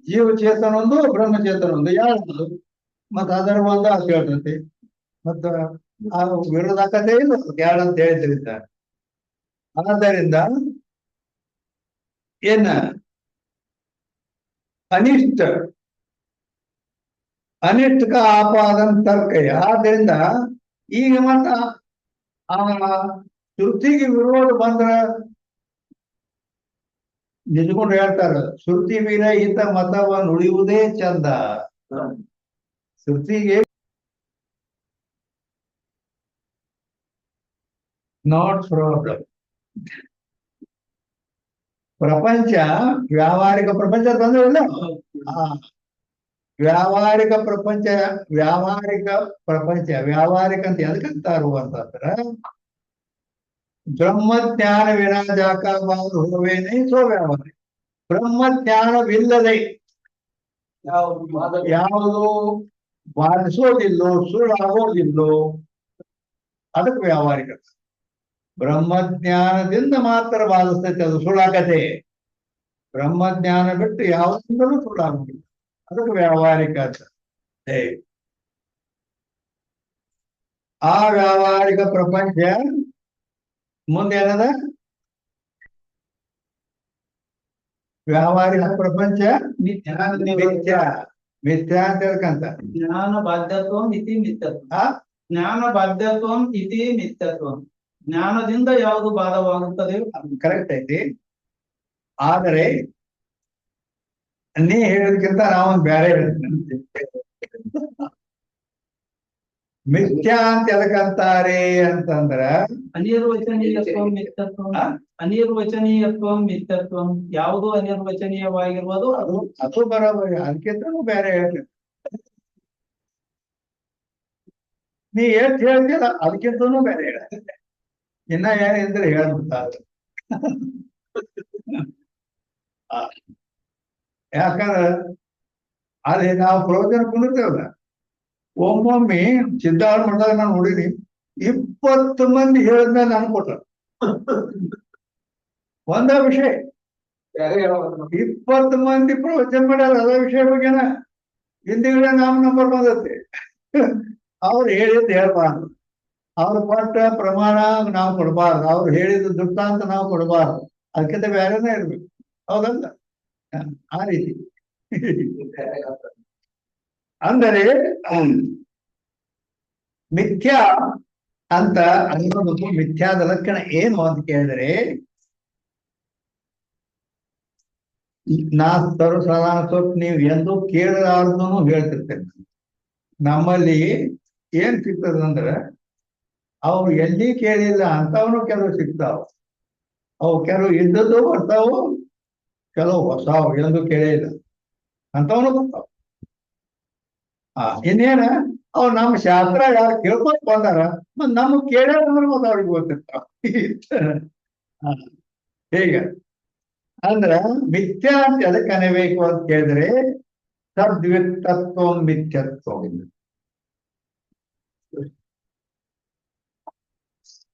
ಜೀವ ಚೇತನ ಒಂದು ಬ್ರಹ್ಮ ಚೇತನ ಒಂದು ಯಾರು ಮತ್ತ ಅದರ ಒಂದು ಅಂತ ಹೇಳ್ತಂತೆ ಮತ್ತ ಆ ವಿರೋಧ ಆಕತೆ ಇಲ್ಲ ಯಾರು ಅಂತ ಹೇಳ್ತಿರ್ತ. ಆದ್ದರಿಂದ ಏನ ಅನಿಷ್ಟ ಅನಿಷ್ಟಕ ಆಪಾದನ ತರ್ಕ ಆದ್ದರಿಂದ ಈಗ ಮತ್ತ ಆ ಶ್ರುತಿಗೆ ವಿರೋಧ ಬಂದ್ರ ನಿಜಕೊಂಡು ಹೇಳ್ತಾರ ಶ್ರುತಿ ವಿರಹಿತ ಮತವ ನುಡಿಯುವುದೇ ಚಂದ. ಶ್ರುತಿಗೆ ನಾಟ್ ಪ್ರಾಬ್ಲಮ್. ಪ್ರಪಂಚ ವ್ಯಾವಹಾರಿಕ ಪ್ರಪಂಚ ಬಂದ್ರಲ್ಲ, ವ್ಯಾವಹಾರಿಕ ಪ್ರಪಂಚ ವ್ಯಾವಹಾರಿಕ ಅಂತ ಎದಕ್ಕಂತಾರು ಅಂತಂದ್ರ ಬ್ರಹ್ಮಜ್ಞಾನ ವಿರಾಜಾಕ ಬಾದು ಹೋವೇನೆ ಸೋ ವ್ಯಾವಹಾರಿಕ. ಬ್ರಹ್ಮಜ್ಞಾನವಿಲ್ಲದೆ ಯಾವುದು ಬಾಧಿಸೋದಿಲ್ಲೋ ಸುಳ್ಳಾಗೋದಿಲ್ಲೋ ಅದಕ್ಕೆ ವ್ಯಾವಹಾರಿಕ. ಬ್ರಹ್ಮಜ್ಞಾನದಿಂದ ಮಾತ್ರ ಬಾಧಿಸ್ತೈತೆ, ಅದು ಸುಳ್ಳಾಗತೆ. ಬ್ರಹ್ಮಜ್ಞಾನ ಬಿಟ್ಟು ಯಾವುದಿಂದಲೂ ಸುಳ್ಳಾಗುವುದಿಲ್ಲ, ಅದಕ್ಕೆ ವ್ಯಾವಹಾರಿಕ ಅಂತ. ಆ ವ್ಯಾವಹಾರಿಕ ಪ್ರಪಂಚ ಮುಂದೇನದ? ವ್ಯಾವಹಾರಿಕ ಪ್ರಪಂಚ ಮಿಥ್ಯಾ ಮಿಥ್ಯಾ ಅಂತ ಹೇಳ್ಕಂತ. ಜ್ಞಾನ ಬಾಧ್ಯತ್ವಂ ಇತಿ ಮಿಥ್ಯತ್ವ. ಜ್ಞಾನ ಬಾಧ್ಯತ್ವಂ ಇತಿ ಮಿಥ್ಯತ್ವ. ಜ್ಞಾನದಿಂದ ಯಾವುದು ಬಾಧವಾಗುತ್ತದೆ? ಕರೆಕ್ಟ್ ಐತಿ. ಆದರೆ ನೀ ಹೇಳೋದಕ್ಕಿಂತ ನಾವೊಂದು ಬೇರೆ ಹೇಳ್ತೀನಿ. ಮಿಥ್ಯಾ ಅಂತ ಎದಕ್ಕಂತಾರೆ ಅಂತಂದ್ರ ಅನಿರ್ವಚನೀಯತ್ವಂ ಮಿಥ್ಯತ್ವಂ. ಅನಿರ್ವಚನೀಯತ್ವಂ ಮಿಥ್ಯತ್ವಂ. ಯಾವುದು ಅನಿರ್ವಚನೀಯವಾಗಿರುವುದು ಅದು ಬರೋಬರಿ. ಅದಕ್ಕಿಂತನೂ ಬೇರೆ ಹೇಳಿ. ನೀ ಎಷ್ಟು ಹೇಳ್ತೀರ ಅದಕ್ಕಿಂತನೂ ಬೇರೆ ಹೇಳ. ಇನ್ನ ಏನಿದ್ರೆ ಹೇಳ್ಬಿಡ್ತಾರೆ. ಯಾಕಂದ್ರ ಅದೇ ನಾವು ಪ್ರವಚನ ಕುಂದಿರ್ತೇವಲ್ಲ, ಒಮ್ಮೊಮ್ಮೆ ಸಿದ್ಧಾರ್ಥ ಮಾಡಿದಾಗ ನಾನು ನೋಡಿನಿ 20 ಮಂದಿ ಹೇಳಿದ್ಮೇಲೆ ನಾನು ಕೊಟ್ಟ ಒಂದ ವಿಷಯ. 20 ಮಂದಿ ಪ್ರವಚನ ಮಾಡ್ಯಾರ ಅದ ವಿಷಯ ಬಗ್ಗೆನ. ಹಿಂದಿಗಡೆ ನಂಬರ್ ಬಂದತ್ತೆ. ಅವ್ರು ಹೇಳಿದ್ದು ಹೇಳ್ಬಾರ್ದು, ಅವ್ರು ಕೊಟ್ಟ ಪ್ರಮಾಣ ನಾವು ಕೊಡಬಾರ್ದು, ಅವ್ರು ಹೇಳಿದ ದೃಷ್ಟಾಂತ ನಾವು ಕೊಡಬಾರ್ದು. ಅದಕ್ಕಿಂತ ಬೇರೆನೇ ಇರ್ಬೇಕು. ಹೌದಲ್ಲ? ಆ ರೀತಿ. ಅಂದರೆ ಮಿಥ್ಯಾ ಅಂತ ಅನ್ನೋದು, ಮಿಥ್ಯಾದ ಲಕ್ಷಣ ಏನು ಅಂತ ಕೇಳಿದ್ರೆ, ನಾ ಸರ್ವಸಾಧಾರಣ ನೀವು ಎಂದು ಕೇಳಲಾರ್ದನು ಹೇಳ್ತಿರ್ತೇನೆ. ನಮ್ಮಲ್ಲಿ ಏನ್ ಸಿಗ್ತದಂದ್ರ, ಅವ್ರು ಎಲ್ಲಿ ಕೇಳಿಲ್ಲ ಅಂತವನು ಕೆಲವು ಸಿಗ್ತಾವ. ಅವು ಕೆಲವು ಇದ್ದದ್ದು ಬರ್ತಾವು, ಕೆಲವು ಹೊಸಾವು ಎಂದು ಕೇಳಿಲ್ಲ ಅಂತವನು ಬರ್ತಾವ. ಇನ್ನೇನ ಅವ್ರು ನಮ್ಮ ಶಾಸ್ತ್ರ ಯಾರು ಕೇಳ್ಕೊಂಡ್ ಬಂದಾರ, ಮತ್ ನಮಗ್ ಕೇಳ್ಯಾರ ಮತ್ ಅವ್ರಿಗೆ ಗೊತ್ತಿರ್ತಾವ. ಹೀಗ ಅಂದ್ರ ಮಿಥ್ಯಾ ಅಂತ ಎದಕ್ಕೆ ಅನೇಬೇಕು ಅಂತ ಕೇಳಿದ್ರೆ, ಸದ್ವಿತ್ತತ್ವ ಮಿಥ್ಯತ್ವ.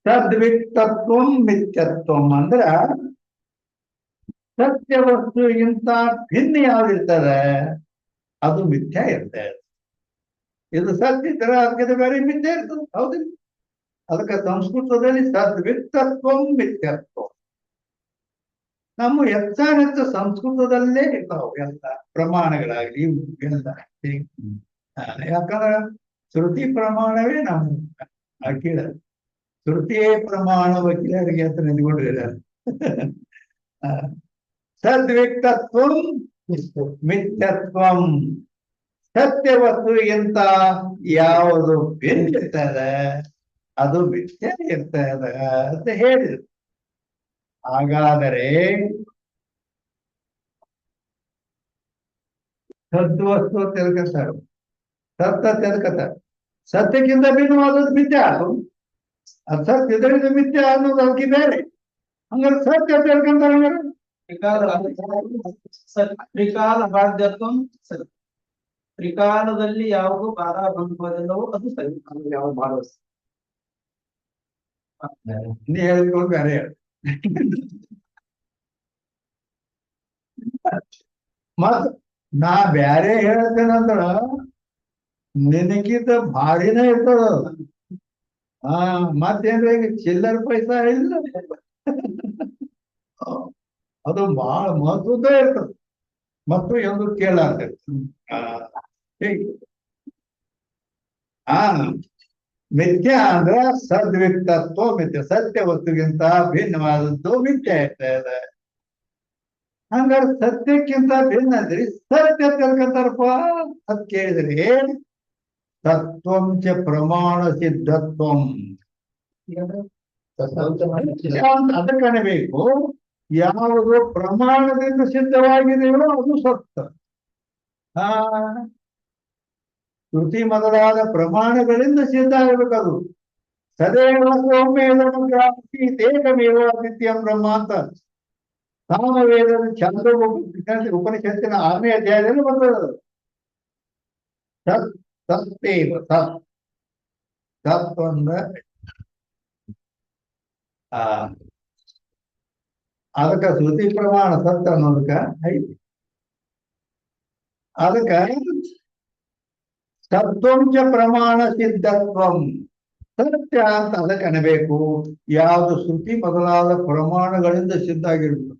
ಸದ್ವಿತ್ತತ್ವ ಮಿಥ್ಯತ್ವ ಅಂದ್ರ ಸತ್ಯ ವಸ್ತುವಿಗಿಂತ ಭಿನ್ನ ಯಾವ್ದಿರ್ತದೆ ಅದು ಮಿಥ್ಯಾ ಇರ್ತದೆ. ಇದು ಸತ್ಯ ಇದ್ರೆ ಅದಕ್ಕೆ ಬೇರೆ ಮಿಥ್ಯೆ ಇರ್ತದೆ. ಹೌದಿಲ್ಲ? ಅದಕ್ಕೆ ಸಂಸ್ಕೃತದಲ್ಲಿ ಸದ್ವಿತ್ತತ್ವ ಮಿಥ್ಯತ್ವ. ನಮ್ಮ ಹೆಚ್ಚಾನೆಚ್ಚು ಸಂಸ್ಕೃತದಲ್ಲೇ ಇರ್ತಾವ ಎಲ್ಲ ಪ್ರಮಾಣಗಳಾಗ್ಲಿ ಎಲ್ಲ. ಯಾಕಂದ್ರೆ ಶ್ರುತಿ ಪ್ರಮಾಣವೇ ನಮ್ಮ ಅಖಿಲ. ಶ್ರುತಿಯೇ ಪ್ರಮಾಣ ವಕೀಲರಿಗೆ ಅಂತ ನಿಂತ್ಕೊಂಡಿದ್ದಾರೆ. ಸದ್ವಿತ್ತತ್ವ ಮಿಥ್ಯತ್ವಂ. ಸತ್ಯ ವಸ್ತುವಿಗಿಂತ ಯಾವುದು ಭಿನ್ನಿರ್ತದೆ ಅದು ಮಿಥ್ಯೆ ಇರ್ತದೆ ಅಂತ ಹೇಳಿದ್ರು. ಹಾಗಾದರೆ ಸದ್ವಸ್ತು ತಿಳ್ಕತಾರೆ, ಸತ್ಯ ತಿಳ್ಕತಾರೆ. ಸತ್ಯಕ್ಕಿಂತ ಭಿನ್ನವಾದದ್ದು ಮಿಥ್ಯ. ಅದು ಸತ್ಯ ಇದರಿಂದ ಮಿಥ್ಯ ಅನ್ನೋದು ಅದಕ್ಕೆ ಬೇರೆ. ಹಂಗಾರೆ ಸತ್ಯ ತಿಳ್ಕೊಂತಾರೆ. ತ್ರಿಕಾಲ ಬಾಧ್ಯತ್ವಂ ಸರಿ. ತ್ರಿಕಾಲದಲ್ಲಿ ಯಾವುದು ಬಾಧ ಬಂದಿಲ್ಲವೋ ಅದು ಸರಿ. ಯಾವ ಭಾರತ ನೀ ಹೇಳ್ಕೊಂಡು ಬೇರೆ ಹೇಳ. ಮತ್ ನಾ ಬ್ಯಾರೆ ಹೇಳ್ತೇನಂದ್ರ ನಿನಗಿಂತ ಭಾರಿನೇ ಇರ್ತದ. ಮತ್ತೇನ್ರ ಈಗ ಚಿಲ್ಲರ್ ಪೈಸಾ ಇಲ್ಲ, ಅದು ಬಹಳ ಮಹತ್ವದ ಇರ್ತದೆ. ಮತ್ತು ಎಂದು ಕೇಳಾಗ್ತದೆ. ಮಿಥ್ಯ ಅಂದ್ರ ಸದ್ವಿತ್ತತ್ವ ಮಿಥ್ಯ. ಸತ್ಯ ವಸ್ತುಗಿಂತ ಭಿನ್ನವಾದದ್ದು ಮಿಥ್ಯ ಇರ್ತದೆ. ಹಂಗಾರೆ ಸತ್ಯಕ್ಕಿಂತ ಭಿನ್ನ ಅಂದ್ರಿ ಸತ್ಯ ತಿಳ್ಕೊಂತಾರಪ್ಪ ಅಂತ ಕೇಳಿದ್ರಿ. ತತ್ವಂಚ ಪ್ರಮಾಣ ಸಿದ್ಧತ್ವಂ. ಅದಕ್ಕೆ ಅನಬೇಕು ಯಾವುದು ಪ್ರಮಾಣದಿಂದ ಸಿದ್ಧವಾಗಿದೆಯೋ ಅದು ಸತ್ಯ. ಆ ಶ್ರುತಿ ಮೊದಲಾದ ಪ್ರಮಾಣಗಳಿಂದ ಸಿದ್ಧ ಆಗಬೇಕದು. ಸದೇವ ಸೌಮ್ಯೇಕಮೇವ ನಿತ್ಯಂ ಬ್ರಹ್ಮ ಅಂತ ಸಾಮವೇದದ ಚಂದ್ರ ಉಪನಿಷತ್ತಿನ 6ನೇ ಅಧ್ಯಾಯದಲ್ಲಿ ಬರ್ತದೆ. ಸತ್ ಸತ್ತೇವ ಸತ್ ಸತ್ ಅಂದ್ರ ಅದಕ್ಕ ಶ್ರುತಿ ಪ್ರಮಾಣ ಸತ್ ಅನ್ನೋದಕ್ಕ ಐತಿ. ಅದಕ್ಕ ಸತ್ವಂಚ ಪ್ರಮಾಣ ಸಿದ್ಧತ್ವಂ ಸತ್ಯ ಅಂತ ಅದಕ್ಕೆ ಅನಬೇಕು ಯಾವುದು ಶ್ರುತಿ ಮೊದಲಾದ ಪ್ರಮಾಣಗಳಿಂದ ಸಿದ್ಧ ಆಗಿರ್ಬೇಕು,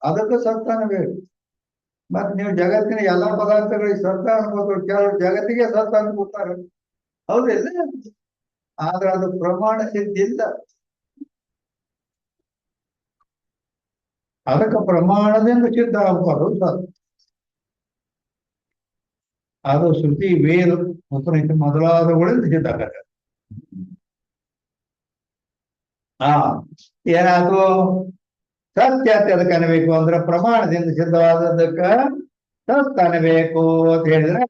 ಅದಕ್ಕೆ ಸತ್ಯ ಅನಬೇಕು. ಮತ್ ನೀವು ಜಗತ್ತಿನ ಎಲ್ಲಾ ಪದಾರ್ಥಗಳಿಗೆ ಸತ್ಯ ಅನ್ಬೋದು, ಕೆಲವರು ಜಗತ್ತಿಗೆ ಸತ್ಯ ಅನ್ಕೋತಾರೆ, ಹೌದಿಲ್ಲ? ಆದ್ರೆ ಅದು ಪ್ರಮಾಣ ಸಿದ್ಧಿಲ್ಲ. ಅದಕ್ಕೆ ಪ್ರಮಾಣದಿಂದ ಸಿದ್ಧ ಆಗ್ಬಾರ್ದು ಸತ್ಯ. ಅದು ಶ್ರುತಿ ವೇದ ಉಪನಿಷತ್ ಮೊದಲಾದವುಗಳಿಂದ ಸಿದ್ಧ ಆಗತ್ತೆ. ಏನಾದ್ರು ಸತ್ಯ ಅದಕ್ಕೆ ಅನಬೇಕು ಅಂದ್ರೆ ಪ್ರಮಾಣದಿಂದ ಸಿದ್ಧವಾದದಕ್ಕ ಸತ್ಯ ಅನಬೇಕು ಅಂತ ಹೇಳಿದ್ರೆ,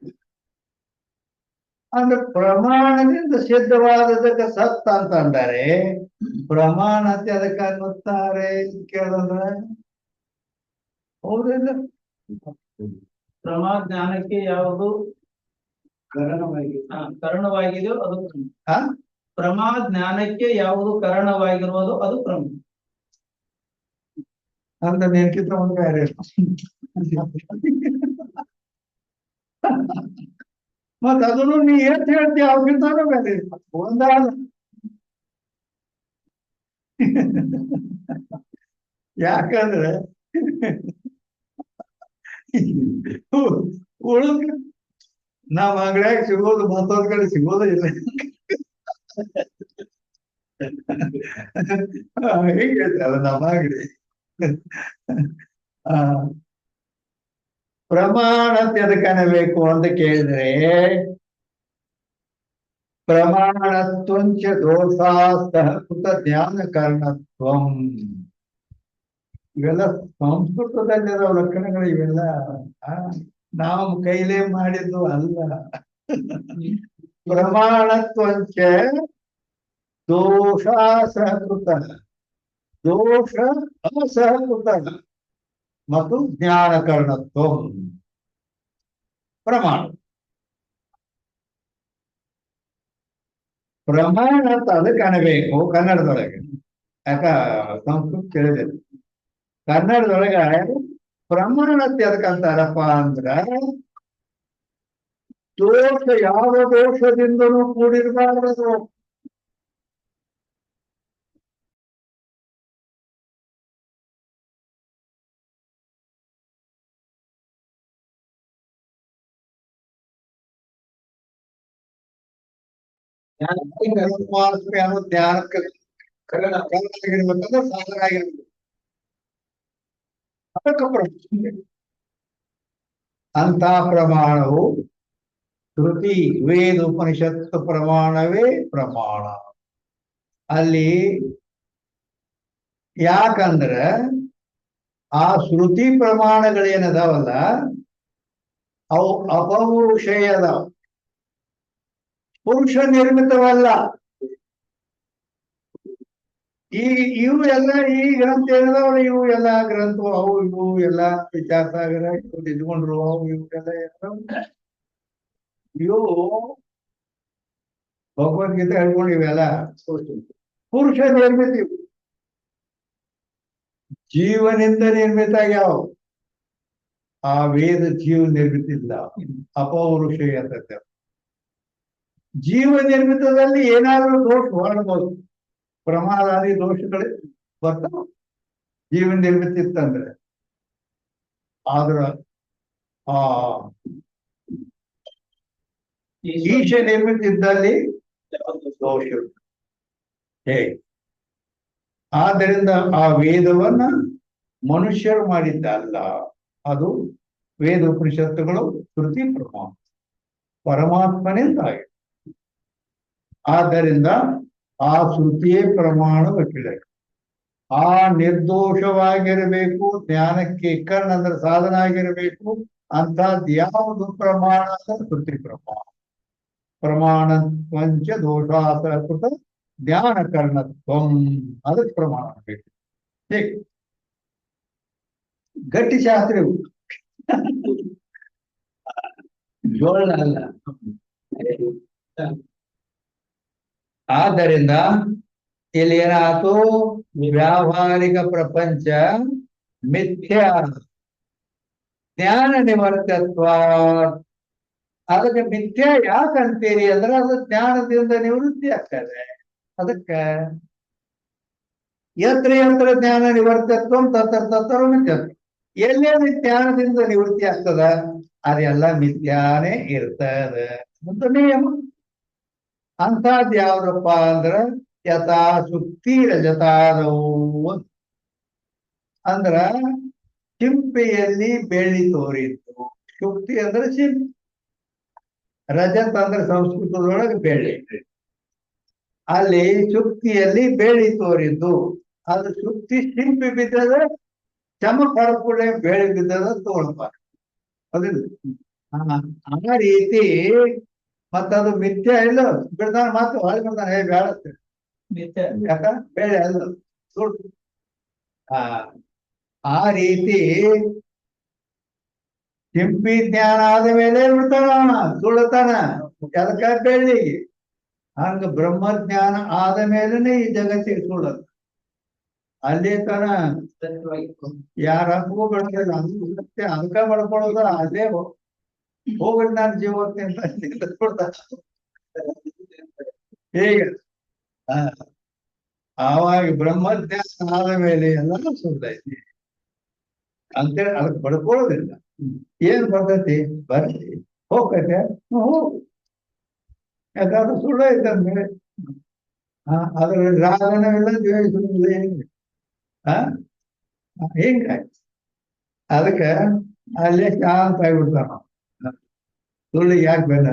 ಅಂದ್ರೆ ಪ್ರಮಾಣದಿಂದ ಸಿದ್ಧವಾದದಕ್ಕ ಸತ್ ಅಂತ ಅಂದರೆ ಪ್ರಮಾಣ ಅದಕ್ಕೆ ಅನ್ನುತ್ತಾರೆ ಕೇಳಿದ್ರೆ ಹೌದಿಲ್ಲ? ಪ್ರಮಾ ಜ್ಞಾನಕ್ಕೆ ಯಾವುದು ಕಾರಣವಾಗಿದೆಯೋ ಅದು ಪ್ರಮಾ ಜ್ಞಾನಕ್ಕೆ ಯಾವುದು ಕಾರಣವಾಗಿರುವುದು ಅದು ಪ್ರಮ ಅಂತ ನೆನ್ಕಿತ ಒಂದು ಬೇರೆ. ಮತ್ತ ಅದನ್ನು ನೀ ಏನ್ ಹೇಳ್ತೀಯ ಅವ್ರಿಗಿಂತಾನು ಬೇರೆ ಒಂದಾದ. ಯಾಕಂದ್ರೆ ಉಳಿದ ನಾವ್ ಅಂಗಡಿಯಾಗ ಸಿಗೋದು ಮತ್ತೊಂದ್ ಕಡೆ ಸಿಗೋದೇ ಇಲ್ಲ. ಹೇಗೈತೆ ಅದು ನಮ್ಮ ಅಂಗಡಿ. ಪ್ರಮಾಣ ಅದಕ್ಕೆ ಅನಬೇಕು ಅಂತ ಕೇಳಿದ್ರೆ ಪ್ರಮಾಣತ್ವಂಚ ದೋಷಾ ಸಹಕೃತ ಜ್ಞಾನ ಕಾರಣತ್ವಂ. ಇವೆಲ್ಲ ಸಂಸ್ಕೃತದಲ್ಲಿರೋ ಲಕ್ಷಣಗಳು ಇವೆಲ್ಲ ನಾವು ಕೈಲೇ ಮಾಡಿದ್ದು ಅಲ್ಲ. ಪ್ರಮಾಣತ್ವಂಚ ದೋಷ ಸಹಕೃತ, ದೋಷ ಅಸಹಕೃತ ಮತ್ತು ಜ್ಞಾನಕರಣತ್ವ. ಪ್ರಮಾಣ ಪ್ರಮಾಣ ಅಂತ ಅದಕ್ಕೆ ಅನಬೇಕು ಕನ್ನಡದೊಳಗೆ. ಯಾಕ ಸಂಸ್ಕೃತ ಕೇಳಿದೆ, ಕನ್ನಡದೊಳಗ ಪ್ರಮಾಣತೆ ಅದಕ್ಕೆ ಅಂತಾರಪ್ಪ ಅಂದ್ರ ದೋಷ ಯಾವ ದೋಷದಿಂದನೂ ಕೂಡಿರಬಾರದು. ಜ್ಞಾನಕ್ಕೆ ಸಾಧನ ಆಗಿರ್ಬೇಕು. ಅದಕ್ಕೆ ಅಂತ ಪ್ರಮಾಣವು ಶ್ರುತಿ ವೇದ ಉಪನಿಷತ್ತು ಪ್ರಮಾಣವೇ ಪ್ರಮಾಣ ಅಲ್ಲಿ. ಯಾಕಂದ್ರೆ ಆ ಶ್ರುತಿ ಪ್ರಮಾಣಗಳೇನದಾವಲ್ಲ ಅವು ಅಪೌರುಷೇಯದಾವ, ಪುರುಷ ನಿರ್ಮಿತವಲ್ಲ. ಇವು ಎಲ್ಲ ಈ ಗ್ರಂಥ ಏನದಾವಲ್ಲ ಇವು ಎಲ್ಲ ಗ್ರಂಥ ಅವು ಇವು ಎಲ್ಲ ವಿಚಾರಸಾಗರ ಇದ್ಕೊಂಡ್ರು ಅವು ಇವೆಲ್ಲ ಇವು ಭಗವದ್ಗೀತೆ ಹೇಳ್ಕೊಂಡು ಇವೆಲ್ಲ ಪುರುಷ ನಿರ್ಮಿತ, ಇವು ಜೀವನಿಂದ ನಿರ್ಮಿತ ಆಗ್ಯಾವ. ಆ ವೇದ ಜೀವ ನಿರ್ಮಿತ ಇಲ್ಲ, ಅಪೌರುಷೇಯ ಅಂತ. ಜೀವ ನಿರ್ಮಿತದಲ್ಲಿ ಏನಾದರೂ ದೋಷ ಹೊರಡ್ಬೋದು, ಪ್ರಮಾದಾದಿ ದೋಷಗಳೇ ಬರ್ತಾವ ಜೀವ ನಿರ್ಮಿತ ಇತ್ತಂದ್ರೆ. ಆದ್ರ ಆ ಈಶ ನಿರ್ಮಿತ ಇದ್ದಲ್ಲಿ ದೋಷ ಹೇ. ಆದ್ದರಿಂದ ಆ ವೇದವನ್ನ ಮನುಷ್ಯರು ಮಾಡಿದ್ದಲ್ಲ, ಅದು ವೇದ ಉಪನಿಷತ್ತುಗಳು ಶ್ರುತಿ ಪ್ರಮಾಣ ಪರಮಾತ್ಮನಿಂದ ಆಗಿದೆ. ಆದ್ದರಿಂದ ಆ ಶ್ರುತಿಯೇ ಪ್ರಮಾಣ ವಕೀಲ. ಆ ನಿರ್ದೋಷವಾಗಿರಬೇಕು, ಜ್ಞಾನಕ್ಕೆ ಕರ್ಣ ಅಂದ್ರೆ ಸಾಧನ ಆಗಿರಬೇಕು. ಅಂತಹದ್ದು ಯಾವುದು ಪ್ರಮಾಣ ಅಂದ್ರೆ ಶ್ರುತಿ ಪ್ರಮಾಣ. ಪ್ರಮಾಣ ಪಂಚ ದೋಷಾಸಕೃತ ಜ್ಞಾನ ಕರ್ಣತ್ವಂ, ಅದಕ್ಕೆ ಪ್ರಮಾಣ ಬೇಕು. ಹೇಗೆ ಗಟ್ಟಿ ಶಾಸ್ತ್ರಿ ಜೋಳ ಅಲ್ಲ. ಆದ್ದರಿಂದ ಇಲ್ಲಿ ಏನಾಯ್ತು, ವ್ಯಾವಹಾರಿಕ ಪ್ರಪಂಚ ಮಿಥ್ಯ, ಜ್ಞಾನ ನಿವರ್ತತ್ವ. ಅದಕ್ಕೆ ಮಿಥ್ಯ ಯಾಕಂತೀರಿ ಅಂದ್ರೆ ಅದು ಜ್ಞಾನದಿಂದ ನಿವೃತ್ತಿ ಆಗ್ತದೆ. ಅದಕ್ಕ ಯತ್ರ ಯತ್ರ ಜ್ಞಾನ ನಿವರ್ತತ್ವ ತತ್ರ ತತ್ರ ಮಿಥ್ಯತ್ವ. ಎಲ್ಲೆಲ್ಲಿ ಜ್ಞಾನದಿಂದ ನಿವೃತ್ತಿ ಆಗ್ತದ ಅದೆಲ್ಲ ಮಿಥ್ಯಾನೇ ಇರ್ತದ ಅಂತ ನಿಯಮ. ಅಂತದ್ ಯಾವ್ದಪ್ಪ ಅಂದ್ರ ಯಥಾ ಸುಕ್ತಿ ರಜತಾದವು ಅಂದ್ರ ಚಿಂಪೆಯಲ್ಲಿ ಬೆಳ್ಳಿ ತೋರಿತ್ತು. ಶುಕ್ತಿ ಅಂದ್ರೆ ಚಿಂಪೆ, ರಜತ್ ಅಂದ್ರೆ ಸಂಸ್ಕೃತದೊಳಗೆ ಬೆಳ್ಳಿ. ಅಲ್ಲಿ ಶುಕ್ತಿಯಲ್ಲಿ ಬೆಳ್ಳಿ ತೋರಿದ್ದು, ಅದು ಶುಕ್ತಿ ಶಿಂಪಿ ಬಿದ್ದದ, ಚಮ ಪಡಕೂಡೆ ಬೆಳ್ಳಿ ಬಿದ್ದದ ತೋಳ್ಬಾರ್ದು. ಅದಿಲ್ಲ ಆ ರೀತಿ. ಮತ್ತದು ಮಿಥ್ಯ ಇಲ್ಲ ಬಿಡ್ತಾನೆ, ಮಾತು ಹೊಳೆ ಬಿಡ್ತಾನೆ, ಹೇ ಬೇಡ ಯಾಕ ಬೇಳೆ ಅಲ್ಲ ಸುಳ್ಳು. ಆ ರೀತಿ ಚಿಂಪಿ ಜ್ಞಾನ ಆದ ಮೇಲೆ ಬಿಡ್ತಾನ ಸುಳ್ಳತಾನ, ಅದಕ್ಕ ಬೆಳ್ಳಿ. ಹಂಗ ಬ್ರಹ್ಮಜ್ಞಾನ ಆದ ಮೇಲೆನೆ ಈ ಜಗತ್ತಿಗೆ ಸುಳ್ಳದ. ಅಲ್ಲೇ ತನ ಯಾರ ಹಬ್ಬು ಬೆಳೆದಿಲ್ಲ, ಅದಕ್ಕ ಬಡ್ಕೊಳ್ಳೋದ ಅದೇ ಹೋಗ್ಲಿ ನಾನು ಜೀವಕ್ಕೆ ಅಂತ ಕೊಡ್ತಾನ. ಹೇಗೆ ಆವಾಗ ಬ್ರಹ್ಮಜ್ಞಾನ ಆದ ಮೇಲೆ ಎಲ್ಲ ಸುಳ್ದೈತಿ ಅಂತೇಳಿ ಅದಕ್ಕೆ ಬಡ್ಕೊಳ್ಳೋದಿಲ್ಲ. ಏನ್ ಬರ್ತೈತಿ ಬರ್ಲಿ, ಹೋಗತ್ತೆ ಹೋಗು, ಯಾಕಂದ್ರೆ ಸುಳ್ಳ ಇದ್ದಂಗೆ. ಅದ್ರಲ್ಲಿ ರಾಗನವಿಲ್ಲ, ದ್ವೇಷವಿಲ್ಲ, ಹೆಂಗೆ ಹಿಂಗಾಯ್ತು. ಅದಕ್ಕೆ ಅಲ್ಲೇ ಶಾಂತ ಆಗಿಬಿಡ್ತಾನ. ಸುಳ್ಳಿಗೆ ಯಾಕೆ ಬೇಡ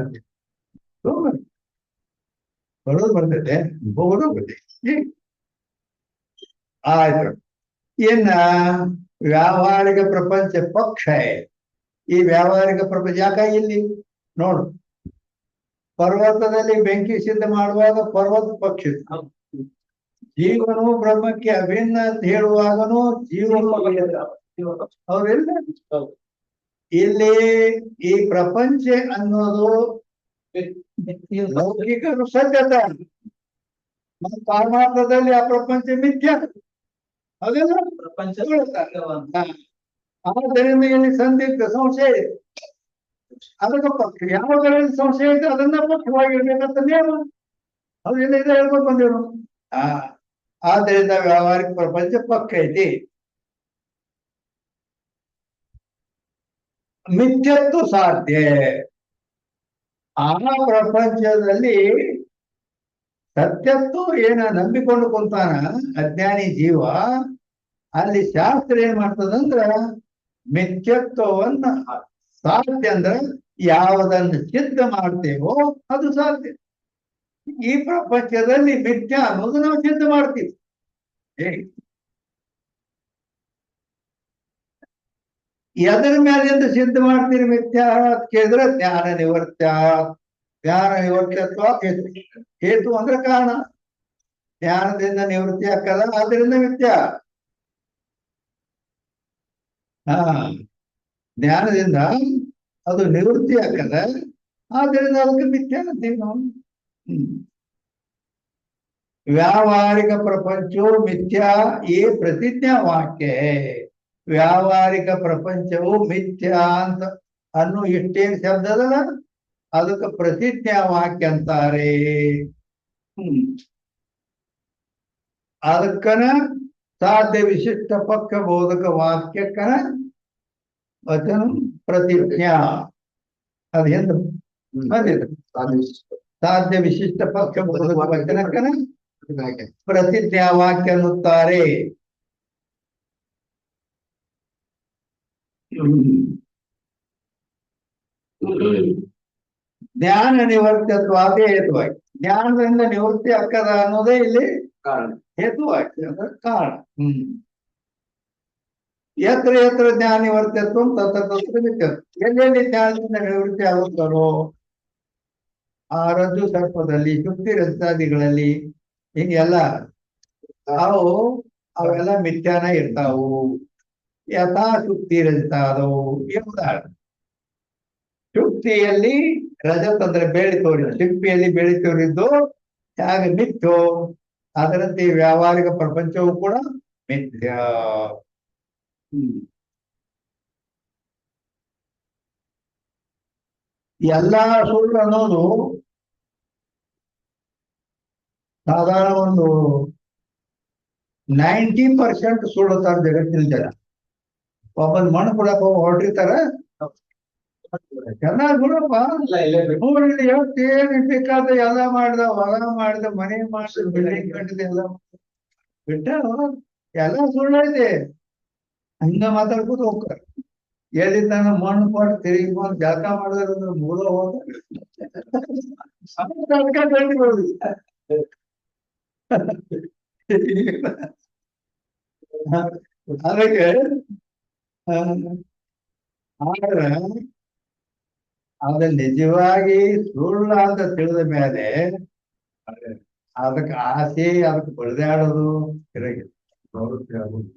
ಬರೋದು ಬರ್ತೈತೆ, ಹೋಗೋದು ಹೋಗುತ್ತೆ. ಆಯ್ತು. ಇನ್ನ ವ್ಯಾವಹಾರಿಕ ಪ್ರಪಂಚ ಪಕ್ಷ. ಈ ವ್ಯಾವಹಾರಿಕ ಪ್ರಪಂಚ ಯಾಕ ಇಲ್ಲಿ ನೋಡು, ಪರ್ವತದಲ್ಲಿ ಬೆಂಕಿ ಸಿದ್ಧ ಮಾಡುವಾಗ ಪರ್ವತ ಪಕ್ಷ, ಜೀವನು ಬ್ರಹ್ಮಕ್ಕೆ ಅಭಿನ್ನ ಅಂತ ಹೇಳುವಾಗನು ಜೀವನು ಅವ್ರೆಲ್ಲ. ಇಲ್ಲಿ ಈ ಪ್ರಪಂಚ ಅನ್ನೋದು ಲೌಕಿಕರು ಸತ್ಯತೆ, ಮತ್ತು ಪಾರಮಾರ್ಥದಲ್ಲಿ ಆ ಪ್ರಪಂಚ ಮಿಥ್ಯ. ಅದೆಲ್ಲ ಪ್ರಪಂಚ ಆದ್ದರಿಂದ ಇಲ್ಲಿ ಸಂದಿಗ್ಧ ಸಂಶಯ ಇದೆ. ಅದಕ್ಕೆ ಪಕ್ಷ ಯಾವುದರಲ್ಲಿ ಸಂಶಯ ಇದೆ ಅದನ್ನ ಪಕ್ಷವಾಗಿರ್ಬೇಕಂತ ನಿಯಮ. ಅದೆಲ್ಲ ಇದೆ ಹೇಳ್ಕೊಂಡು ಬಂದೇವು. ಆದ್ದರಿಂದ ವ್ಯಾವಹಾರಿಕ ಪ್ರಪಂಚ ಪಕ್ಕ ಐತಿ. ಮಿಥ್ಯತ್ವ ಸಾಧ್ಯ. ಆ ಪ್ರಪಂಚದಲ್ಲಿ ಸತ್ಯತ್ವ ಏನ ನಂಬಿಕೊಂಡು ಕುಂತಾನ ಅಜ್ಞಾನಿ ಜೀವ, ಅಲ್ಲಿ ಶಾಸ್ತ್ರ ಏನ್ ಮಾಡ್ತದಂದ್ರ ಮಿಥ್ಯತ್ವವನ್ನ ಸಾಧ್ಯ ಅಂದ್ರ ಯಾವುದನ್ನು ಸಿದ್ಧ ಮಾಡ್ತೇವೋ ಅದು ಸಾಧ್ಯ. ಈ ಪ್ರಪಂಚದಲ್ಲಿ ಮಿಥ್ಯ ಅನ್ನೋದು ನಾವು ಸಿದ್ಧ ಮಾಡ್ತೀವಿ. ಎದರ ಮೇಲಿಂದ ಸಿದ್ಧ ಮಾಡ್ತೀರಿ ಮಿಥ್ಯ ಕೇಳಿದ್ರೆ ಜ್ಞಾನ ನಿವರ್ತ್ಯ. ಜ್ಞಾನ ನಿವರ್ತ್ಯತ್ವ ಹೇತು. ಹೇತು ಅಂದ್ರೆ ಕಾರಣ. ಜ್ಞಾನದಿಂದ ನಿವೃತ್ತಿ ಆಗ್ತದ, ಆದ್ರಿಂದ ಮಿಥ್ಯ. ಜ್ಞಾನದಿಂದ ಅದು ನಿವೃತ್ತಿ ಆಗ್ತದ, ಆದ್ರಿಂದ ಅದಕ್ಕೆ ಮಿಥ್ಯ ಅಂತೀವಿ ನಾವು. ವ್ಯಾವಹಾರಿಕ ಪ್ರಪಂಚವು ಮಿಥ್ಯಾ ಈ ಪ್ರತಿಜ್ಞಾ ವಾಕ್ಯ. ವ್ಯಾವಹಾರಿಕ ಪ್ರಪಂಚವು ಮಿಥ್ಯಾ ಅಂತ ಅನ್ನೋ ಇಷ್ಟೇನು ಶಬ್ದದಲ್ಲ, ಅದಕ್ಕೆ ಪ್ರತಿಜ್ಞಾ ವಾಕ್ಯ ಅಂತಾರೆ. ಅದಕ್ಕನ ಸಾಧ್ಯ ವಿಶಿಷ್ಟ ಪಕ್ಷ ಬೋಧಕ ವಾಕ್ಯಕ್ಕನ ವಚನ ಪ್ರತಿಜ್ಞಾ. ಅದೇನು ಸಾಧ್ಯ ವಿಶಿಷ್ಟ ಪಕ್ಷ ಬೋಧಕ ವಚನಕ್ಕನ ಪ್ರತಿಜ್ಞಾ ವಾಕ್ಯ ಅನ್ನುತ್ತಾರೆ. ಜ್ಞಾನ ನಿವರ್ತ್ಯತ್ವ ಅದೇ ಹೇತುವಾಗಿ ಜ್ಞಾನದಿಂದ ನಿವೃತ್ತಿ ಆಗ್ತದ ಅನ್ನೋದೇ ಇಲ್ಲಿ ಕಾರಣ. ಹೇತುವಾಕ್ಯ ಅಂದ್ರೆ ಕಾರಣ. ಯತ್ರ ಯತ್ರ ಜ್ಞಾನ ನಿವರ್ತ್ಯತ್ವ ತತ್ರ ತತ್ರ ನಿತ್ಯತ್ವ. ಎಲ್ಲೆಲ್ಲಿ ಜ್ಞಾನದಿಂದ ನಿವೃತ್ತಿ ಆಗುತ್ತಾರೋ ಆ ರಜ್ಜು ಸರ್ಪದಲ್ಲಿ, ಶುಕ್ತಿ ರಜಾದಿಗಳಲ್ಲಿ ಹಿಂಗೆಲ್ಲ ಅವೆಲ್ಲ ಮಿಥ್ಯಾನ ಇರ್ತಾವು. ಯಥಾ ಶುಕ್ತಿ ರಜತ ಆದವು ಎಂಬುದಾಗಿ. ಶುಕ್ತಿಯಲ್ಲಿ ರಜತ್ ಅಂದ್ರೆ ಬೆಳಿ ತೋರಿದ, ಶುಕ್ತಿಯಲ್ಲಿ ಬೆಳಿ ತೋರಿದ್ದು ಹೇಗೆ ಮಿಥ್ಯೋ ಅದರಂತೆ ವ್ಯಾವಹಾರಿಕ ಪ್ರಪಂಚವೂ ಕೂಡ ಮಿಥ್ಯ. ಎಲ್ಲಾ ಸುಳ್ಳು ಅನ್ನೋದು ಸಾಧಾರಣ ಒಂದು 90% ಸುಳ್ಳುತ್ತಾರ ಜಗತ್ತಿನ ಜನ. ಒಬ್ಬನ್ ಮಣ್ಣು ಕೊಡಕ್ ಹೊರಟಿರ್ತಾರ, ಚೆನ್ನಾಗಿ ಬಿಡಪ್ಪ ನೋಡಿ ಏನ್ ಬೇಕಾದ ಎಲ್ಲ ಮಾಡ್ದ, ಹೊಲ ಮಾಡ್ದ, ಮನೆ ಮಾಡ್ದ, ಬಿಲ್ಡಿಂಗ್ ಕಟ್ಟಿದ, ಎಲ್ಲ ಬಿಟ್ಟ ಎಲ್ಲ ಸುಳ್ಳೈತೆ ಹಂಗ ಮಾತಾಡ್ಕೊತ ಹೋಗ್ತಾರ. ಎಲ್ಲಿ ತನ ಮಣ್ಣು ಕೊಟ್ಟು ತಿರುಗಿಕೊಂಡು ಜಳಕ ಮಾಡಿದ್ರೆ ಮೂಲ ಹೋದ ಅದಕ್ಕೆ ಆದ್ರೆ ಅದ ನಿಜವಾಗಿ ಸುಳ್ಳ ಅಂತ ತಿಳಿದ ಮೇಲೆ ಅದಕ್ಕೆ ಆಸೆ, ಅದಕ್ಕೆ ಬಡಿದಾಡೋದು ಇರಾಗಿಲ್ಲ. ಪ್ರವೃತ್ತಿ ಆಗೋದು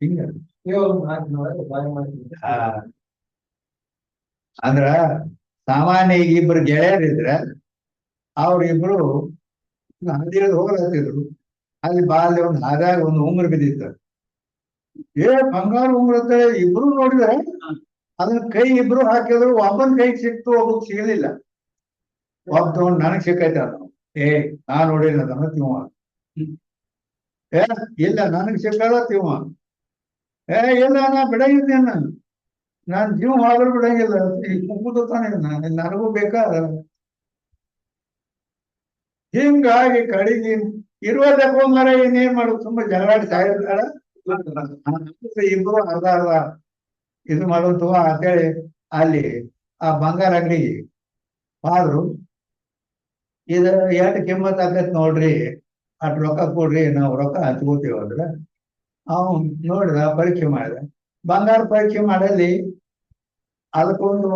ಹಿಂಗ. ಅಂದ್ರ ಸಾಮಾನ್ಯ ಇಬ್ರು ಗೆಳೆಯರಿದ್ರ ಅವ್ರಿಬ್ರು ಹಂದಿಳಿದು ಹೋಗ್ಲತ್ತಿದ್ರು. ಅಲ್ಲಿ ಬಾಲ್ಯ ಒಂದು ಹಾದಾಗ ಒಂದು ಉಂಗುರ ಬಿದ್ದಿತ್ತು. ಬಂಗಾರ ಉಂಗುರ ಅಂತ ಇಬ್ರು ನೋಡಿದ್ರೆ ಅದನ್ನ ಕೈ ಇಬ್ರು ಹಾಕಿದ್ರು. ಒಬ್ಬನ ಕೈಗೆ ಸಿಕ್ತು, ಒಬ್ಬಗ್ ಸಿಗಲಿಲ್ಲ. ಒಬ್ಬ ತಗೊಂಡು ನನಗ್ ಸಿಕ್ಕೈತೆ ಅದ. ನಾ ನೋಡಿಲ್ಲ ಅದನ್ನ ತಿವ. ಇಲ್ಲ ನನಗ್ ಸಿಕ್ಕದ ತಿವ. ಇಲ್ಲ ನಾ ಬಿಡಂಗಿದ್ದೇನ, ನಾನ್ ಜೀವ ಆದ್ರೂ ಬಿಡಂಗಿಲ್ಲ. ಮುಗುದು ತಾನೆ ನನಗೂ ಬೇಕಾ. ಹಿಂಗಾಗಿ ಕಡೆಗೆ ಇರುವುದಕ್ಕೂ ಮರ ಏನೇನ್ ಮಾಡುದು, ತುಂಬಾ ಜಗಳಾಡಿ ಸಾಯಿರ್ತಾರ. ಇಬ್ರು ಅರ್ಧ ಅರ್ಧ ಇದು ಮಾಡೋದು ಅಂತೇಳಿ ಅಲ್ಲಿ ಆ ಬಂಗಾರ ಅಂಗಡಿಗೆ ಆದ್ರು. ಇದು ಎಷ್ಟು ಕಿಮ್ಮತ್ ಆಗತ್ ನೋಡ್ರಿ, ಅಟ್ ರೊಕ್ಕ ಕೊಡ್ರಿ, ನಾವು ರೊಕ್ಕ ಹಂಚ್ಕೋತೀವಿ ಅಂದ್ರೆ ಅವನು ನೋಡಿದ, ಪರೀಕ್ಷೆ ಮಾಡಿದ. ಬಂಗಾರ ಪರೀಕ್ಷೆ ಮಾಡಲ್ಲಿ ಅದಕ್ಕೊಂದು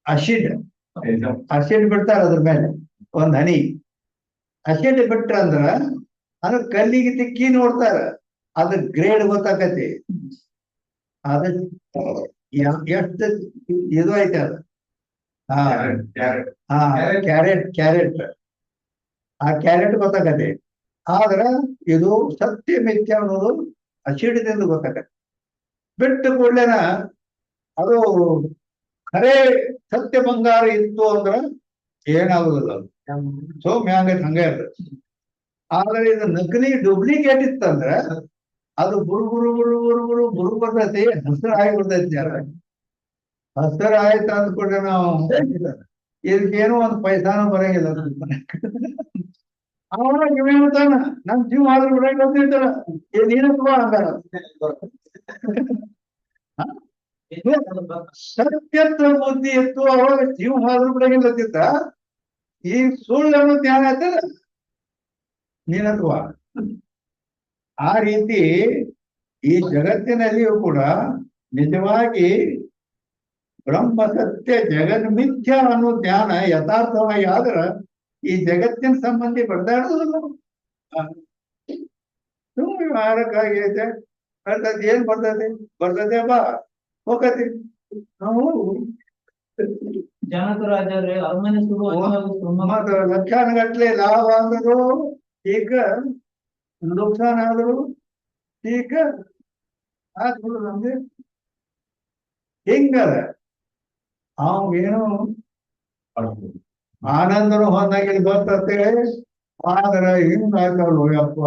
ಅಸಿಡ್ ಬಿಡ್ತಾರ ಅದ್ರ ಮೇಲೆ ಒಂದ್ ಹನಿ. ಅಸಿಡ್ ಬಿಟ್ರಂದ್ರ ಅದ್ರ ಕಲ್ಲಿಗೆ ತಿಕ್ಕಿ ನೋಡ್ತಾರ, ಅದ್ರ ಗ್ರೇಡ್ ಗೊತ್ತಾಕತಿ. ಅದ ಎಷ್ಟು ಇದು ಐತೆ ಅದ. ಕ್ಯಾರೆಟ್ ಆ ಕ್ಯಾರೆಟ್ ಗೊತ್ತಾಕತಿ. ಆದ್ರ ಇದು ಸತ್ಯ ಮಿಥ್ಯ ಅನ್ನೋದು ಅಸಿಡದಿಂದ ಗೊತ್ತಾಕತಿ. ಬಿಟ್ಟ ಕೂಡ್ಲೇನ ಅದು ಖರೇ ಸತ್ಯ ಬಂಗಾರ ಇತ್ತು ಅಂದ್ರ ಏನಾಗುದಿಲ್ಲ, ಸೌಮ್ಯ ಹಂಗೆ ಇರ್ತದೆ. ಆದ್ರೆ ಇದು ನಕಲಿ ಡೂಪ್ಲಿಕೇಟ್ ಇತ್ತಂದ್ರ ಅದು ಬುರು ಬರ್ತೈತಿ, ಹಸಿರು ಆಗಿಬಿಡ್ತೈತಿ. ಹಸಿರು ಆಯ್ತು ಅಂದ್ಕೊಂಡ್ರೆ ನಾವು ಇದಕ್ಕೇನು ಒಂದು ಪೈಸಾನು ಬರಂಗಿಲ್ಲ. ಅವಾಗ ಇವೇಳ್ತಾನ ನಮ್ ಜೀವ ಆದ್ರೂ ಬಿಡಂಗ್ ಬಂದಿರ್ತಾರ. ನೀನಪ್ಪ ಅಂತಾರ. ಸತ್ಯತ್ವ ಬುದ್ಧಿ ಇತ್ತು, ಅವಾಗ ಜೀವ ಆದ್ರೂ ಬಿಡಂಗಿಲ್ಲತ್ತಿದ್ದ. ಈ ಸುಳ್ಳನ್ನು ಜ್ಞಾನ ಆಯ್ತದ ನೀನತ್ವ. ಆ ರೀತಿ ಈ ಜಗತ್ತಿನಲ್ಲಿಯೂ ಕೂಡ ನಿಜವಾಗಿ ಬ್ರಹ್ಮ ಸತ್ಯ ಜಗನ್ ಮಿಥ್ಯ ಅನ್ನೋ ಜ್ಞಾನ ಯಥಾರ್ಥವಾಗಿ ಆದ್ರ ಈ ಜಗತ್ತಿನ ಸಂಬಂಧಿ ಬಡ್ದಾಡೋದಿಲ್ಲ. ಸುಮ್ಮನೆ ಮಾರಕ್ಕಾಗೈತೆ ಬರ್ತದೆ, ಏನ್ ಬರ್ತದೆ ಬಾ ಹೋಗತಿ. ನಾವು ಜನಕ ರಾಜರೇ ಅರಮನೆ ಲಕ್ಷಾನುಗಟ್ಲೆ ಲಾಭ ಆದರೂ ಈಗ ನುಕ್ಸಾನ ಆದ್ರು ಈಗ ಆಗ್ಬಿಡು ನಮ್ಗೆ. ಹಿಂಗದ ಅವೇನು ಆನಂದನು ಹೊಂದಾಗಿ ಬರ್ತೇವೆ. ಆದ್ರ ಹಿಂಗ್ ಆಯ್ತಲ್ವ ಯಪ್ಪ,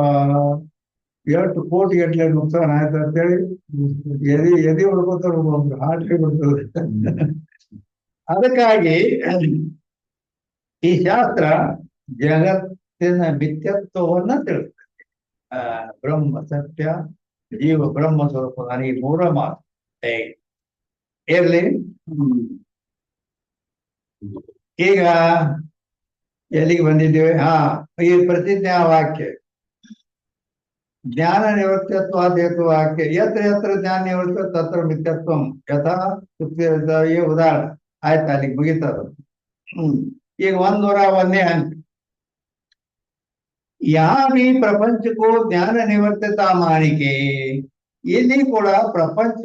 ಎಷ್ಟು ಕೋಟಿ ಗಟ್ಲೆ ನುಕ್ಸಾನ ಆಯ್ತು ಅಂತೇಳಿ ಎದಿ ಹೊಡ್ಕೋತಾರ, ಒಂದು ಹಾಟ್ರಿ ಬಿಡ್ತದೆ. ಅದಕ್ಕಾಗಿ ಈ ಶಾಸ್ತ್ರ ಜಗತ್ತಿನ ಮಿಥ್ಯತ್ವವನ್ನ ತಿಳಿಸ್ತದೆ. ಬ್ರಹ್ಮ ಸತ್ಯ, ಜೀವ ಬ್ರಹ್ಮ ಸ್ವರೂಪ, ನನಗೆ ಮೂರ ಮಾತು ಇರ್ಲಿ. ಈಗ ಎಲ್ಲಿಗೆ ಬಂದಿದ್ದೇವೆ? ಈ ಪ್ರತಿಜ್ಞಾ ವಾಕ್ಯ ಜ್ಞಾನ ನಿವೃತ್ತತ್ವ ಹೇತು ವಾಕ್ಯ ಯತ್ರ ಯತ್ರ ಜ್ಞಾನ ನಿವೃತ್ತ ತತ್ರ ಮಿಥ್ಯತ್ವ ಯಥಾ ಈ ಉದಾಹರಣೆ ಆಯ್ತು, ಅಲ್ಲಿಗೆ ಮುಗಿತದ. ಈಗ 101ನೇ ಅಂಕ. ಈ ಪ್ರಪಂಚಕ್ಕೂ ಜ್ಞಾನ ನಿವರ್ತತಾ ಮಾನಿಕೆ. ಇಲ್ಲಿ ಕೂಡ ಪ್ರಪಂಚ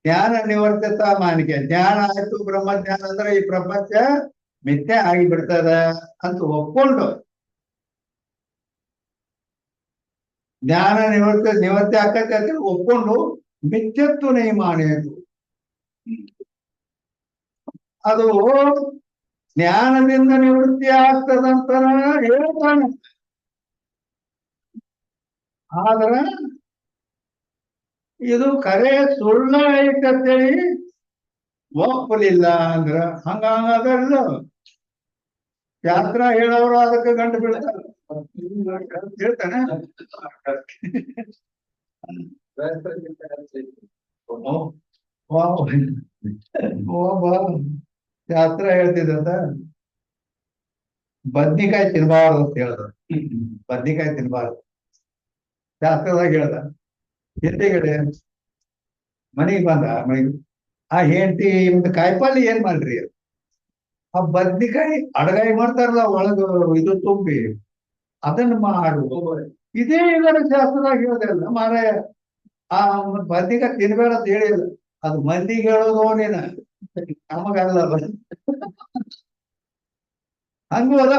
ಜ್ಞಾನ ನಿವರ್ತತಾ ಮಾನಿಕೆ. ಜ್ಞಾನ ಆಯ್ತು ಬ್ರಹ್ಮಜ್ಞಾನ ಅಂದ್ರೆ ಈ ಪ್ರಪಂಚ ಮಿಥ್ಯೆ ಆಗಿಬಿಡ್ತದ ಅಂತ ಒಪ್ಕೊಂಡು ಜ್ಞಾನ ನಿವೃತ್ತಿ ಆಕತ್ತೆ ಅಂತ ಒಪ್ಕೊಂಡು ಮಿಥ್ಯತ್ವ ನೈಮಾನೇದು ಅದು ಜ್ಞಾನದಿಂದ ನಿವೃತ್ತಿ ಆಗ್ತದಂತ ಹೇಳ್ತಾನೆ. ಆದ್ರ ಇದು ಕರೆ ಸುಳ್ಳ ಐತಂತೇಳಿ ಒಪ್ಪಲಿಲ್ಲ ಅಂದ್ರ ಹಂಗಲ್ಲ. ಶಾಸ್ತ್ರ ಹೇಳೋರು ಅದಕ್ಕೆ ಗಂಟು ಬೀಳ್ತಾರೆ ಹೇಳ್ತಾನೆ. ಶಾಸ್ತ್ರ ಹೇಳ್ತಿದ್ದ ಬದ್ನಿಕಾಯಿ ತಿನ್ಬಾರ್ದು ಅಂತ ಹೇಳ್ದ. ಬದ್ನಿಕಾಯಿ ತಿನ್ಬಾರ್ದು ಶಾಸ್ತ್ರದಾಗ ಹೇಳ್ದ. ಹಿಂದೆಗಡೆ ಮನೆಗೆ ಬಂದ. ಆ ಹೆಂಡತಿ ಒಂದು ಕಾಯಿಪಲ್ಲೆ ಏನ್ ಮಾಡ್ರಿ? ಆ ಬದ್ನಿಕಾಯಿ ಅಡಗಾಯಿ ಮಾಡ್ತಾರಲ್ಲ ಒಳಗ ಇದು ತುಂಬಿ ಅದನ್ನ ಮಾಡು. ಇದೇ ಇದರ ಶಾಸ್ತ್ರದಾಗ ಹೇಳೋದಲ್ಲ ಮಾರೇ. ಆ ಬದ್ನಿಕಾಯಿ ತಿನ್ಬೇಡ ಅಂತ ಹೇಳಿಲ್ಲ. ಅದು ಮಂದಿಗೆ ಹೇಳೋದು ನೀನ, ನಮಗಲ್ಲ. ಹಂಗೂ ಅದ.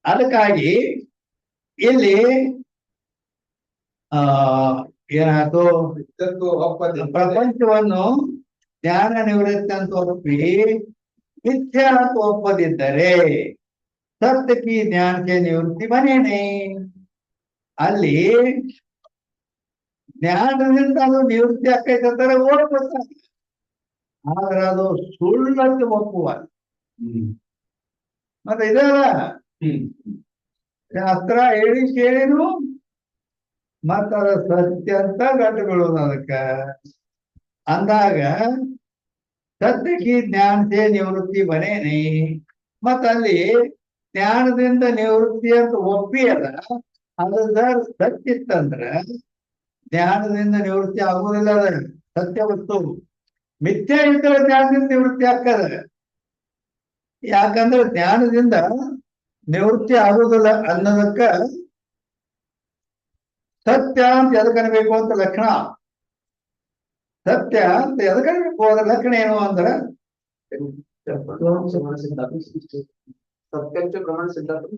ಅದಕ್ಕಾಗಿ ಇಲ್ಲಿ ಏನಾಯ್ತು? ಪ್ರಪಂಚವನ್ನು ಜ್ಞಾನ ನಿವೃತ್ತಿ ಅಂತ ಒಪ್ಪಿ ಮಿಥ್ಯ ಅಂತ ಒಪ್ಪದಿದ್ದರೆ ಸತ್ಯಕ್ಕೆ ಜ್ಞಾನಕ್ಕೆ ನಿವೃತ್ತಿ ಬನೇನೆ. ಅಲ್ಲಿ ಜ್ಞಾನದಿಂದ ಅದು ನಿವೃತ್ತಿ ಆಕೈತಂತಾರೆ ಓಡ್ಕೊಡ್ತಾರೆ. ಆದ್ರೆ ಅದು ಸುಳ್ಳಂತ ಒಪ್ಪುವ. ಮತ್ತೆ ಇದಲ್ಲ ಶಾಸ್ತ್ರ ಹೇಳಿ ಕೇಳಿನು ಮತ್ತ ಅದ ಸತ್ಯ ಅಂತ ಗಂಟು ಬೀಳೋದು. ಅದಕ್ಕ ಅಂದಾಗ ಸತ್ಯಕ್ಕೆ ಜ್ಞಾನತೆ ನಿವೃತ್ತಿ ಬನೇನೆ. ಮತ್ತ ಅಲ್ಲಿ ಜ್ಞಾನದಿಂದ ನಿವೃತ್ತಿ ಅಂತ ಒಪ್ಪಿ ಅದ ಅದ ಸತ್ಯ ಇತ್ತಂದ್ರ ಜ್ಞಾನದಿಂದ ನಿವೃತ್ತಿ ಆಗುದಿಲ್ಲ. ಅದ ಸತ್ಯ ವಸ್ತು. ಮಿಥ್ಯ ಇದ್ದರೆ ಜ್ಞಾನದಿಂದ ನಿವೃತ್ತಿ ಆಗ್ತದ. ಯಾಕಂದ್ರೆ ಜ್ಞಾನದಿಂದ ನಿವೃತ್ತಿ ಆಗುದಿಲ್ಲ ಅನ್ನೋದಕ್ಕ ಸತ್ಯ ಅಂತ ಎದಕನ್ಬೇಕು ಅಂತ ಲಕ್ಷಣ. ಸತ್ಯ ಅಂತ ಎದಕನ್ಬೇಕು ಅದ್ರ ಲಕ್ಷಣ ಏನು ಅಂದ್ರೆ ಸತ್ಯಂಚ ಪ್ರಮಾಣ ಸಿದ್ಧಾಂತ.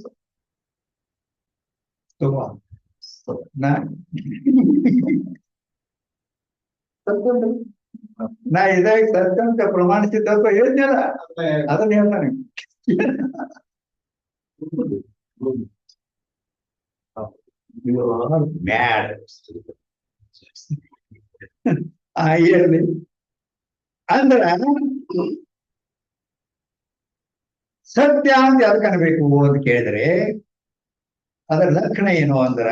ನಾ ಇದಾಗ ಸತ್ಯಂತ ಪ್ರಮಾಣ ಸಿದ್ಧಾಂತ ಹೇಳಿದ್ನಲ್ಲ ಅದನ್ನ ಹೇಳ್ತಾನೆ. ಇರ್ಲಿ ಅಂದ್ರ ಸತ್ಯ ಅಂತ ಯಾವ್ದು ಕಾಣಬೇಕು ಅಂತ ಕೇಳಿದ್ರೆ ಅದರ ಲಕ್ಷಣ ಏನು ಅಂದ್ರ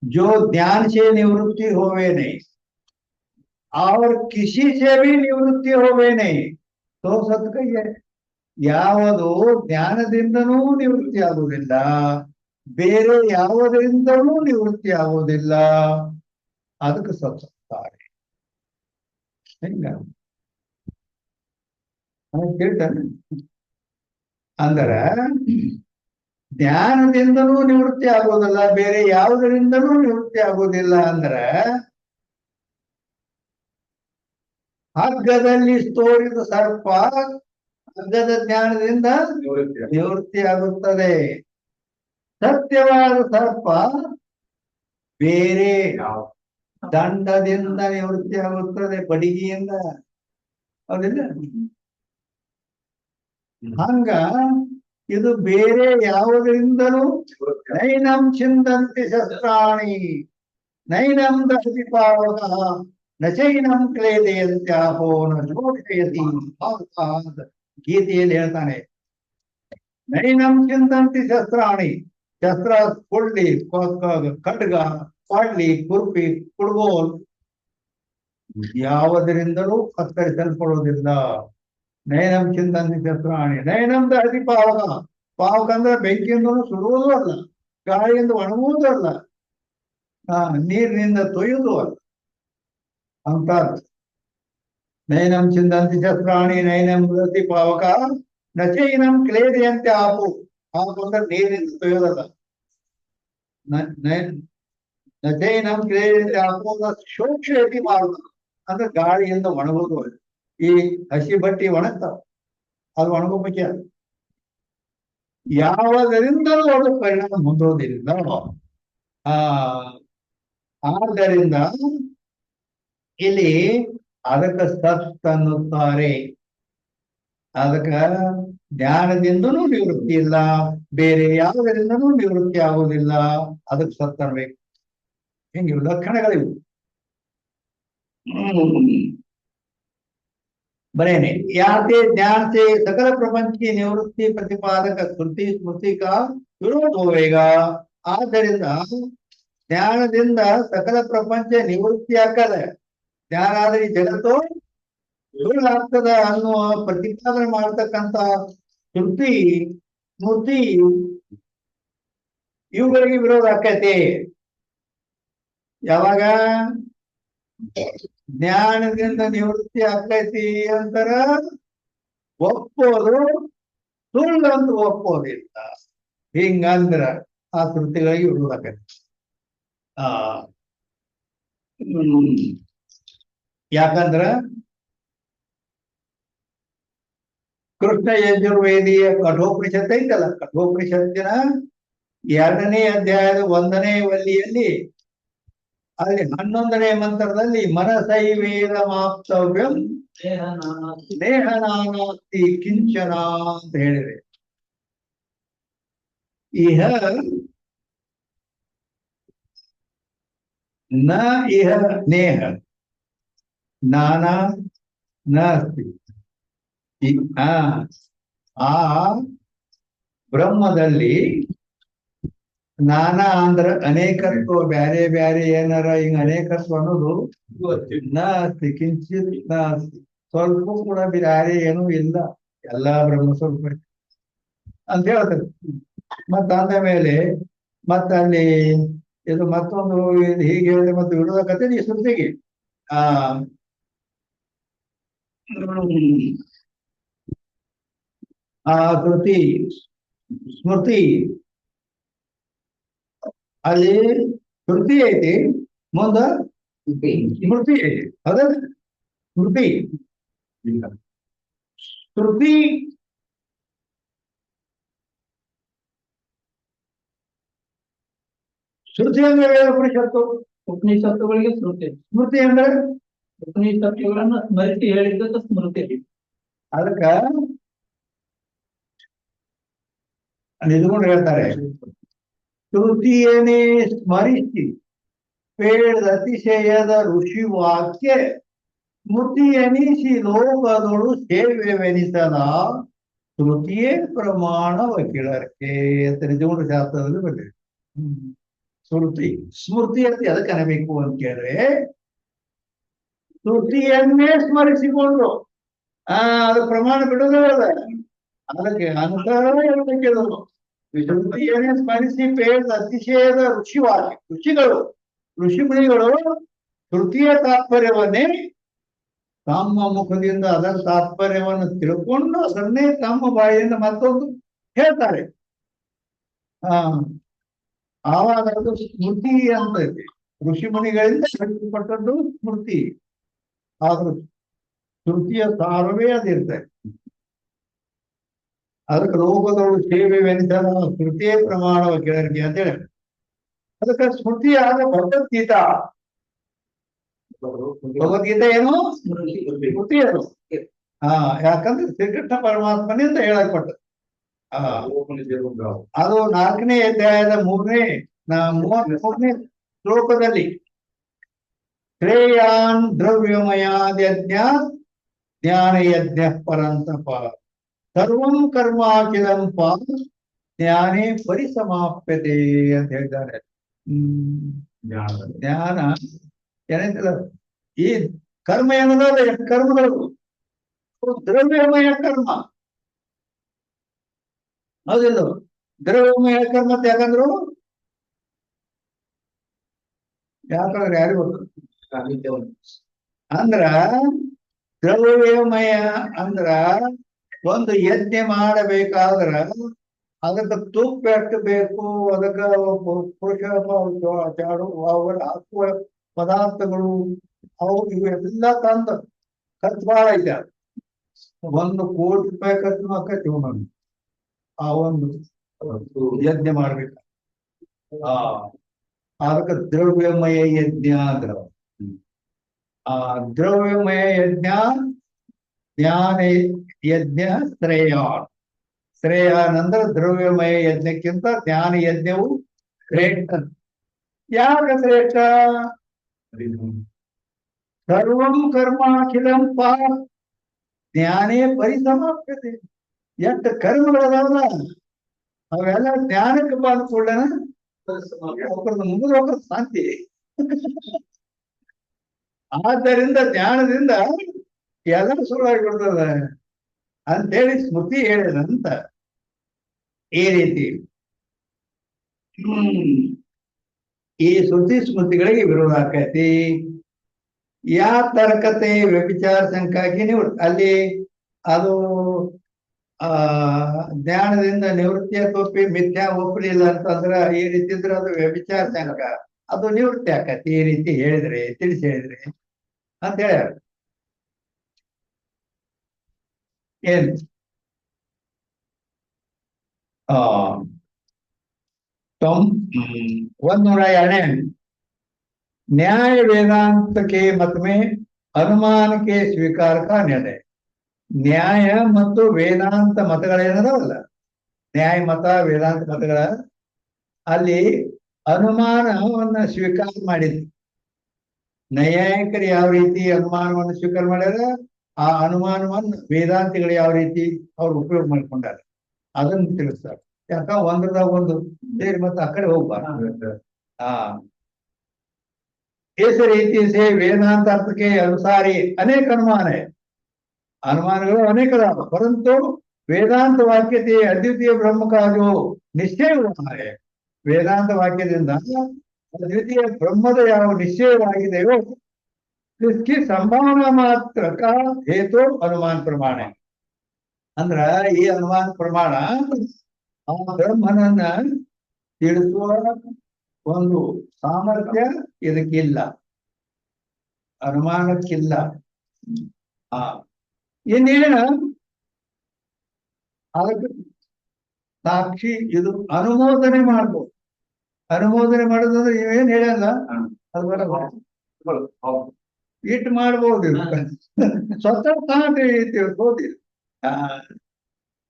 जो ज्ञान से निवृत्ति होवे नहीं और किसी से भी निवृत्ति होवे नहीं तो सत्य कहिए. ಯಾವುದು ಜ್ಞಾನದಿಂದನೂ ನಿವೃತ್ತಿ ಆಗುವುದಿಲ್ಲ, ಬೇರೆ ಯಾವುದರಿಂದಲೂ ನಿವೃತ್ತಿ ಆಗುವುದಿಲ್ಲ, ಅದಕ್ಕೆ ಸತ್ತಾರೆ. ಹೆಂಗ ಕೇಳ್ತಾನೆ ಅಂದ್ರ ಜ್ಞಾನದಿಂದನೂ ನಿವೃತ್ತಿ ಆಗೋದಿಲ್ಲ, ಬೇರೆ ಯಾವುದರಿಂದಲೂ ನಿವೃತ್ತಿ ಆಗೋದಿಲ್ಲ ಅಂದ್ರ ಹಗ್ಗದಲ್ಲಿ ತೋರಿದ ಸರ್ಪ ಹಗ್ಗದ ಜ್ಞಾನದಿಂದ ನಿವೃತ್ತಿ ಆಗುತ್ತದೆ. ಸತ್ಯವಾದ ಸರ್ಪ ಬೇರೆ ದಂಡದಿಂದ ನಿವೃತ್ತಿ ಆಗುತ್ತದೆ, ಬಡಿಗೆಯಿಂದ. ಹೌದಿಲ್ಲ? ಹಂಗ ಇದು ಬೇರೆ ಯಾವುದರಿಂದಲೂ ನೈನಂ ಚಿಂದಂತಿ ಶಸ್ತ್ರಾಣಿ ನೈನಂ ದಹತಿ ಪಾವಕ ನಚೈನಂ ಕ್ಲೇದಯಂತ್ಯಾಪೋ ನ ಶೋಷಯತಿ. ಗೀತೆಯಲ್ಲಿ ಹೇಳ್ತಾನೆ, ನೈನಂ ಚಿಂದಂತಿ ಶಸ್ತ್ರಾಣಿ. ಶಸ್ತ್ರ ಕೊಳ್ಳಿ, ಖಡ್ಗ, ಪಾಡ್ಲಿ, ಕುರ್ಪಿ, ಕುಡ್ಗೋಲ್ ಯಾವುದರಿಂದಲೂ ಕತ್ತರಿಸಲ್ಪಡುವುದಿಲ್ಲ. ನಯನಂ ಚಿಂತನೆ ಶಸ್ತ್ರಾಣಿ. ನಯನಂದ ಅತಿ ಪಾವಕ. ಪಾವಕ ಅಂದ್ರೆ ಬೆಂಕಿಯಿಂದಲೂ ಸುಡುವುದೂ ಅಲ್ಲ, ಗಾಳಿಯಿಂದ ಒಣಗುವುದೂ ಅಲ್ಲ, ನೀರಿನಿಂದ ತೊಯ್ಯುವುದೂ ಅಲ್ಲ ಅಂತ. ನಯನಂ ಚಿಂತಂತಿ ಶಸ್ತ್ರಾಣಿ ನಯನಂ ಅತಿ ಪಾವಕ ನಚೈನಂ ಕ್ಲೇದಿಯಂತೆ ಆಪು. ಆಪು ಅಂದ್ರೆ ನೀರಿನಿಂದ ತೊಯ್ಯೋದಲ್ಲ. ನಚೈನಂ ಕ್ಲೇದಿಯಂತೆ ಆಪು ಶೋಕ್ಷಯತಿ ಮಾರುತ ಅಂದ್ರೆ ಗಾಳಿಯಿಂದ ಒಣಗುವುದು. ಈ ಹಸಿ ಬಟ್ಟಿ ಒಣಗ್ತಾವ, ಅದು ಒಣಗೋಬೇಕೆ. ಯಾವುದರಿಂದಲೂ ಅದು ಪರಿಣಾಮ ಹೊಂದೋದಿಲ್ಲ. ಆದ್ದರಿಂದ ಇಲ್ಲಿ ಅದಕ್ಕೆ ಸತ್ ಅನ್ನುತ್ತಾರೆ. ಅದಕ್ಕ ಜ್ಞಾನದಿಂದನೂ ನಿವೃತ್ತಿ ಇಲ್ಲ, ಬೇರೆ ಯಾವುದರಿಂದನೂ ನಿವೃತ್ತಿ ಆಗುವುದಿಲ್ಲ, ಅದಕ್ಕೆ ಸತ್ ಅನ್ಬೇಕು. ಹಿಂಗೆ ಲಕ್ಷಣಗಳಿವು. बरेने याते ज्ञान से सकल प्रपंच की निवृत्ति प्रतिपादक श्रुति स्मृति का विरोध होगा. ಆದ್ದರಿಂದ ಜ್ಞಾನದಿಂದ ಸಕಲ ಪ್ರಪಂಚ ನಿವೃತ್ತಿ ಆಗ್ತದೆ. ಜ್ಞಾನ ಆದ್ರೆ ಈ ಜಗತ್ತು ಸುಳ್ಳಾಗ್ತದ ಅನ್ನುವ ಪ್ರತಿಪಾದನೆ ಮಾಡತಕ್ಕಂತ ಶ್ರುತಿ ಸ್ಮೃತಿ ಇವುಗಳಿಗೆ ವಿರೋಧ ಆಕೈತಿ. ಯಾವಾಗ ಜ್ಞಾನದಿಂದ ನಿವೃತ್ತಿ ಆಗ್ತೈತಿ ಅಂತಾರ ಒಪ್ಪೋದು, ಸುಳ್ಳಂತ ಒಪ್ಪೋದಿಲ್ಲ. ಹಿಂಗಂದ್ರ ಆ ಶ್ರುತಿಗಳಿಗೆ ವಿರೋಧ ಆಕೈತಿ. ಯಾಕಂದ್ರ ಕೃಷ್ಣ ಯಜುರ್ವೇದಿಯ ಕಠೋಪನಿಷತ್ ಐತಲ್ಲ, ಕಠೋಪನಿಷತ್ತಿನ 2ನೇ ಅಧ್ಯಾಯದ 1ನೇ ವಲ್ಲಿಯಲ್ಲಿ ಅಲ್ಲಿ 11ನೇ ಮಂತ್ರದಲ್ಲಿ ಮನಸೈವೇದ ಮಾಪ್ತವ್ಯಂ ದೇಹ ನಾನಾಸ್ತಿ ಕಿಂಚನ ಅಂತ ಹೇಳಿದೆ. ಇಹ ನ ಇಹ ನೇಹ ನಾನಾ ನಾಸ್ತಿ. ಆ ಬ್ರಹ್ಮದಲ್ಲಿ ನಾನಾ ಅಂದ್ರ ಅನೇಕತ್ವ, ಬ್ಯಾರೆ ಬ್ಯಾರೆ ಏನಾರ ಹಿಂಗ ಅನೇಕತ್ವ ಅನ್ನೋದು ನಾಸ್ತಿ, ಕಿಂಚಿತ್ ನಾಸ್ತಿ, ಸ್ವಲ್ಪ ಕೂಡ ಬ್ಯಾರೆ ಏನೂ ಇಲ್ಲ, ಎಲ್ಲಾ ಬ್ರಹ್ಮ ಸ್ವಲ್ಪ ಅಂತ ಹೇಳ್ತಾರೆ. ಮತ್ತ ಅಂದ ಮೇಲೆ ಮತ್ತ ಅಲ್ಲಿ ಇದು ಮತ್ತೊಂದು ಹೀಗೆ ಹೇಳಿದ್ರೆ ಮತ್ತೆ ವಿರೋಧ ಕತೆ ಈ ಶ್ರುತಿಗೆ. ಆ ಶ್ರುತಿ ಸ್ಮೃತಿ ಅಲ್ಲಿ ಶ್ರುತಿ ಐತಿ, ಮುಂದ ಸ್ಮೃತಿ ಐತಿ. ಅದ ಸ್ಮೃತಿ ಶ್ರುತಿ ಶ್ರುತಿ ಅಂದ್ರೆ ಉಪನಿಷತ್ತು, ಉಪನಿಷತ್ತುಗಳಿಗೆ ಸ್ಮೃತಿ. ಸ್ಮೃತಿ ಅಂದ್ರೆ ಉಪನಿಷತ್ತುಗಳನ್ನ ಸ್ಮರಿಸಿ ಹೇಳಿದ್ದಕ್ಕೆ ಸ್ಮೃತಿ. ಅದಕ್ಕ ನಿಜಗೊಂಡು ಹೇಳ್ತಾರೆ, ಶ್ರುತಿಯನ್ನೇ ಸ್ಮರಿಸಿ ಪೇಳದ ಅತಿಶಯದ ಋಷಿ ವಾಕ್ಯ ಸ್ಮೃತಿಯನಿಸಿ ಲೋಕದೊಳು ಸೇವೆವೆನಿಸದ ಶ್ರುತಿಯೇ ಪ್ರಮಾಣ ವಕೀಲಕ್ಕೆ ಅಂತ ನಿಜಗೊಂಡು ಶಾಸ್ತ್ರದಲ್ಲಿ ಬಂದಿದೆ. ಶ್ರುತಿ ಸ್ಮೃತಿ ಅಂತ ಎದಕ್ಕೆ ಅನ್ನಬೇಕು ಅಂತ ಕೇಳಿದ್ರೆ, ಶ್ರುತಿಯನ್ನೇ ಸ್ಮರಿಸಿಕೊಂಡು ಅದು ಪ್ರಮಾಣ ಬಿಡುವುದಿಲ್ಲ. ಅದಕ್ಕೆ ಅನುಸಾರ ಹೇಳಬೇಕಿರೋದು. ಶ್ರುತಿಯನ್ನೇ ಸ್ಮರಿಸಿ ಪೇಳದ ಅತಿಶಯದ ಋಷಿವಾಕ್ಯ, ಋಷಿಗಳು ಋಷಿಮುನಿಗಳು ಶ್ರುತಿಯ ತಾತ್ಪರ್ಯವನ್ನೇ ತಮ್ಮ ಮುಖದಿಂದ ಅದರ ತಾತ್ಪರ್ಯವನ್ನು ತಿಳ್ಕೊಂಡು ಅದನ್ನೇ ತಮ್ಮ ಬಾಯಿಯಿಂದ ಮತ್ತೊಂದು ಹೇಳ್ತಾರೆ. ಆವಾಗ ಅದು ಸ್ಮೃತಿ ಅಂತ ಇದೆ. ಋಷಿಮುನಿಗಳಿಂದ ಕಟ್ಟಿಪಟ್ಟದ್ದು ಸ್ಮೃತಿ. ಆದ್ರೂ ಶ್ರುತಿಯ ಸಾರವೇ ಅದಿರ್ತದೆ. ಅದಕ್ಕೆ ಲೋಕದೊಳು ಸೇವೆ ವೆನಿಸದ ಶ್ರುತಿಯೇ ಪ್ರಮಾಣ ವಕೀಲರಿಗೆ ಅಂತ ಹೇಳಿ. ಅದಕ್ಕೆ ಸ್ಮೃತಿಯಾದ ಭಗವದ್ಗೀತಾ. ಭಗವದ್ಗೀತೆ ಏನು ಸ್ಮೃತಿ ಅದು. ಯಾಕಂದ್ರೆ ಶ್ರೀಕೃಷ್ಣ ಪರಮಾತ್ಮನಿಂದ ಹೇಳಲ್ಪಟ್ಟ. ಅದು 4ನೇ ಅಧ್ಯಾಯದ 33ನೇ ಶ್ಲೋಕದಲ್ಲಿ ಶ್ರೇಯಾನ್ ದ್ರವ್ಯಮಯಾದ್ಯಜ್ಞ ಜ್ಞಾನ ಯಜ್ಞ ಪರಂತಪ ಸರ್ವಂ ಕರ್ಮಾಖಿಲಂ ಪಾಪ ಜ್ಞಾನೇ ಪರಿಸಮಾಪ್ಯತೆ ಅಂತ ಹೇಳಿದ್ದಾರೆ. ಜ್ಞಾನ ಏನಿಲ್ಲ, ಈ ಕರ್ಮ ಏನದಲ್ಲ ಎಷ್ಟು ಕರ್ಮಗಳು ದ್ರವ್ಯಮಯ ಕರ್ಮ ಹೌದಿಲ್ಲ ದ್ರವ್ಯಮಯ ಕರ್ಮ ಅಂತ ಯಾಕಂದ್ರು ಯಾಕಂದ್ರೆ ಯಾರಿಗೂ ಗೊತ್ತು ಅಂದ್ರ ದ್ರವ್ಯಮಯ ಅಂದ್ರ ಒಂದು ಯಜ್ಞ ಮಾಡಬೇಕಾದ್ರ ಅದಕ್ಕೆ ತುಪ್ಪ ಎಷ್ಟು ಬೇಕು ಅದಕ್ಕೆ ಪುರುಷ ಚಾಡು ಅವರ ಹಾಕುವ ಪದಾರ್ಥಗಳು ಅವು ಇವೆಲ್ಲ ತಂದ ಖರ್ಚು ಬಹಳ ಐತೆ 1 ಕೋಟಿ ರೂಪಾಯಿ ಖರ್ಚು ಆಕೈತಿ ಆ ಒಂದು ಯಜ್ಞ ಮಾಡ್ಬೇಕು ಅದಕ್ಕೆ ದ್ರವ್ಯಮಯ ಯಜ್ಞ ಅಂದ್ರ ಆ ದ್ರವ್ಯಮಯ ಯಜ್ಞ ಜ್ಞಾನ ಯಜ್ಞ ಶ್ರೇಯಾನ್ ಅಂದ್ರೆ ದ್ರವ್ಯಮಯ ಯಜ್ಞಕ್ಕಿಂತ ಜ್ಞಾನ ಯಜ್ಞವು ಶ್ರೇಷ್ಠ ಯಾಕೆ ಶ್ರೇಷ್ಠ ಸರ್ವಂ ಕರ್ಮಾಖಿಲಂ ಜ್ಞಾನೇ ಪರಿಸಮಾಪ್ಯತೆ ಎಷ್ಟು ಕರ್ಮಗಳದಾವಲ್ಲ ಅವೆಲ್ಲ ಜ್ಞಾನಕ್ಕೆ ಬಂದ ಕೂಡಲೇ ಮುಗಿದು ಹೋಗೋದು ಶಾಂತಿ ಆದ್ದರಿಂದ ಜ್ಞಾನದಿಂದ ಎಲ್ಲ ಶುರುವಾಗಿ ಬಿಡ್ತದೆ ಅಂತೇಳಿ ಸ್ಮೃತಿ ಹೇಳಿದಂತ ಈ ರೀತಿ ಈ ಶ್ರುತಿ ಸ್ಮೃತಿಗಳಿಗೆ ವಿರೋಧ ಆಕೈತಿ ಯಾ ತರ್ಕತೆ ವ್ಯಭಿಚಾರ ಸಂಖ್ಯಾಗಿ ನೀವು ಅಲ್ಲಿ ಅದು ಜ್ಞಾನದಿಂದ ನಿವೃತ್ತಿಯ ತಪ್ಪಿ ಮಿಥ್ಯಾ ಒಪ್ಪಲಿಲ್ಲ ಅಂತಂದ್ರ ಈ ರೀತಿ ಇದ್ರೆ ಅದು ವ್ಯಭಿಚಾರ ಸಂಖ್ಯ ಅದು ನಿವೃತ್ತಿ ಆಕತಿ ಈ ರೀತಿ ಹೇಳಿದ್ರೆ ತಿಳಿಸಿ ಹೇಳಿದ್ರೆ ಅಂತ ಹೇಳ್ಯಾರ ಏನ್ 102 न्याय वेदांत के मत में अनुमान के स्वीकार का निर्णय ನ್ಯಾಯ ಮತ್ತು ವೇದಾಂತ ಮತಗಳೇನದವಲ್ಲ ನ್ಯಾಯ ಮತ ವೇದಾಂತ ಮತಗಳ ಅಲ್ಲಿ ಅನುಮಾನವನ್ನ ಸ್ವೀಕಾರ ಮಾಡಿದ್ರು ನೈಯಾಯಿಕರು ಯಾವ ರೀತಿ ಅನುಮಾನವನ್ನು ಸ್ವೀಕಾರ ಮಾಡ್ಯಾರ ಆ ಅನುಮಾನವನ್ನು ವೇದಾಂತಿಗಳು ಯಾವ ರೀತಿ ಅವ್ರು ಉಪಯೋಗ ಮಾಡ್ಕೊಂಡಾರ ಅದನ್ನು ತಿಳಿಸ್ತಾರೆ ಯಾಕ ಒಂದ್ರದಾಗ ಒಂದು ಬೇರೆ ಮತ್ತೆ ಆ ಕಡೆ ಹೋಗ್ಬಾರ್ದು इस रीति से वेदांत अर्थ के अनुसार ही अनेक अनुमान है अनुमानಗಳು अनेक परंतु वेदांत वाक्य से अद्वितीय ब्रह्म का जो निश्चय हुआ है वेदांत वाक्यದಿಂದ अद्वितीय ब्रह्मದ ಯಾವ ನಿಶ್ಚಯವಾಗಿದೆಯೋ इसकी संभावना मात्र का हेतु अनुमान प्रमाण है ಅಂದ್ರ ಈ ಅನುಮಾನ ಪ್ರಮಾಣ ಆ ಬ್ರಹ್ಮನನ್ನ ತಿಳಿಸುವ ಒಂದು ಸಾಮರ್ಥ್ಯ ಇದಕ್ಕಿಲ್ಲ ಅನುಮಾನಕ್ಕಿಲ್ಲ ಇನ್ನೇನ ಅದಕ್ಕೆ ಸಾಕ್ಷಿ ಇದು ಅನುಮೋದನೆ ಮಾಡ್ಬೋದು ಅನುಮೋದನೆ ಮಾಡೋದಂದ್ರೆ ಇವೇನ್ ಹೇಳಲ್ಲ ಅದು ಇಟ್ಟು ಮಾಡ್ಬೋದು ಸ್ವತಃ ಹೋದಿಲ್ಲ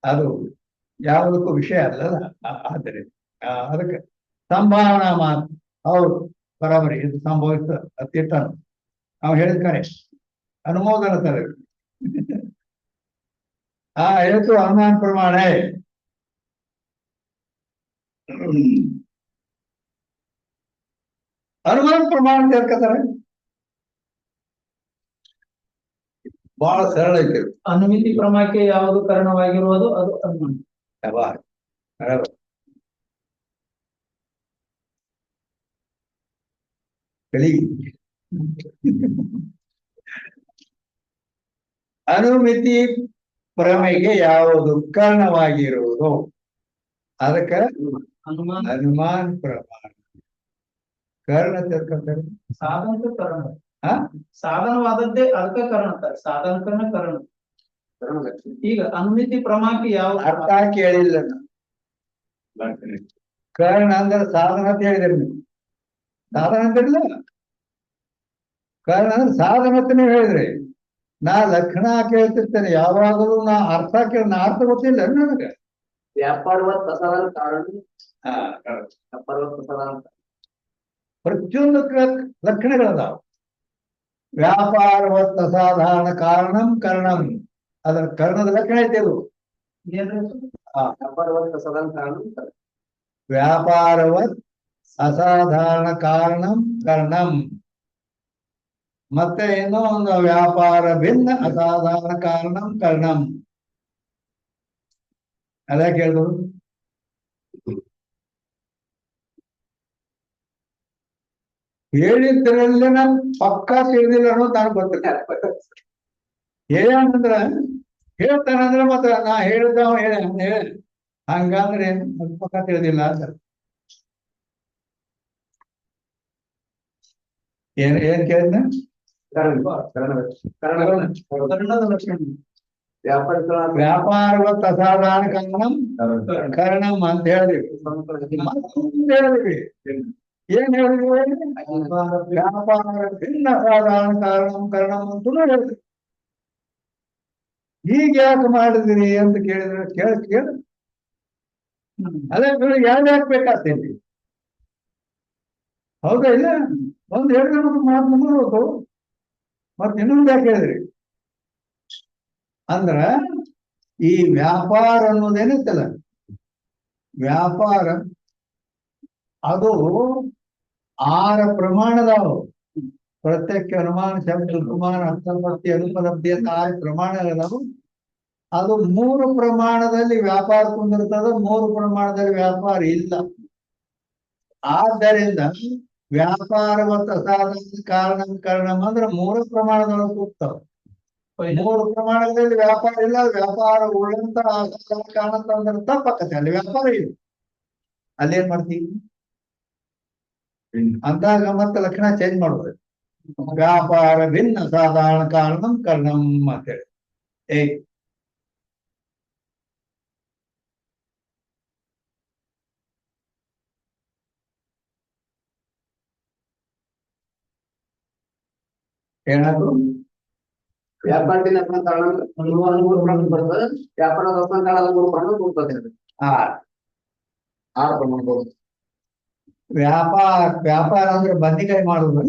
ಅದು ಯಾವುದಕ್ಕೂ ವಿಷಯ ಅಲ್ಲಲ್ಲ ಆದರೆ ಅದಕ್ಕೆ ಸಂಭಾವನಾ ಮಾತು ಹೌದು ಬರಾಬರಿ ಇದು ಸಂಭವಿಸ ಅತ್ಯುತ್ತ ನಾವು ಹೇಳಿದ್ಕಾರೆ ಅನುಮೋದನ ತರ ಹೇತು ಅನುಮಾನ ಪ್ರಮಾಣ ಅನುಮಾನ ಪ್ರಮಾಣ ಸೇರ್ಕತಾರೆ ಬಹಳ ಸರಳ ಐತೆ ಅನುಮಿತಿ ಪ್ರಮಾಣಕ್ಕೆ ಯಾವುದು ಕಾರಣವಾಗಿರುವುದು ಅದು ಅನುಮಾನ ಬರಾಬರ್ ಅನುಮಿತಿ ಪ್ರಮೆಗೆ ಯಾವುದು ಕಾರಣವಾಗಿರುವುದು ಅದಕ್ಕೆ ಅನುಮಾನ ಪ್ರಮಾಣ ಕಾರಣ ತಿಳ್ಕೊಂತಾರೆ ಸಾಧನಕ್ಕೆ ಕಾರಣ ಸಾಧನವಾದದ್ದೇ ಅದಕ್ಕೆ ಕಾರಣ ಅಂತಾರೆ ಸಾಧನಕರಣ ಕಾರಣ ಈಗ ಅನುಮಿತಿ ಪ್ರಮಾಣಕ್ಕೆ ಯಾವ ಅರ್ಥ ಕೇಳಿಲ್ಲ ಕಾರಣ ಅಂದ್ರೆ ಸಾಧನ ಅಂತ ಹೇಳಿದ್ರೆ ನೀವು ಸಾಧನ ಅಂತಿಲ್ಲ ಕಾರಣ ಅಂದ್ರೆ ಸಾಧನ ಅಂತ ನೀವು ಹೇಳಿದ್ರಿ ನಾ ಲಕ್ಷಣ ಕೇಳ್ತಿರ್ತೇನೆ ಯಾವಾಗಲೂ ನಾ ಅರ್ಥ ಕೇಳಿ ನಾ ಅರ್ಥ ಗೊತ್ತಿಲ್ಲ ನನಗೆ ವ್ಯಾಪಾರವತ್ ಅಸಾಧಾರಣ ಕಾರಣ ವ್ಯಾಪಾರವತ್ ಅಸಾಧಾರಣ ಪ್ರತಿಯೊಂದು ಲಕ್ಷಣಗಳದಾವ ವ್ಯಾಪಾರವತ್ ಅಸಾಧಾರಣ ಕಾರಣಂ ಕರ್ಣಂ ಅದರ ಕರ್ಣದ ಲಕ್ಷಣ ಐತೆ ಅದು ವ್ಯಾಪಾರವತ್ ಅಸಾಧಾರಣ ಕಾರಣ ವ್ಯಾಪಾರವತ್ ಅಸಾಧಾರಣ ಕಾರಣಂ ಕರ್ಣಂ ಮತ್ತೆ ಏನೋ ಒಂದು ವ್ಯಾಪಾರ ಭಿನ್ನ ಅಸಾಧಾರಣ ಕಾರಣಂ ಕರ್ಣಂ ಅದ ಕೇಳಿದ್ರು. ಹೇಳಿದ್ರಲ್ಲಿ ನನ್ ಪಕ್ಕಾ ತಿಳಿದಿಲ್ಲ ಅನ್ನೋದು ನನಗೆ ಗೊತ್ತಿಲ್ಲ. ಏನಂದ್ರ ಹೇಳ್ತಾನಂದ್ರೆ ಮತ್ತೆ ನಾ ಹೇಳಿದ ಹೇಳ ಹಂಗಂದ್ರೆ ನನ್ ಪಕ್ಕಾ ತಿಳಿದಿಲ್ಲ ಅಂತ. ಏನ್ ಕೇಳಿದ್ನ? ಕರ್ಣದ ಲಕ್ಷಣ ವ್ಯಾಪಾರವತ್ ಅಸಾಧಾರಣ ಕಾರಣಂ ಕರ್ಣಂ ಅಂತ ಹೇಳಿದ್ವಿ. ಹೇಳಿದ್ವಿ ಏನ್ ಹೇಳಿದ್ವಿ? ವ್ಯಾಪಾರ ಭಿನ್ನ ಅಸಾಧಾರಣ ಕಾರಣಂ ಕರ್ಣಂ ಅಂತೂ ಹೇಳಿದ್ವಿ. ಹೀಗೆ ಯಾಕೆ ಮಾಡಿದ್ರಿ ಅಂತ ಕೇಳಿದ್ರೆ ಕೇಳ ಅದೇ ಯಾಕೆ ಬೇಕಾಗ್ತೈತಿ? ಹೌದಾ ಇಲ್ಲ? ಒಂದ್ ಹೇಳಿದ್ರೆ ಮತ್ತೆ ಮಾತು ಮುಂದುವರ್ಬೇಕು. ಮತ್ತೆ ಇನ್ನೊಂದು ಯಾಕೆ ಹೇಳಿದ್ರಿ ಅಂದ್ರ ಈ ವ್ಯಾಪಾರ ಅನ್ನೋದೇನಿತ್ತಲ್ಲ, ವ್ಯಾಪಾರ ಅದು 6 ಪ್ರಮಾಣದವು. ಪ್ರತ್ಯಕ್ಷ, ಅನುಮಾನ, ಶಬ್ದ, ಉಪಮಾನ, ಅಂತರ್ಮುಕ್ತಿ, ಅನುಪಲಬ್ಧಿ ಅಂತ 6 ಪ್ರಮಾಣಗಳದಾವು. ಅದು 3 ಪ್ರಮಾಣದಲ್ಲಿ ವ್ಯಾಪಾರ ಕುಂದಿರ್ತದ, 3 ಪ್ರಮಾಣದಲ್ಲಿ ವ್ಯಾಪಾರ ಇಲ್ಲ. ಆದ್ದರಿಂದ ವ್ಯಾಪಾರವತ್ತ ಅಸಾಧಾರಣ ಕಾರಣಂ ಕರ್ಣಂ ಅಂದ್ರೆ 3 ಪ್ರಮಾಣದೊಳಗೆ ಕೂಗ್ತಾವ. 3 ಪ್ರಮಾಣದಲ್ಲಿ ವ್ಯಾಪಾರ ಇಲ್ಲ, ವ್ಯಾಪಾರ ಉಳ್ಳಂತ ಅಸಾಧಾರಣ ಕಾರಣ ಅಂದ್ರೆ ತಪ್ಪಾಕತ್ತೆ. ಅಲ್ಲಿ ವ್ಯಾಪಾರ ಇಲ್ಲ, ಅಲ್ಲೇನ್ ಮಾಡ್ತೀವಿ ಅಂದಾಗ ಮತ್ತೆ ಲಕ್ಷಣ ಚೇಂಜ್ ಮಾಡ್ಬೋದು. ವ್ಯಾಪಾರ ಭಿನ್ನ ಸಾಧಾರಣ ಕಾರಣಂ ಕರ್ಣಂ ಅಂತೇಳಿ. ಏನಾದ್ರು ವ್ಯಾಪಾರದಿಂದ ಕಾರಣ 3 ಪ್ರಮಾಣ ಬರ್ತದೆ. ವ್ಯಾಪಾರದ ಕಾರಣ 3 ಪ್ರಮಾಣ ಬರ್ತದೆ. ವ್ಯಾಪಾರ ಅಂದ್ರೆ ಬದ್ನಿಕಾಯಿ ಮಾಡುದು.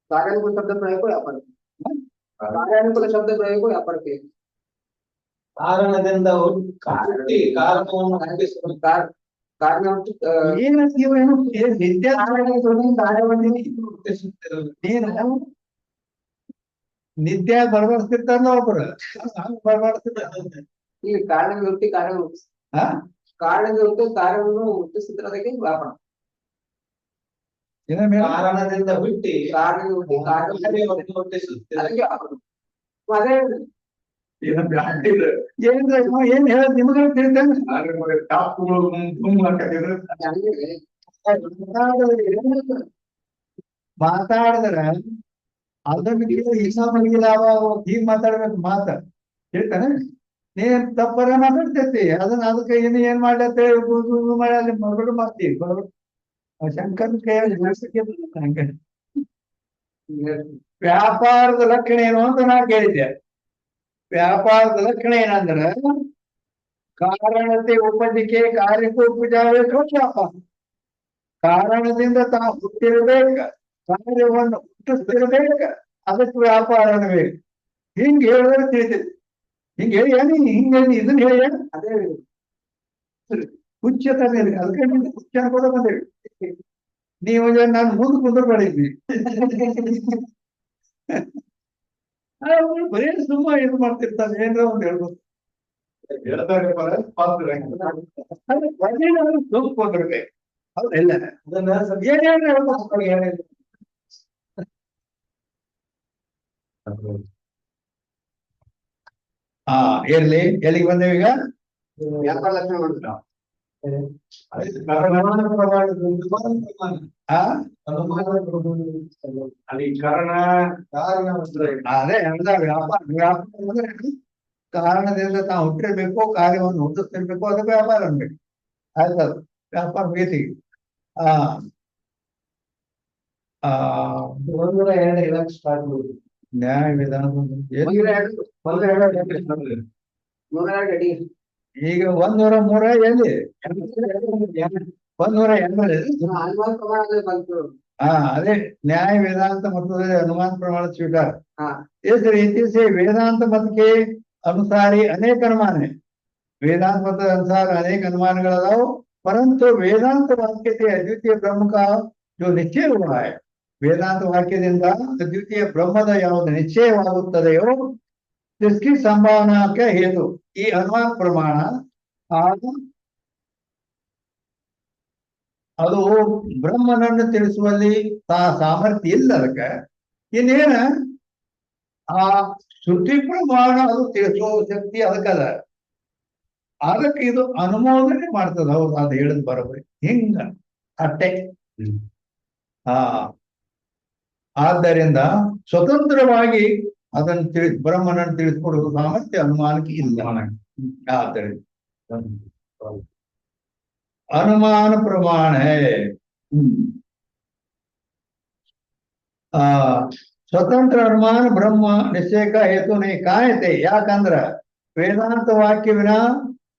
ಕಾರ್ಯಾನುಕೂಲ ಶಬ್ದ ಪ್ರಯೋಗ ವ್ಯಾಪಾರ, ಕಾರ್ಯಾನುಕೂಲ ಶಬ್ದ ಪ್ರಯೋಗ ವ್ಯಾಪಾರಕ್ಕೆ. ಕಾರಣದಿಂದ ಕಾರಣವನ್ನು ನಿದ್ದೆ ಬರಬಾರ್ತಿರ್ತಾರಲ್ಲ ಒಬ್ರು, ಬರಬಾರ್ತಿರ್ತ. ಈ ಕಾರಣ ವ್ಯಕ್ತಿ ಕಾರಣದ ವ್ಯಕ್ತಿ ಕಾರ್ಯವನ್ನು ಹುಟ್ಟಿಸಿದ್ದಕ್ಕೆ ವ್ಯಾಪಾರ. ಕಾರಣದಿಂದ ಹುಟ್ಟಿ ಏನ್ ಹೇಳದ್ ನಿಮಗ ತಿಳಿತಾನೆ. ಮಾತಾಡಿದ್ರ ಅದನ್ನ ಇನ್ನೊಬ್ಬರಿಗೆ ಲಾಭ ಹೀಗ್ ಮಾತಾಡ್ಬೇಕು. ಹೇಳ್ತಾನೆ ನೀನ್ ತಪ್ಪರ ಮಾತಾಡ್ತೈತಿ, ಅದಕ್ಕೆ ಇನ್ನು ಏನ್ ಮಾಡ್ಲತ್ತ ಮಾಡಿ ಅಲ್ಲಿ ಮಗಳು ಮಾಡ್ತೀವಿ. ಶಂಕರ್ ಹಂಗ ವ್ಯಾಪಾರದ ಲಕ್ಷಣ ಏನು ಅಂತ ನಾ ಕೇಳಿದ್ದೆ. ವ್ಯಾಪಾರದ ಲಕ್ಷಣ ಏನಂದ್ರ ಕಾರಣತೆ ಉಪದಿಕೆ ಕಾರ್ಯಕ್ಕೆ ಉಪಚಾರಬೇಕು. ವ್ಯಾಪಾರ ಕಾರಣದಿಂದ ತಾವು ಹುಟ್ಟಿರ್ಬೇಕ, ಕಾರ್ಯವನ್ನು ಹುಟ್ಟಿಸ್ತಿರ್ಬೇಕ, ಅದಕ್ಕೆ ವ್ಯಾಪಾರ ಬೇಕು. ಹಿಂಗ್ ಹೇಳಿದ್ರೆ ತಿಳಿತೈತಿ. ಹಿಂಗ ಹೇಳಿ ಹಿಂಗ ಇದನ್ನ ಹೇಳಿ ಅದೇ ಹುಚ್ಚ ತಂದೇಳಿ. ಅದಕ್ಕೆ ಹುಚ್ಚ ಅನ್ಕೋದ ಬಂದೇಳಿ. ನೀವು ನಾನು ಮುಂದೆ ಕುಂದ್ರ ಮಾಡಿದ್ವಿ. ಬರೀ ಸುಮ್ಮ ಇದು ಮಾಡ್ತಿರ್ತಾನೆ, ಏನ್ರ ಒಂದ್ ಹೇಳ್ಬೋದು. ಸುಮ್ಕೊಂಡ್ರೆ ಹೌದಲ್ಲ, ಏನೇನು ಹೇಳ್ಬೋದು. ಇರ್ಲಿ, ಎಲ್ಲಿಗೆ ಬಂದೇವ ಈಗ? ವ್ಯಾಪಾರ ಲಕ್ಷಣ ಮಾಡ್ತೀವಿ. ಅದೇ ವ್ಯಾಪಾರ ಅಂದ್ರೆ ಕಾರಣದಿಂದ ನಾವು ಹುಟ್ಟಿರ್ಬೇಕು, ಕಾರ್ಯವನ್ನು ಹುಟ್ಟಿಸ್ತಿರ್ಬೇಕು, ಅದಕ್ಕೆ ವ್ಯಾಪಾರ ಅನ್ಬೇಕು. ಆಯ್ತದ ವ್ಯಾಪಾರ ಬೇಸಿಗೆ. 102 ಸ್ಟಾರ್ಟ್ ಮಾಡಿ ನ್ಯಾಯ ವಿಧಾನ ಈಗ 103 ಎಲ್ಲಿ 102. ಅದೇ न्याय वेदांत मत अनुमान प्रमाण स्वीकार। इस रीति से वेदांत मत के अनुसार ही अनेक अनुमान है। वेदांत मत अनुसार अनेक अनुमान परंतु वेदांत वाक्य से अद्वितीय ब्रह्म का जो निश्चय हुआ है, ವೇದಾಂತ ವಾಕ್ಯದಿಂದ ಅದ್ವಿತೀಯ ಬ್ರಹ್ಮದ ಯಾವುದು ನಿಶ್ಚಯವಾಗುತ್ತದೆಯೋ जिसकी संभावना के हेतु ಈ ಅನುಮಾನ ಪ್ರಮಾಣ ಅದು ಬ್ರಹ್ಮನನ್ನು ತಿಳಿಸುವಲ್ಲಿ ಸಾಮರ್ಥ್ಯ ಇಲ್ಲ. ಅದಕ್ಕೆ ಇನ್ನೇನ ಆ ಶ್ರುತಿ ಪ್ರಮಾಣ ಅದು ತಿಳಿಸುವ ಶಕ್ತಿ ಅದಕ್ಕಲ್ಲ. ಅದಕ್ಕೆ ಇದು ಅನುಮೋದನೆ ಮಾಡ್ತದ. ಹೌದು, ಅದು ಹೇಳಿದ್ ಬರೋಬ್ರಿ ಹಿಂಗ ಅಟ್ಟೆ. ಆದ್ದರಿಂದ ಸ್ವತಂತ್ರವಾಗಿ ಅದನ್ನು ಬ್ರಹ್ಮನನ್ನು ತಿಳಿಸ್ಕೊಡುವ ಸಾಮರ್ಥ್ಯ ಅನುಮಾನಕ್ಕೆ ಇಲ್ಲ. ಆದ್ದರಿಂದ अनुमान प्रमाण है। स्वतंत्र अनुमान ब्रह्म निश्चय का हेतु नहीं कायते याकंದ್ರ वेदांत वाक्य बिना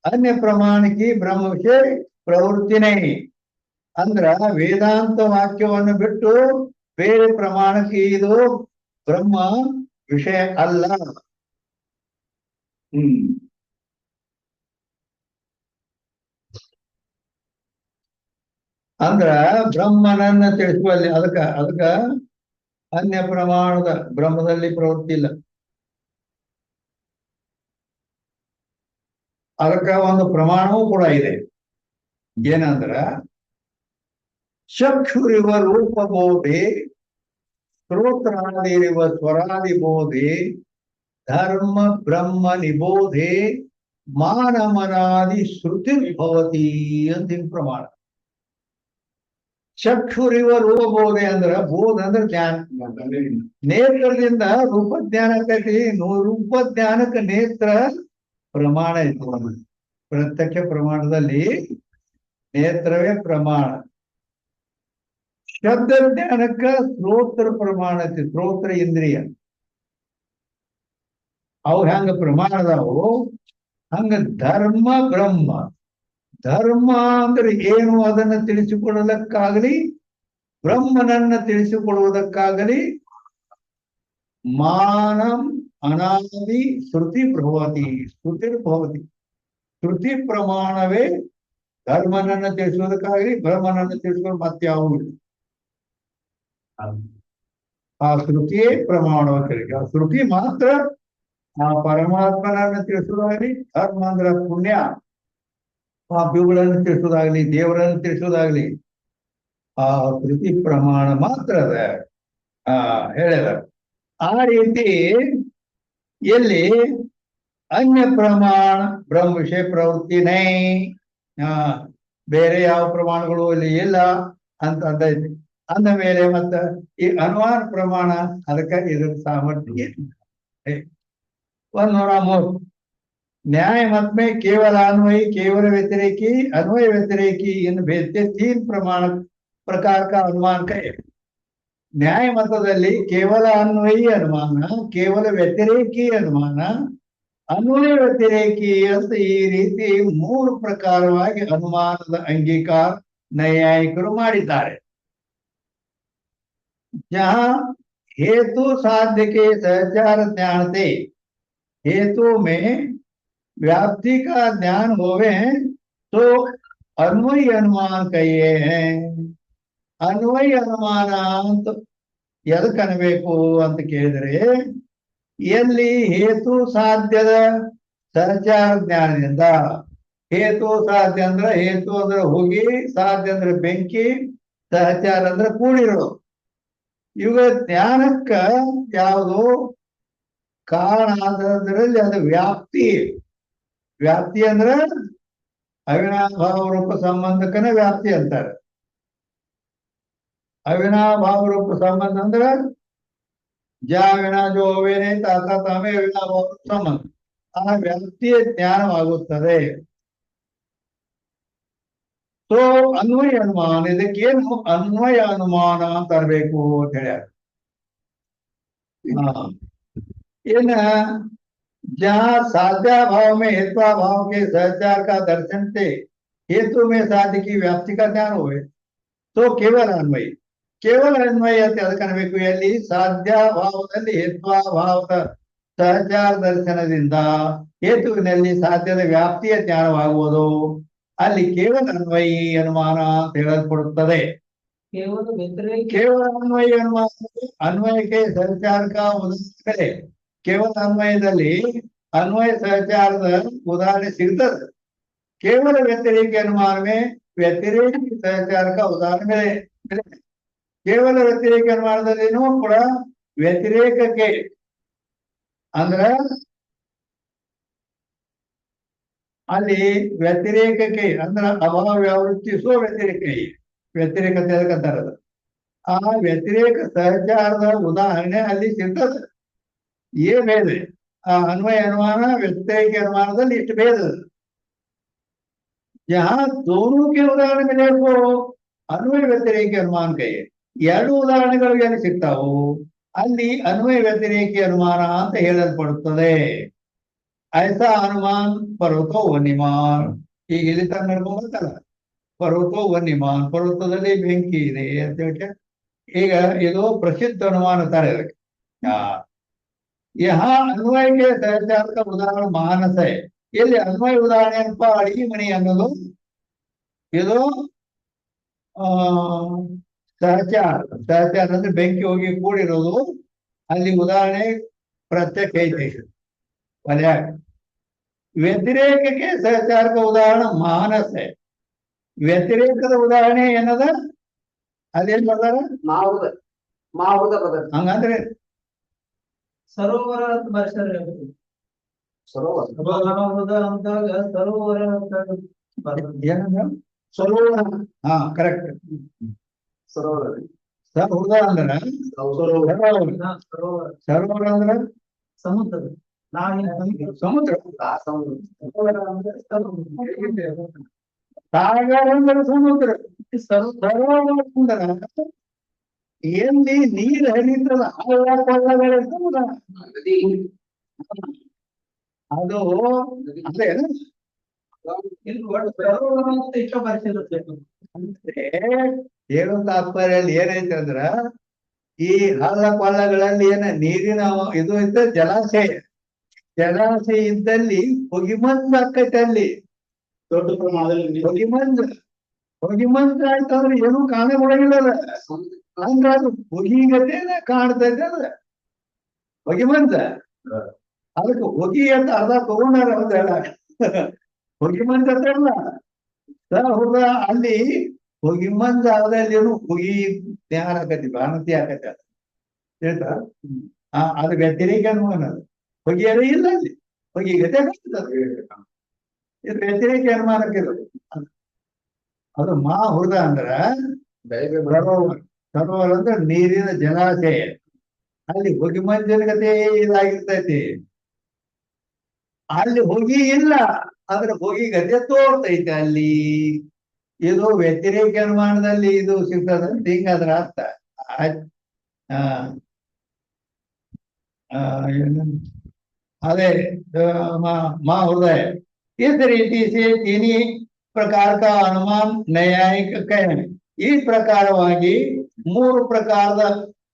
अन्य प्रमाण की ब्रह्म विषय प्रवृत्ति नहीं। अंದ್ರ ವೇದಾಂತ ವಾಕ್ಯವನ್ನು ಬಿಟ್ಟು ಬೇರೆ ಪ್ರಮಾಣಕ್ಕೆ ಇದು ಬ್ರಹ್ಮ ವಿಷಯ ಅಲ್ಲ. ಅಂದ್ರ ಬ್ರಹ್ಮನನ್ನ ತಿಳಿಸುವಲ್ಲಿ ಅದಕ್ಕ ಅನ್ಯ ಪ್ರಮಾಣದ ಬ್ರಹ್ಮದಲ್ಲಿ ಪ್ರವೃತ್ತಿ ಇಲ್ಲ. ಅದಕ್ಕ ಒಂದು ಪ್ರಮಾಣವೂ ಕೂಡ ಇದೆ. ಏನಂದ್ರ ಚಕ್ಷುರಿವ ರೂಪಬೋಧೆ, ಶ್ರೋತ್ರಾದಿರಿವ ಸ್ವರಾದಿ ಬೋಧೆ, ಧರ್ಮ ಬ್ರಹ್ಮ ನಿಬೋಧೆ, ಮಾನಮನಾದಿ ಶ್ರುತಿ ಭವತಿ ಅಂತ ಪ್ರಮಾಣ. ಚಕ್ಷುರಿವ ರೂಪಬೋಧೆ ಅಂದ್ರ ಬೋಧ ಅಂದ್ರೆ ಜ್ಞಾನ. ನೇತ್ರದಿಂದ ರೂಪ ಜ್ಞಾನ ಆಕೈತಿ. ರೂಪ ಜ್ಞಾನಕ್ಕೆ ನೇತ್ರ ಪ್ರಮಾಣ ಐತಿ. ಪ್ರತ್ಯಕ್ಷ ಪ್ರಮಾಣದಲ್ಲಿ ನೇತ್ರವೇ ಪ್ರಮಾಣ. ಶಬ್ದ ಜ್ಞಾನಕ್ಕ ಶ್ರೋತ್ರ ಪ್ರಮಾಣ ಐತಿ. ಶ್ರೋತ್ರ ಇಂದ್ರಿಯ ಅವು ಹೆಂಗ ಪ್ರಮಾಣ ಅದಾವು, ಹಂಗ ಧರ್ಮ ಬ್ರಹ್ಮ. ಧರ್ಮ ಅಂದ್ರೆ ಏನು ಅದನ್ನು ತಿಳಿಸಿಕೊಡಲಕ್ಕಾಗಲಿ, ಬ್ರಹ್ಮನನ್ನ ತಿಳಿಸಿಕೊಡುವುದಕ್ಕಾಗಲಿ ಮಾನಂ ಅನಾದಿ ಶ್ರುತಿ ಭವತಿ. ಶ್ರುತಿರ್ಭವತಿ. ಶ್ರುತಿ ಪ್ರಮಾಣವೇ ಧರ್ಮನನ್ನ ತಿಳಿಸುವುದಕ್ಕಾಗಲಿ ಬ್ರಹ್ಮನನ್ನ ತಿಳಿಸುವುದು ಮತ್ಯಾವು ಇಲ್ಲ. ಆ ಶ್ರುತಿಯೇ ಪ್ರಮಾಣವಾಗಿ ಆ ಶ್ರುತಿ ಮಾತ್ರ ಆ ಪರಮಾತ್ಮನನ್ನ ತಿಳಿಸುವುದಾಗಲಿ, ಧರ್ಮ ಅಂದ್ರೆ ಪುಣ್ಯ ಪಾಪಿಗಳನ್ನು ತಿಳಿಸೋದಾಗ್ಲಿ, ದೇವರನ್ನು ತಿಳಿಸೋದಾಗ್ಲಿ ಆ ಶ್ರುತಿ ಪ್ರಮಾಣ ಮಾತ್ರ ಅದ ಹೇಳ್ಯಾರ. ಆ ರೀತಿ ಎಲ್ಲಿ ಅನ್ಯ ಪ್ರಮಾಣ ಬ್ರಹ್ಮ ವಿಷಯ ಪ್ರವೃತ್ತಿ ನೈ, ಬೇರೆ ಯಾವ ಪ್ರಮಾಣಗಳು ಇಲ್ಲಿ ಇಲ್ಲ ಅಂತ ಅಂದೈತಿ. ಅಂದ ಮೇಲೆ ಮತ್ತ ಈ ಅನುಮಾನ ಪ್ರಮಾಣ ಅದಕ್ಕೆ ಇದ್ರ ಸಾಮರ್ಥ್ಯ 103 न्याय मत में केवल अन्वयी केवल व्यतिरेकी अन्वय व्यतिरेकी इन भेद से 3 प्रकार का अनुमान कहे। न्याय मतದಲ್ಲಿ ಕೇವಲ ಅನ್ವಯಿ ಅನುಮಾನ, ಕೇವಲ ವ್ಯತಿರೇಕಿ ಅನುಮಾನ, ಅನ್ವಯ ವ್ಯತಿರೇಕಿ ಅಂತ ಈ ರೀತಿ 3 ಪ್ರಕಾರವಾಗಿ ಅನುಮಾನದ ಅಂಗೀಕಾರ ನೈಯಾಯಿಕರು ಮಾಡಿದ್ದಾರೆ. जहां हेतु साध्य के सहचार ज्ञान से हेतु में व्याप्ति का ज्ञान होवे तो अन्वय अनुमान कहिए हैं. अन्वय अनुमान ಅಂತ ಎದಕ್ಕೆ ಅನ್ಬೇಕು ಅಂತ ಕೇಳಿದ್ರೆ, ಎಲ್ಲಿ ಹೇತು ಸಾಧ್ಯದ ಸಹಚಾರ ಜ್ಞಾನದಿಂದ. ಹೇತು ಸಾಧ್ಯ ಅಂದ್ರೆ ಹೇತು ಅಂದ್ರೆ ಹೋಗಿ, ಸಾಧ್ಯ ಅಂದ್ರೆ ಬೆಂಕಿ, ಸಹಚಾರ ಅಂದ್ರೆ ಕೂಡಿರೋದು. ಇವಾಗ ಜ್ಞಾನಕ್ಕ ಯಾವುದು ಕಾರಣ ಅದರಲ್ಲಿ ಅದು ವ್ಯಾಪ್ತಿ. ವ್ಯಾಪ್ತಿ ಅಂದ್ರೆ ಅವಿನಾಭಾವ ರೂಪ ಸಂಬಂಧಕ್ಕನೇ ವ್ಯಾಪ್ತಿ ಅಂತಾರೆ. ಅವಿನಾಭಾವ ರೂಪ ಸಂಬಂಧ ಅಂದ್ರೆ ಜಾವಿನ ಜೋವೇನೆ ತಾತಾಮೆ ಅವಿನಾಭಾವ ರೂಪ ಸಂಬಂಧ. ಆ ವ್ಯಾಪ್ತಿಯ ಜ್ಞಾನವಾಗುತ್ತದೆ. ಸೊ ಅನ್ವಯ ಅನುಮಾನ, ಇದಕ್ಕೇನು ಅನ್ವಯ ಅನುಮಾನ ಅಂತ ಅನ್ಬೇಕು ಅಂತ ಹೇಳ್ಯಾರ. इन जहाँ साध्या भाव में हेत्वा भाव के सहचार का दर्शन से हेतु में साध्य की व्याप्ति का ज्ञान हुए तो केवल अन्वय. केवल अन्वय ಅದಕ್ಕೆ ಅನ್ಬೇಕು ಎಲ್ಲಿ ಸಾಧ್ಯ ಭಾವದಲ್ಲಿ ಹೇತ್ವಾ ಭಾವದ ಸಹಚಾರ ದರ್ಶನದಿಂದ ಹೇತುವಿನಲ್ಲಿ ಸಾಧ್ಯದ ವ್ಯಾಪ್ತಿಯ ಜ್ಞಾನವಾಗುವುದು. ಅಲ್ಲಿ ಕೇವಲ ಅನ್ವಯಿ ಅನುಮಾನ ಅಂತ ಹೇಳಲ್ಪಡುತ್ತದೆ. ಕೇವಲ ವ್ಯತಿರೇಕ ಕೇವಲ ಅನ್ವಯಿ ಅನುಮಾನ ಅನ್ವಯಕ್ಕೆ ಸಹಚಾರಕ ಉದಾಹರಣೆ. ಕೇವಲ ಅನ್ವಯದಲ್ಲಿ ಅನ್ವಯ ಸಹಚಾರದ ಉದಾಹರಣೆ ಸಿಗ್ತದೆ. ಕೇವಲ ವ್ಯತಿರೇಕ ಅನುಮಾನವೇ ವ್ಯತಿರೇಕ ಸಹಚಾರಕ ಉದಾಹರಣೆ ಇದೆ. ಕೇವಲ ವ್ಯತಿರೇಕ ಅನುಮಾನದಲ್ಲಿನೂ ಕೂಡ ವ್ಯತಿರೇಕಕ್ಕೆ ಅಂದ್ರ ಅಲ್ಲಿ ವ್ಯತಿರೇಕಕ್ಕೆ ಅಂದ್ರ ಅಭಾವ ವ್ಯಾವೃತ್ತಿಸುವ ವ್ಯತಿರೇಕತೆ ಅದಕ್ಕಂತಾರದು. ಆ ವ್ಯತಿರೇಕ ಸಹಚಾರದ ಉದಾಹರಣೆ ಅಲ್ಲಿ ಸಿಗ್ತದೆ. ये भेद है अन्वय अनुमान व्यतिरेक अनुमानದಲ್ಲಿ ಇಷ್ಟು भेद है। यहाँ दोनों के उदाहरण मिले को अन्वय व्यतिरेक अनुमान कहिए। ಎರಡು ಉದಾಹರಣೆಗಳು ಎಲ್ಲಿ ಸಿಗ್ತಾವು ಅಲ್ಲಿ ಅನ್ವಯ ವ್ಯತಿರೇಕ ಅನುಮಾನ ಅಂತ ಹೇಳಲ್ಪಡುತ್ತದೆ. ಐಸಾ ಅನುಮಾನ್ ಪರ್ವತೋ ವನ್ಯಮಾನ್. ಈಗ ಇಲ್ಲಿ ತನಕ ನಡ್ಕೊಂಡ್ ಬರ್ತಲ್ಲ, ಪರ್ವತೋ ವನ್ಯಮಾನ್, ಪರ್ವತದಲ್ಲಿ ಬೆಂಕಿ ಇದೆ ಅಂತ ಹೇಳಿ ಈಗ ಇದು ಪ್ರಸಿದ್ಧ ಅನುಮಾನ ತರ ಇದಕ್ಕೆ. यहाँ अन्वय के सहचार का उदाहरण मानस है। ಇಲ್ಲಿ ಅನ್ವಯ ಉದಾಹರಣೆ ಏನಪ್ಪಾ, ಅಡಿಗೆ ಮನೆ ಅನ್ನೋದು ಇದು ಸಹಚಾರ ಅಂದ್ರೆ ಬೆಂಕಿ ಹೋಗಿ ಕೂಡಿರೋದು. ಅಲ್ಲಿ ಉದಾಹರಣೆ ಪ್ರತ್ಯಕ್ಷ ಐತೆ ವಲಯ. ವ್ಯತಿರೇಕಕ್ಕೆ ಸಹಚಾರಕ ಉದಾಹರಣೆ ಮಾನಸ है। ವ್ಯತಿರೇಕದ ಉದಾಹರಣೆ ಏನದ ಅದೇನ್ ಬರ್ದಾರ ಮಾವೃತ ಪದ ಹಂಗಂದ್ರೆ ಸರೋವರ ಅಂತ ಬರ್ತಾರೆ. ಸರೋವರ ಮಹಾವೃತ ಅಂದಾಗ ಸರೋವರ ಅಂತ ಏನಂದ್ರ ಸರೋವರ. ಹಾ ಕರೆಕ್ಟ್. ಸರೋವರ ಸರೋವರ ಅಂದ್ರ ಸರೋವರ ಸರೋವರ ಅಂದ್ರ ಸಮುದ್ರ. ಸಮುದ್ರ. ಸರೋವರ ಅಂದ್ರೆ ಸಾಗರ ಅಂದ್ರೆ ಸಮುದ್ರ. ಸರೋವರ ಅಂದ್ರ ಎಲ್ಲಿ ನೀರು ಹರಿತದ ಕೊಳ್ಳಗಳಿರ್ತದ ಅದು ಅದೇ ಸರೋವರ ಅಂತ ಇಷ್ಟ ಬರ್ಸಿರುತ್ತೆ. ಅಂದ್ರೆ ಹೇಳೋ ತಾತ್ಪರ್ಯಲ್ಲಿ ಏನೈತೆ ಅಂದ್ರ ಈ ಹಳ್ಳ ಕೊಳ್ಳಗಳಲ್ಲಿ ಏನ ನೀರಿನ ಇದು ಇದ್ದ ಜಲಾಶಯ ಇದ್ದಲ್ಲಿ ಹೊಗಿಮಂದ್ ಆಕೈತೆ. ಅಲ್ಲಿ ದೊಡ್ಡ ಪ್ರಮಾಣದಲ್ಲಿ ಹೊಗಿಮಂದ್ ಆಯ್ತಂದ್ರೆ ಏನೂ ಕಾಣಗೊಳಗಿಲ್ಲ. ಅಂದ್ರ ಅದು ಹೊಗಿಗತೆನ ಕಾಣ್ತೈತೆ ಅದ ಹೊಗಿಮಂದ. ಅದಕ್ಕೆ ಹೊಗಿ ಅಂತ ಅರ್ಧ ತಗೊಂಡಾರ ಅಂತ ಹೇಳ ಹೊಗಿಮಂದ ಅಂತ ಹೇಳಲ್ಲ. ಅಲ್ಲಿ ಹೊಗಿಮಂದ ಅದಲ್ಲಿ ಏನು ಹೊಗಿ ಜ್ಞಾನ ಆಕತಿ, ಭಾನತಿ ಆಕತಿ ಅದ ಹೇಳ್ತಾ. ಅದು ವ್ಯತಿರೇಕ ಅನುಮಾನ. ಅದು ಹೊಗಿಯರೇ ಇಲ್ಲ ಅಲ್ಲಿ, ಹೊಗಿಗತೆ ಇದು ವ್ಯತಿರೇಕ ಅನುಮಾನಕ್ಕೆ ಅದು ಮಾ ಹುರ್ದ ಅಂದ್ರ ಸರೋವರ ಅಂದ್ರೆ ನೀರಿನ ಜಲಾಶಯ. ಅಲ್ಲಿ ಹೊಗಿ ಮಂಜನಗತೆ ಇದಾಗಿರ್ತೈತಿ. ಅಲ್ಲಿ ಹೊಗಿ ಇಲ್ಲ, ಆದ್ರೆ ಹೊಗಿ ಗತೆ ತೋರ್ತೈತೆ ಅಲ್ಲಿ. ಇದು ವ್ಯತಿರೇಕ ಅನುಮಾನದಲ್ಲಿ ಇದು ಸಿಗ್ತದಂತ ಹಿಂಗ ಅದ್ರ ಅರ್ಥ. अरे माँ हृदय इस रीति से तीनी प्रकार का अनुमान न्यायिक कहें। ಈ ಪ್ರಕಾರವಾಗಿ ಮೂರು ಪ್ರಕಾರದ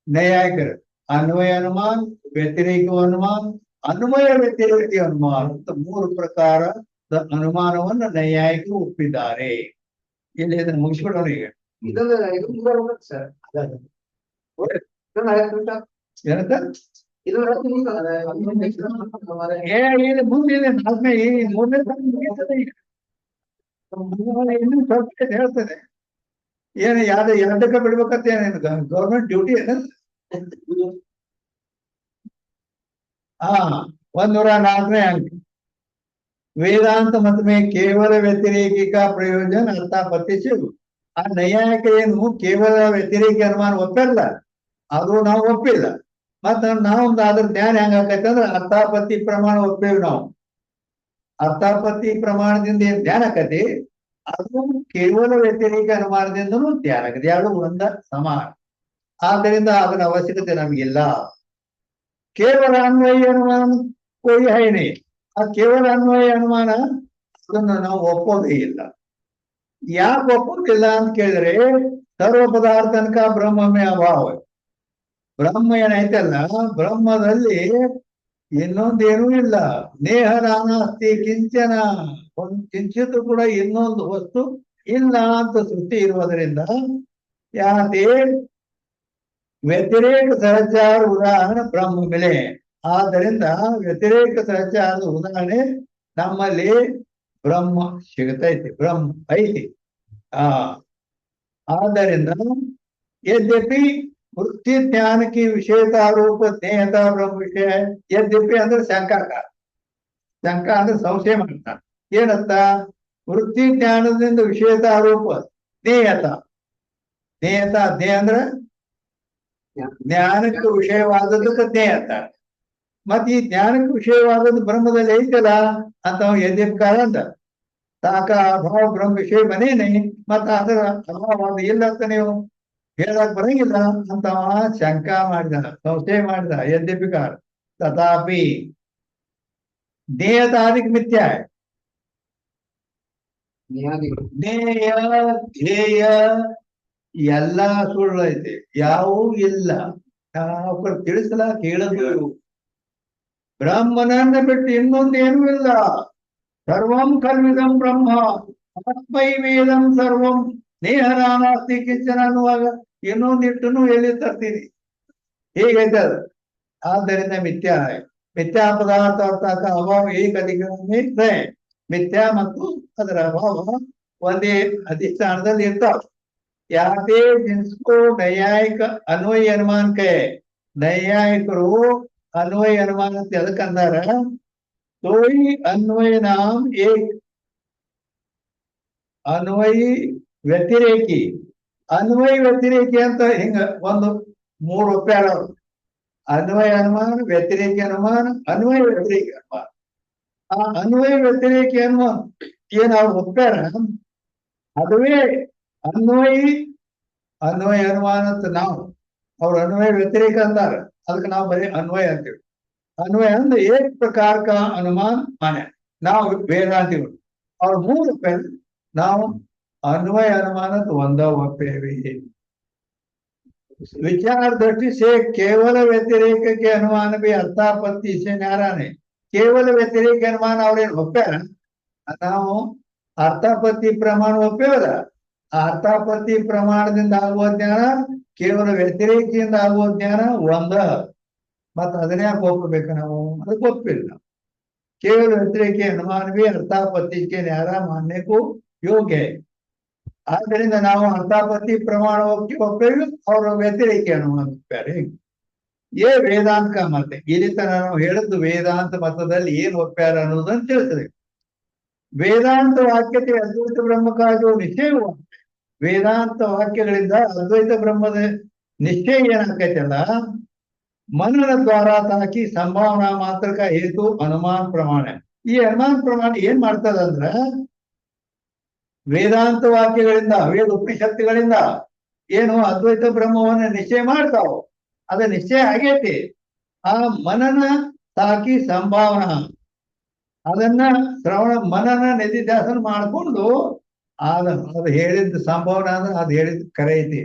ನ್ಯಾಯಿಕರು ಅನ್ವಯ ಅನುಮಾನ, ವ್ಯತಿರೇಕ ಅನುಮಾನ, ಅನ್ವಯ ವ್ಯತಿರೇಕ ಅನುಮಾನ ಅಂತ ಮೂರು ಪ್ರಕಾರದ ಅನುಮಾನವನ್ನು ನ್ಯಾಯಿಕರು ಒಪ್ಪಿದ್ದಾರೆ. ಇಲ್ಲಿ ಇದನ್ನು ಮುಗಿಸ್ಬಿಡೋಣ ಈಗ. ಏನಂತ ಮುಂದೆ ನಾಲ್ಕನೇ ಈ ಮೂರನೇ ಇನ್ನೂ ಸ್ವಲ್ಪ ಹೇಳ್ತದೆ. ಏನು ಎರಡಕ್ಕೆ ಬಿಡ್ಬೇಕಂತ ಏನೇನು ಗೌರ್ಮೆಂಟ್ ಡ್ಯೂಟಿ ಏನ? 104ನೇ अंक वेदांत मत में केवल व्यतिरेकी का प्रयोजन अर्थापत्ति से ಆ ನೈಯಾಯಿಕ ಏನು ಕೇವಲ ವ್ಯತಿರೇಕ ಅನುಮಾನ ಒಪ್ಪಿರಲ್ಲ, ಅದು ನಾವು ಒಪ್ಪಿಲ್ಲ. ಮತ್ತ ನಾವು ಅದ್ರ ಜ್ಞಾನ ಹೆಂಗಾಕೈತೆ ಅಂದ್ರೆ ಅರ್ಥಾಪತ್ತಿ ಪ್ರಮಾಣ ಒಪ್ಪೇವಿ ನಾವು. ಅರ್ಥಾಪತ್ತಿ ಪ್ರಮಾಣದಿಂದ ಏನ್ ಧ್ಯಾನ ಆಕತಿ ಅದು ಕೇವಲ ವ್ಯತಿರೇಕ ಅನುಮಾನದಿಂದನೂ ಧ್ಯಾನ ಆಗದೆ. ಎರಡು ಒಂದ ಸಮಾನ. ಆದ್ದರಿಂದ ಅದರ ಅವಶ್ಯಕತೆ ನಮಗಿಲ್ಲ. ಕೇವಲ ಅನ್ವಯ ಅನುಮಾನ ಕೋಯಿ ಹೈನಿ, ಆ ಕೇವಲ ಅನ್ವಯ ಅನುಮಾನ ಅದನ್ನ ನಾವು ಒಪ್ಪೋದೇ ಇಲ್ಲ. ಯಾಕೆ ಒಪ್ಪೋದಿಲ್ಲ ಅಂತ ಕೇಳಿದ್ರೆ ಸರ್ವ ಪದಾರ್ಥನಕ ಬ್ರಹ್ಮಮೇ ಅಭಾವ. ಬ್ರಹ್ಮ ಏನೈತಲ್ಲ, ಬ್ರಹ್ಮದಲ್ಲಿ ಇನ್ನೊಂದೇನೂ ಇಲ್ಲ. ನೇಹ ನಾನಾಸ್ತಿ ಕಿಂಚನ, ಒಂದು ಕಿಂಚಿತ್ತು ಕೂಡ ಇನ್ನೊಂದು ವಸ್ತು ಇಲ್ಲ ಅಂತ ಸೃಷ್ಟಿ ಇರುವುದರಿಂದ ಯಾತೆ ವ್ಯತಿರೇಕ ಸಹಚಾರ ಉದಾಹರಣೆ ಬ್ರಹ್ಮ ಬೆಲೆ. ಆದ್ದರಿಂದ ವ್ಯತಿರೇಕ ಸಹಚಾರದ ಉದಾಹರಣೆ ನಮ್ಮಲ್ಲಿ ಬ್ರಹ್ಮ ಸಿಗತೈತಿ, ಬ್ರಹ್ಮ ಐತಿ. ಆದ್ದರಿಂದ ಯದ್ಯಪಿ ವೃತ್ತಿ ಜ್ಞಾನಕ್ಕೆ ವಿಷಯತಾರೂಪ ಸ್ನೇಹತಾ ಬ್ರಹ್ಮ ವಿಷಯ. ಯದ್ಯಪಿ ಅಂದ್ರೆ ಶಂಕಾಕಾರ, ಶಂಕ ಅಂದ್ರೆ ಸಂಶಯ ಮಾಡ್ತಾನೆ. ಏನಂತ? ವೃತ್ತಿ ಜ್ಞಾನದಿಂದ ವಿಷಯತಾರೂಪ ಸ್ನೇಹತ. ಸ್ನೇಹತ ಜ್ಞೇಯ ಅಂದ್ರೆ ಜ್ಞಾನಕ್ಕೆ ವಿಷಯವಾದದ್ದಕ್ಕೆ ಜ್ಞೇಯ ಅಂತ. ಮತ್ ಈ ಜ್ಞಾನಕ್ಕೆ ವಿಷಯವಾದದ್ದು ಬ್ರಹ್ಮದಲ್ಲಿ ಐತಲ್ಲ ಅಂತ ಯದ್ಯಪ್ಕಾರ ಅಂತ. ಸಾಕ ಅಭಾವ ಬ್ರಹ್ಮ ವಿಷಯ ಬನೇನೆ, ಮತ್ತ ಅದರ ಅಭಾವ ಅದು ಇಲ್ಲ ಅಂತ ನೀವು ಹೇಳಕ್ ಬರಂಗಿಲ್ಲ ಅಂತ ಶಂಕಾ ಮಾಡಿದ, ಸಂಶಯ ಮಾಡಿದ. ಯದ್ಯಪಿಕಾರ ತಥಾಪಿ ಜ್ಞೇಯತಾದಿಕ್ ಮಿಥ್ಯ, ಜ್ಞೇಯ ಧ್ಯೇಯ ಎಲ್ಲಾ ಸುಳ್ಳು ಐತಿ, ಯಾವೂ ಇಲ್ಲ. ನಾವು ತಿಳಿಸಲಾಕ ಹೇಳದು ಬ್ರಹ್ಮನನ್ನ ಬಿಟ್ಟು ಇನ್ನೊಂದೇನೂ ಇಲ್ಲ. ಸರ್ವಂ ಕಲ್ವಿದಂ ಬ್ರಹ್ಮ ಆತ್ಮೈವೇದಂ ಸರ್ವಂ ನೇಹರಾನಾಸ್ತಿ ಕಿಂಚನ ಅನ್ನುವಾಗ ಇನ್ನೊಂದಿಟ್ಟನು ಎಲ್ಲಿ ತರ್ತೀನಿ, ಹೀಗೈತೆ ಅದು. ಆದ್ದರಿಂದ ಮಿಥ್ಯಾ, ಮಿಥ್ಯಾ ಪದಾರ್ಥ ಅರ್ಥಾಕ ಅಭಾವ ಏಕಧಿಕ ಮಿಥ್ಯಾ ಮತ್ತು ಅದರ ಅಭಾವ ಒಂದೇ ಅಧಿಷ್ಠಾನದಲ್ಲಿ ಇರ್ತಾವ. ಯಾಕೆ ಜಿನ್ಸ್ಕೋ ನೈಯಾಯಿಕ ಅನ್ವಯ ಅನುಮಾನಕ್ಕೆ, ನೈಯಾಯಿಕರು ಅನ್ವಯ ಅನುಮಾನ ಅಂತ ಎದಕ್ಕಂದಾರ? ತೋಯಿ ಅನ್ವಯ ನಾಮ್ ಏಕ್ ಅನ್ವಯಿ ವ್ಯತಿರೇಕಿ, ಅನ್ವಯ ವ್ಯತಿರೇಕಿ ಅಂತ ಹಿಂಗ ಒಂದು ಮೂರು ಒಪ್ಪ್ಯಾರ. ಅನ್ವಯ ಅನುಮಾನ, ವ್ಯತಿರೇಕಿ ಅನುಮಾನ, ಅನ್ವಯ ವ್ಯತಿರೇಕಿ ಅನುಮಾನ. ಆ ಅನ್ವಯ ವ್ಯತಿರೇಕಿ ಅನುಮಾನ ಏನ್ ಅವ್ರು ಒಪ್ಪ್ಯಾರ, ಅದುವೇ ಅನ್ವಯಿ ಅನ್ವಯ ಅನುಮಾನ ಅಂತ ನಾವು, ಅವ್ರು ಅನ್ವಯ ವ್ಯತಿರೇಕ ಅಂದಾರ. ಅದಕ್ಕೆ ನಾವು ಬರೀ ಅನ್ವಯ ಅಂತೀವಿ. ಅನ್ವಯ ಅಂದ್ರೆ ಏಕ್ ಪ್ರಕಾರ ಅನುಮಾನ ಮಾನ್ಯ. ನಾವು ವೇದಾಂತಿಗಳು ಅವ್ರು ಮೂರು ಒಪ್ಪೇವೆ, ನಾವು ಅನ್ವಯ ಅನುಮಾನ ಒಂದ ಒಪ್ಪೇವಿ. विचार दृष्टि से केवल व्यतिरेक के अनुमान भी अर्थापत्ति से न्यारा नहीं. केवल व्यतिरेक अनुमान ಅವ್ರೇನ್ ಒಪ್ಪ್ಯಾರ, ನಾವು ಅರ್ಥಾಪತ್ತಿ ಪ್ರಮಾಣ ಒಪ್ಪೇವಲ್ಲ. ಆ ಅರ್ಥಾಪತ್ತಿ ಪ್ರಮಾಣದಿಂದ ಆಗುವ ಜ್ಞಾನ ಕೇವಲ ವ್ಯತಿರೇಕಿಯಿಂದ ಆಗುವ ಜ್ಞಾನ ಒಂದ. ಮತ್ತ ಅದನ್ನೇ ಒಪ್ಪಬೇಕು ನಾವು, ಅದಕ್ಕೆ ಒಪ್ಪಿಲ್ಲ. ಕೇವಲ ವ್ಯತಿರೇಕಿ ಅನುಮಾನ भी अर्थापत्ति के न्यारा मानने को योग्य है. ಆದ್ದರಿಂದ ನಾವು ಅರ್ಥಾಪತ್ತಿ ಪ್ರಮಾಣ ಒಪ್ಪೇವಿ, ಅವರು ವ್ಯತಿರೇಕಿ ಅನುಮಾನ ಒಪ್ಪ್ಯಾರೆ. ಏ ವೇದಾಂತ ಮತ. ಇಲ್ಲಿ ತನ ನಾವು ಹೇಳಿದ್ದು ವೇದಾಂತ ಮತದಲ್ಲಿ ಏನ್ ಒಪ್ಪ್ಯಾರ ಅನ್ನೋದನ್ನು ತಿಳಿಸ್ತದೆ. ವೇದಾಂತ ವಾಕ್ಯತೆ ಅದ್ವೈತ ಬ್ರಹ್ಮಕಾಜೋ ನಿಶ್ಚಯ. ವೇದಾಂತ ವಾಕ್ಯಗಳಿಂದ ಅದ್ವೈತ ಬ್ರಹ್ಮದ ನಿಶ್ಚಯ ಏನಾಕೈತಲ್ಲ, ಮನನ ದ್ವಾರ ತಾಕಿ ಸಂಭಾವನಾ ಮಾತ್ರಕ ಹೇತು ಅನುಮಾನ ಪ್ರಮಾಣ. ಈ ಅನುಮಾನ ಪ್ರಮಾಣ ಏನ್ ಮಾಡ್ತದಂದ್ರ, ವೇದಾಂತ ವಾಕ್ಯಗಳಿಂದ, ವೇದ ಉಪನಿಷತ್ತುಗಳಿಂದ ಏನು ಅದ್ವೈತ ಬ್ರಹ್ಮವನ್ನ ನಿಶ್ಚಯ ಮಾಡ್ತಾವ, ಅದ ನಿಶ್ಚಯ ಆಗೈತಿ. ಆ ಮನನ ತಾಕಿ ಸಂಭಾವನಾ, ಅದನ್ನ ಶ್ರವಣ ಮನನ ನಿಧಿಧ್ಯಾಸನ ಮಾಡ್ಕೊಂಡು ಅದು ಹೇಳಿದ ಸಂಭಾವನಾ ಅಂದ್ರೆ ಅದು ಹೇಳಿದ ಕರೆ ಐತಿ,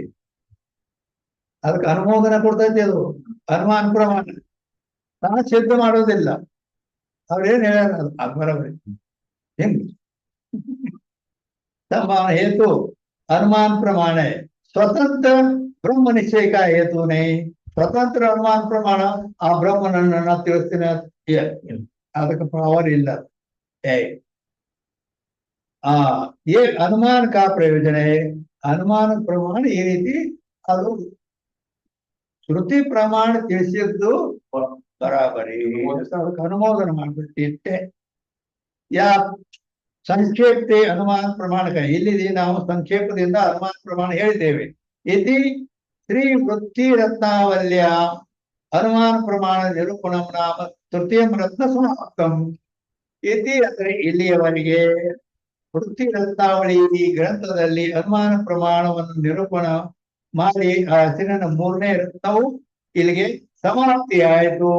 ಅದಕ್ಕೆ ಅನುಮೋದನ ಕೊಡ್ತೈತಿ. ಅದು ಅನುಮಾನ ಪ್ರಮಾಣ ನಾ ಸಿದ್ಧ ಮಾಡೋದಿಲ್ಲ. ಅವ್ರೇನ್ ಹೇಳ್ಯಾರ ಅದು ಬರೋಬರಿ. ಹಿಂಗ್ संभावना हेतु अनुमान प्रमाण है, स्वतंत्र ब्रह्म निश्चय का हेतु नहीं. स्वतंत्र अनुमान प्रमाण आ ब्रह्मनನ್ನ ತಿಳಿಸ್ತೀನಿ ಅದಕ್ಕೆ ಪವರ್ ಇಲ್ಲ. ये अनुमान का प्रयोजन है. अनुमान प्रमाण ಈ ರೀತಿ ಅದು ಶ್ರುತಿ ಪ್ರಮಾಣ ತಿಳಿಸಿದ್ದು ಬರಾಬರಿ, ಅದಕ್ಕೆ ಅನುಮೋದನ ಮಾಡ್ಬೇಕು ಇಷ್ಟೇ. ಯಾ ಸಂಕ್ಷೇಪ ಅನುಮಾನ ಪ್ರಮಾಣ ಇಲ್ಲಿ ನಾವು ಸಂಕ್ಷೇಪದಿಂದ ಅನುಮಾನ ಪ್ರಮಾಣ ಹೇಳಿದ್ದೇವೆ. ಇತಿ ಶ್ರೀ ವೃತ್ತಿ ರತ್ನಾವಲ್ಯ ಅನುಮಾನ ಪ್ರಮಾಣ ನಿರೂಪಣಂ ನಾಮ ತೃತೀಯ ರತ್ನ ಸಮಾಪ್ತಂ. ಇತಿ ಅಂದ್ರೆ ಇಲ್ಲಿಯವರೆಗೆ ವೃತ್ತಿ ರತ್ನಾವಳಿ ಈ ಗ್ರಂಥದಲ್ಲಿ ಅನುಮಾನ ಪ್ರಮಾಣವನ್ನು ನಿರೂಪಣ ಮಾಡಿ ಆ ಹೆಸರಿನ ಮೂರನೇ ರತ್ನವು ಇಲ್ಲಿಗೆ ಸಮಾಪ್ತಿಯಾಯಿತು.